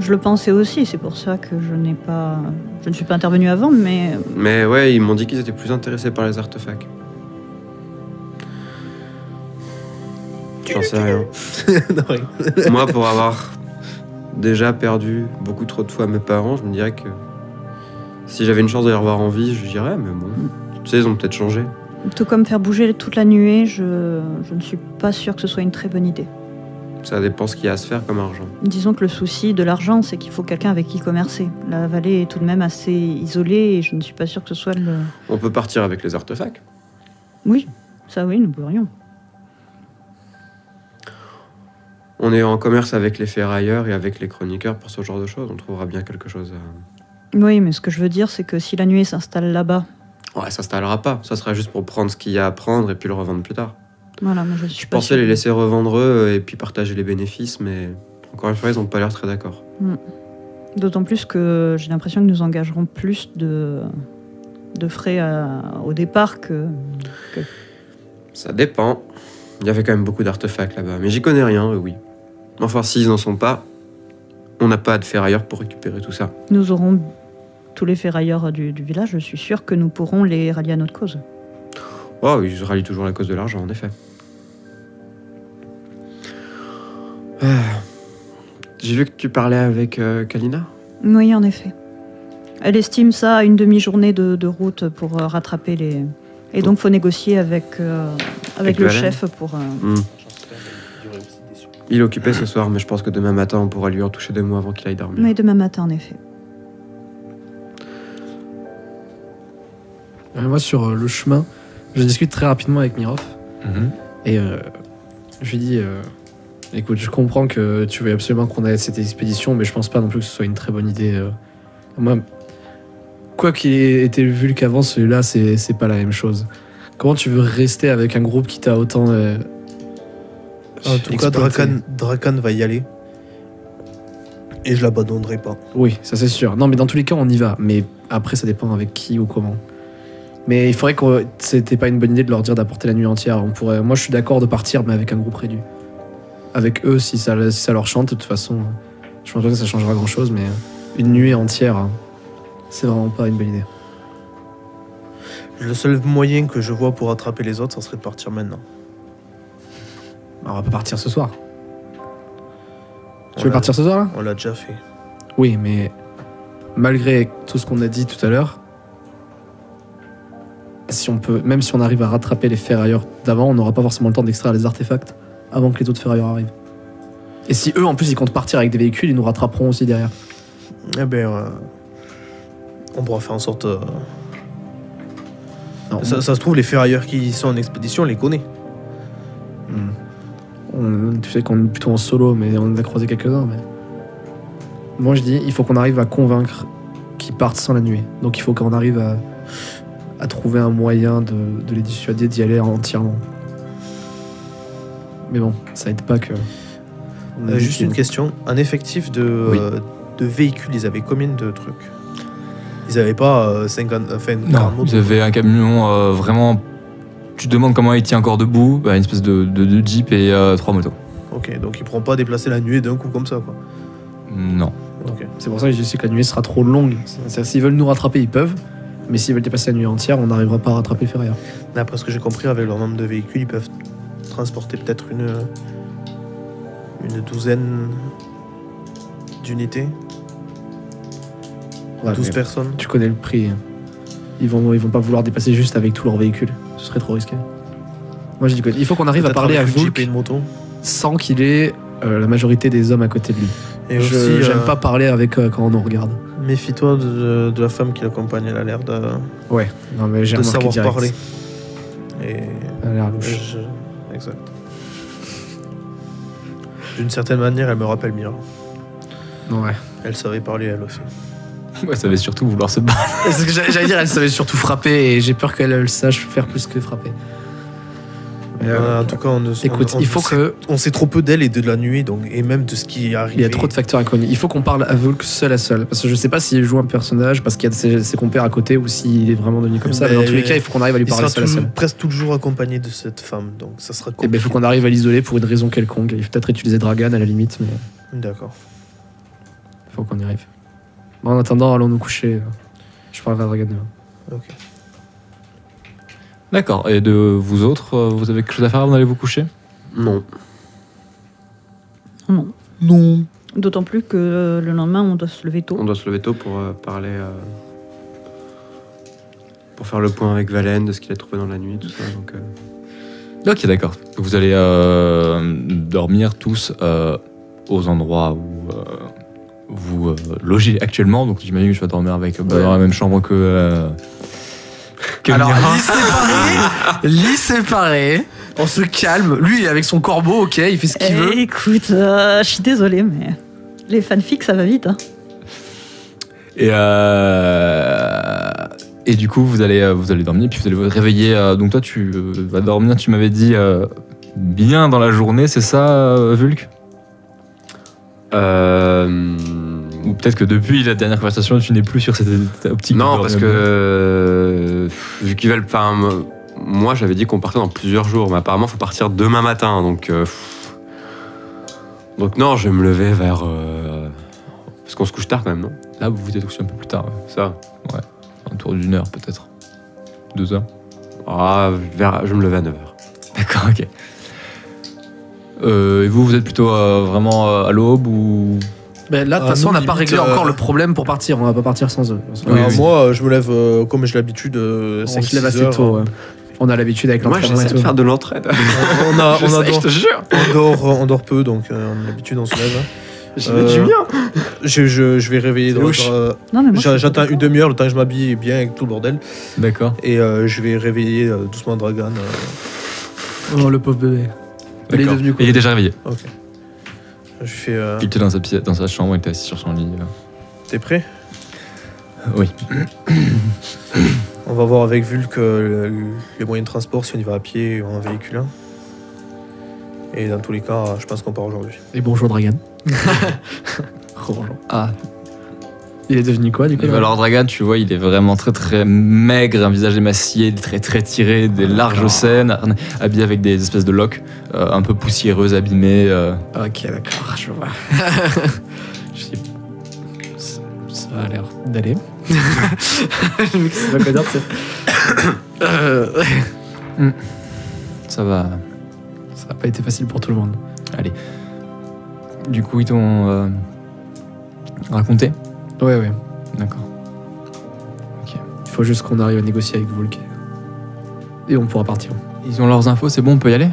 Je le pensais aussi, c'est pour ça que je ne suis pas intervenue avant, mais Mais ouais, ils m'ont dit qu'ils étaient plus intéressés par les artefacts. J'en sais rien. Non, oui. Moi, pour avoir déjà perdu beaucoup trop de fois mes parents, je me dirais que si j'avais une chance de les revoir en vie, je dirais, mais bon, tu sais, ils ont peut-être changé. tout comme faire bouger toute la nuée, je ne suis pas sûre que ce soit une très bonne idée. Ça dépend ce qu'il y a à se faire comme argent. Disons que le souci de l'argent, c'est qu'il faut quelqu'un avec qui commercer. La vallée est tout de même assez isolée et je ne suis pas sûre que ce soit le... On peut partir avec les artefacts. Oui, ça oui, nous pourrions. On est en commerce avec les ferrailleurs et avec les chroniqueurs pour ce genre de choses. On trouvera bien quelque chose. Oui, mais ce que je veux dire, c'est que si la nuée s'installe là-bas, Ouais, ça s'installera pas. Ça sera juste pour prendre ce qu'il y a à prendre et puis le revendre plus tard. voilà, moi je suis Je pas pensais sûre. les laisser revendre eux et puis partager les bénéfices, mais encore une fois, ils n'ont pas l'air très d'accord. D'autant plus que j'ai l'impression que nous engagerons plus de frais au départ que... Ça dépend. Il y avait quand même beaucoup d'artefacts là-bas, mais j'y connais rien, oui. Enfin, s'ils n'en sont pas, on n'a pas de ferrailleurs pour récupérer tout ça. Nous aurons tous les ferrailleurs du village, je suis sûre que nous pourrons les rallier à notre cause. Oh, ils rallient toujours la cause de l'argent, en effet. J'ai vu que tu parlais avec Kalina. Oui, en effet. Elle estime ça à une demi-journée de route pour rattraper les... Et donc, faut négocier avec Avec le Valen. chef pour... Il est occupé ce soir, mais je pense que demain matin, on pourra lui en toucher 2 mots avant qu'il aille dormir. Mais demain matin, en effet. Moi, sur le chemin, je discute très rapidement avec Mirov. Mhm. Et je lui dis écoute, je comprends que tu veux absolument qu'on aille à cette expédition, mais je pense pas non plus que ce soit une très bonne idée. Moi, quoi qu'il ait été vu qu'avant, celui-là, c'est pas la même chose. Comment tu veux rester avec un groupe qui t'a autant. En tout cas, exploité Drakan va y aller. Et je l'abandonnerai pas. Oui, ça c'est sûr. Non, mais dans tous les cas, on y va. Mais après, ça dépend avec qui ou comment. Mais il faudrait que c'était pas une bonne idée de leur dire d'apporter la nuit entière. Moi, je suis d'accord de partir, mais avec un groupe réduit. Avec eux, si ça leur chante, de toute façon, je pense pas que ça changera grand-chose, mais une nuit entière, c'est vraiment pas une bonne idée. Le seul moyen que je vois pour attraper les autres, ça serait de partir maintenant. Alors, on va pas partir ce soir. Tu On veux l'a- partir ce soir, là? On l'a déjà fait. Oui, mais malgré tout ce qu'on a dit tout à l'heure, même si on arrive à rattraper les ferrailleurs d'avant, on n'aura pas forcément le temps d'extraire les artefacts avant que les autres ferrailleurs arrivent. Et si eux, en plus, ils comptent partir avec des véhicules, ils nous rattraperont aussi derrière. Eh ben, on pourra faire en sorte. Non, Ça se trouve, les ferrailleurs qui sont en expédition, on les connaît. Tu sais qu'on est plutôt en solo, mais on en a croisé quelques-uns. Mais... Moi, je dis, il faut qu'on arrive à convaincre qu'ils partent sans la nuée. Donc, il faut qu'on arrive à trouver un moyen de les dissuader d'y aller entièrement. Mais bon, ça aide pas que... Juste une question. Un effectif de véhicules, ils avaient combien de trucs? Ils avaient pas 50... Enfin, Non, vous avez un camion vraiment... Tu te demandes comment il tient encore debout, une espèce de Jeep et 3 motos. Ok, donc ils pourront pas déplacer la nuée d'un coup comme ça, quoi. Non. Ok. C'est pour ça que je dis que la nuée sera trop longue. C'est-à-dire, s'ils veulent nous rattraper, ils peuvent. Mais s'ils veulent dépasser la nuée entière, on n'arrivera pas à rattraper le ferrailleur. D'après ce que j'ai compris, avec leur nombre de véhicules, ils peuvent transporter peut-être une douzaine d'unités. Ouais, 12 mais personnes. tu connais le prix. Ils vont pas vouloir dépasser juste avec tous leurs véhicules. Ce serait trop risqué. Moi, je dis qu'il faut qu'on arrive à Peut-être parler à avec une Jeep Vulk et une moto. sans qu'il ait la majorité des hommes à côté de lui. Et aussi, J'aime pas parler avec quand on nous regarde. méfie-toi de la femme qui l'accompagne. Elle a l'air de Ouais, non mais j'ai remarqué savoir direct. parler. Et Elle a l'air louche. Exact. D'une certaine manière, elle me rappelle Mira. Ouais. Elle savait parler elle aussi. Ouais, ça va surtout vouloir se battre. C'est ce que j'allais dire, elle savait surtout frapper et j'ai peur qu'elle le sache faire plus que frapper. Mais, En tout cas, écoute, il faut que... on sait trop peu d'elle et de la nuée, donc, et même de ce qui est arrivé. Il y a trop de facteurs inconnus. Il faut qu'on parle à Vulk seul à seul. Parce que je sais pas s'il joue un personnage, parce qu'il y a ses compères à côté, ou s'il est vraiment devenu comme ça. Mais dans tous les cas, il faut qu'on arrive à lui Il parler sera seul à seul. presque toujours accompagné de cette femme, donc ça sera Et compliqué. ben, il faut qu'on arrive à l'isoler pour une raison quelconque. Il faut peut-être utiliser Dragan à la limite, mais D'accord. il faut qu'on y arrive. Bon, en attendant, allons nous coucher. Je parlerai à Dragan. Ok. D'accord. Et de vous autres, vous avez quelque chose à faire avant d'aller vous coucher? Non. Non. Non. D'autant plus que le lendemain, on doit se lever tôt. On doit se lever tôt pour parler... pour faire le point avec Valen de ce qu'il a trouvé dans la nuit, tout ça. Donc, Ok, d'accord. Vous allez dormir tous aux endroits où vous logez actuellement. Donc j'imagine que je vais dormir avec dans la même chambre que Alors, Mira. lit séparé. On se calme. Lui, avec son corbeau, ok, il fait ce qu'il veut. Écoute, je suis désolée, mais les fanfics, ça va vite. Hein. Et du coup, vous allez dormir, puis vous allez vous réveiller. Donc toi, tu vas dormir, tu m'avais dit, bien dans la journée, c'est ça, Vulk? Ou peut-être que depuis la dernière conversation, tu n'es plus sur cette optique. de non, dormir parce bien. que vu qu'ils veulent pas... Moi, j'avais dit qu'on partait dans plusieurs jours, mais apparemment, il faut partir demain matin. Donc non, je vais me lever vers... Parce qu'on se couche tard quand même, non? Là, vous vous êtes couché un peu plus tard. Ouais. Ça. Autour d'une heure, peut-être. 2 heures. Ah, je vais me lever à 9h. D'accord, ok. Et vous êtes plutôt vraiment à l'aube ou... Ben là, de toute façon, nous, on n'a pas limite, réglé encore le problème pour partir. On va pas partir sans eux. Oui, oui. Moi, je me lève comme j'ai l'habitude, On 5-6 se lève assez heures. tôt. Ouais. On a l'habitude avec Moi, l'entraînement et j'essaie de tout. faire de l'entraide. On te jure. dort peu, donc on a l'habitude, on se lève. J'ai du mien. Je vais réveiller dans Louche. Non, mais moi, j'attends une demi-heure, le temps que je m'habille bien avec tout le bordel. D'accord. Et je vais réveiller doucement Dragan. Oh, le pauvre bébé. Il est D'accord. devenu Et quoi? il est déjà réveillé. Ok. Je fais. Il était dans sa chambre, il était assis sur son lit. T'es prêt? Oui. On va voir avec Vulk les moyens de transport, si on y va à pied ou en véhicule. Et dans tous les cas, je pense qu'on part aujourd'hui. Et bonjour Dragan. Bonjour. Ah. Il est devenu quoi du coup? Et alors Dragan, tu vois, il est vraiment très très maigre, un visage émacié, très très tiré, des larges scènes, habillé avec des espèces de loques, un peu poussiéreuses, abîmées. Ok, d'accord, je vois. Ça a l'air d'aller. Le mec, c'est pas quoi dire, c'est. Ça va. Ça n'a pas été facile pour tout le monde. Allez. Du coup, ils t'ont raconté? Ouais. D'accord. Il faut juste qu'on arrive à négocier avec Vulk. Et on pourra partir. Ils ont leurs infos, c'est bon, on peut y aller?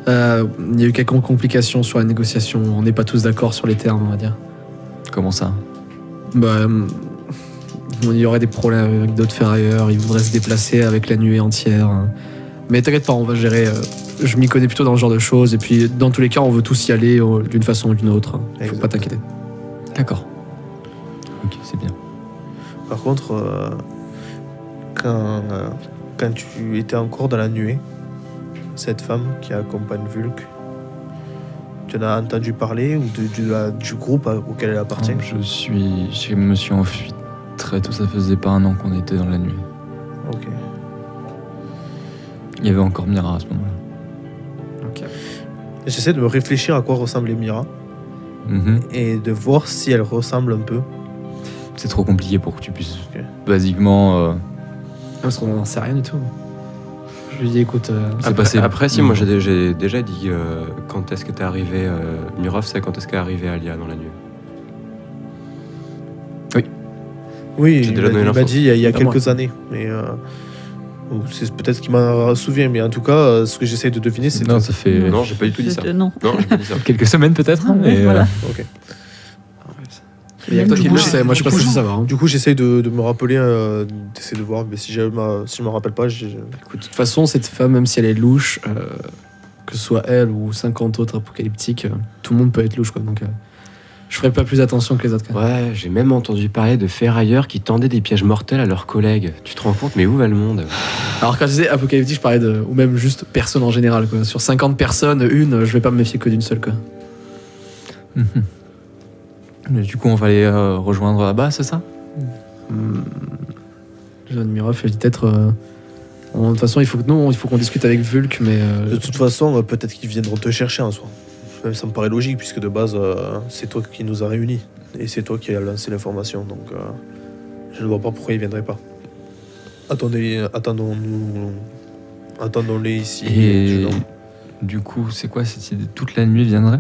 Il y a eu quelques complications sur la négociation. On n'est pas tous d'accord sur les termes, on va dire. Comment ça? Bah, il y aurait des problèmes avec d'autres ferrailleurs. Ils voudraient se déplacer avec la nuée entière. Mais t'inquiète pas, on va gérer je m'y connais plutôt dans ce genre de choses. Et puis, dans tous les cas, on veut tous y aller d'une façon ou d'une autre. Il faut pas t'inquiéter. D'accord. Ok, c'est bien. Par contre, quand tu étais encore dans la nuée, cette femme qui accompagne Vulk, tu en as entendu parler ou du groupe auquel elle appartient? Je me suis enfui très tôt, ça faisait pas un an qu'on était dans la nuit. Ok. Il y avait encore Mira à ce moment-là. Ok. J'essaie de me réfléchir à quoi ressemblait Mira et de voir si elle ressemble un peu. C'est trop compliqué pour que tu puisses Ah, basiquement... parce qu'on n'en sait rien du tout. Je lui dis, écoute... Après, si, moi j'ai déjà dit quand est-ce que t'es arrivé. Mirov sait quand est-ce qu'est arrivé Alia dans la nuit. Oui, J'ai il déjà donné m'a l'info. dit il y a Pas moi. quelques années. Mais ou c'est peut-être qu'il m'en souvient, mais en tout cas, ce que j'essaie de deviner, c'est... Non, ça fait Non, j'ai pas du tout dit ça. Non. Non, j'ai pas dit ça. quelques semaines peut-être. Ah, mais, voilà. Ok. Il y a que toi qui le sais, moi je suis pas Beaucoup de censé gens. savoir. Hein. Du coup, j'essaie de me rappeler, d'essayer de voir, mais si je me rappelle pas, Écoute, de toute façon, cette femme, même si elle est louche, que ce soit elle ou 50 autres apocalyptiques, tout le monde peut être louche, quoi. Donc, je ferai pas plus attention que les autres. Quoi. Ouais, j'ai même entendu parler de ferrailleurs qui tendaient des pièges mortels à leurs collègues. Tu te rends compte, mais où va le monde? Alors, quand je disais apocalyptique, je parlais de. Ou même juste personne en général, quoi. Sur 50 personnes, je vais pas me méfier que d'une seule, quoi. Mhm. Mais du coup, on va aller rejoindre là-bas, c'est ça? Jeanne Mirov, elle dit peut-être. De toute façon, il faut qu'on discute avec Vulk, mais. de toute façon, peut-être qu'ils viendront te chercher en soi. Même ça me paraît logique, puisque de base, c'est toi qui nous a réunis. Et c'est toi qui as lancé l'information, donc je ne vois pas pourquoi ils ne viendraient pas. Attendons-les ici. Et du coup, c'est quoi cette idée? Toute la nuit viendrait?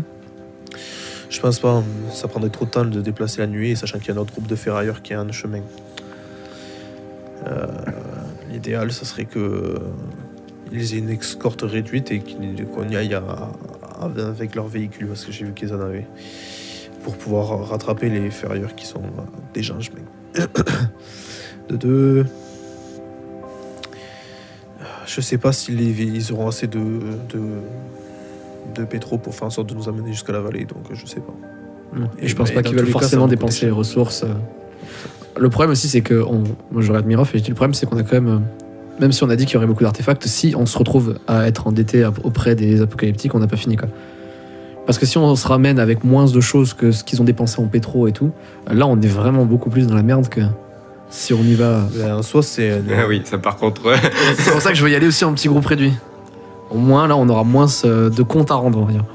Je pense pas, ça prendrait trop de temps de déplacer la nuit, sachant qu'il y a un autre groupe de ferrailleurs qui est en chemin. L'idéal, ça serait que ils aient une escorte réduite et qu'on y aille avec leur véhicule, parce que j'ai vu qu'ils en avaient, pour pouvoir rattraper les ferrailleurs qui sont déjà en chemin. De deux... Je sais pas ils auront assez de pétro pour faire en sorte de nous amener jusqu'à la vallée, donc je sais pas. Et je pense Et pas dans qu'ils veulent tous les cas, forcément ça va dépenser coûter les ressources. Le problème aussi, c'est que. Moi, je regarde Mirov et je dis le problème, c'est qu'on a quand même. Même si on a dit qu'il y aurait beaucoup d'artefacts, si on se retrouve à être endetté auprès des apocalyptiques, on n'a pas fini, quoi. Parce que si on se ramène avec moins de choses que ce qu'ils ont dépensé en pétro et tout, là, on est vraiment beaucoup plus dans la merde que si on y va. Ben, en soi, c'est... Ah oui, ça par contre. C'est pour ça que je veux y aller aussi en petit groupe réduit. Au moins, là, on aura moins de comptes à rendre, on va dire.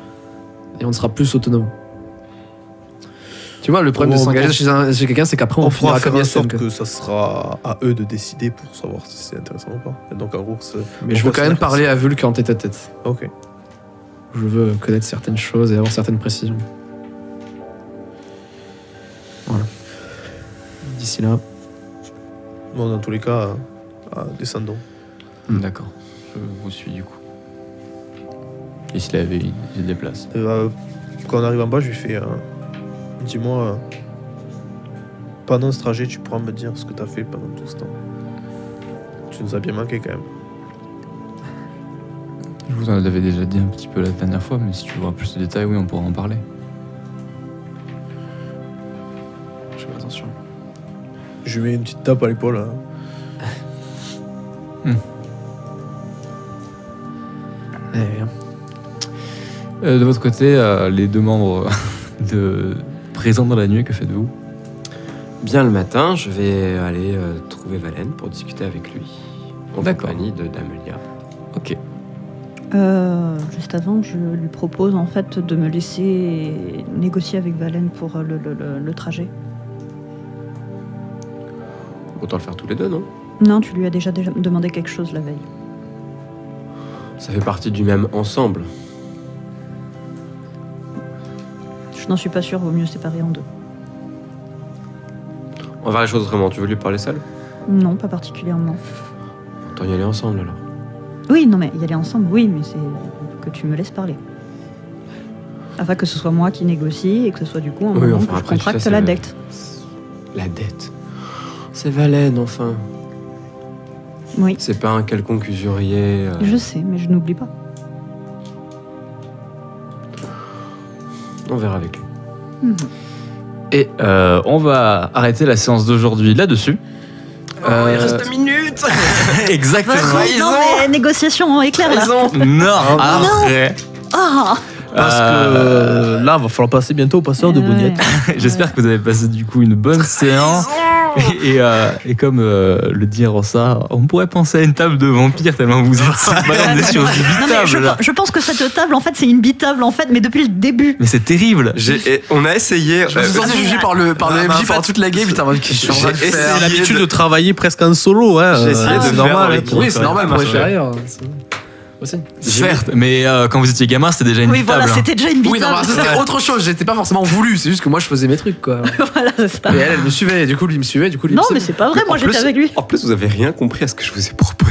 Et on sera plus autonome. Tu vois, le problème de s'engager chez quelqu'un, c'est qu'après, on On finira pourra faire comme en Yassine, sorte quoi. que ça sera à eux de décider pour savoir si c'est intéressant ou pas. Et donc en gros, Mais je veux quand même parler à Vulk en tête à tête. Ok. Je veux connaître certaines choses et avoir certaines précisions. Voilà. D'ici là. Bon, dans tous les cas, descendons. D'accord, je vous suis du coup. Et s'il avait il se déplace. Quand on arrive en bas, je lui fais... dis-moi, pendant ce trajet, tu pourras me dire ce que tu as fait pendant tout ce temps. Tu nous as bien manqué quand même. Je vous en avais déjà dit un petit peu la dernière fois, mais si tu veux plus de détails, oui, on pourra en parler. Je fais attention. Je lui mets une petite tape à l'épaule. Hein. De votre côté, les deux membres présents dans la nuit, que faites-vous? Bien le matin, je vais aller trouver Valen pour discuter avec lui. En D'accord. compagnie d'Amelia. Ok. Juste avant, je lui propose en fait de me laisser négocier avec Valen pour le trajet. Autant le faire tous les deux, non? Non, tu lui as déjà demandé quelque chose la veille. Ça fait partie du même ensemble. Je n'en suis pas sûre, vaut mieux séparer en deux. On va voir les choses autrement. Tu veux lui parler seul? Non, pas particulièrement. Autant y aller ensemble alors. Oui, non mais y aller ensemble, oui, mais c'est que tu me laisses parler. Afin que ce soit moi qui négocie et que ce soit du coup un Oui, moment enfin, que je après, tu contracte sais, la c'est- dette. La dette. C'est Valen, enfin. Oui, C'est pas un quelconque usurier. je sais, mais je n'oublie pas. On verra avec lui. Et on va arrêter la séance d'aujourd'hui là-dessus. Il reste 2 minutes. Exactement. Vas-y, non, mais négociation éclair là. Non, après. Ah. Parce que là, va falloir passer bientôt au passeur de bougnette. J'espère que vous avez passé du coup une bonne séance. Et comme le dit Rossa, on pourrait penser à une table de vampires tellement vous êtes madame sur une Non, mais bitable là. je pense que cette table, en fait, c'est une bitable, en fait, mais depuis le début. Mais c'est terrible. On a essayé. Je me suis senti jugé par le MJ pendant toute la game. Putain, J'ai l'habitude de travailler presque en solo. Hein. J'ai essayé de c'est faire normal. avec- Oui, c'est normal, moi je fais ailleurs. Aussi. Certes, mais quand vous étiez gamin, c'était déjà une Oui, bitable. voilà, c'était déjà une Oui, non, bitable. mais c'était autre chose. J'étais pas forcément voulu. C'est juste que moi je faisais mes trucs, quoi. Voilà, c'est ça. Et elle me suivait. Et du coup, lui me suivait. Du coup, lui Non, me mais c'est pas vrai, moi En plus- j'étais avec lui. En plus, vous avez rien compris à ce que je vous ai proposé.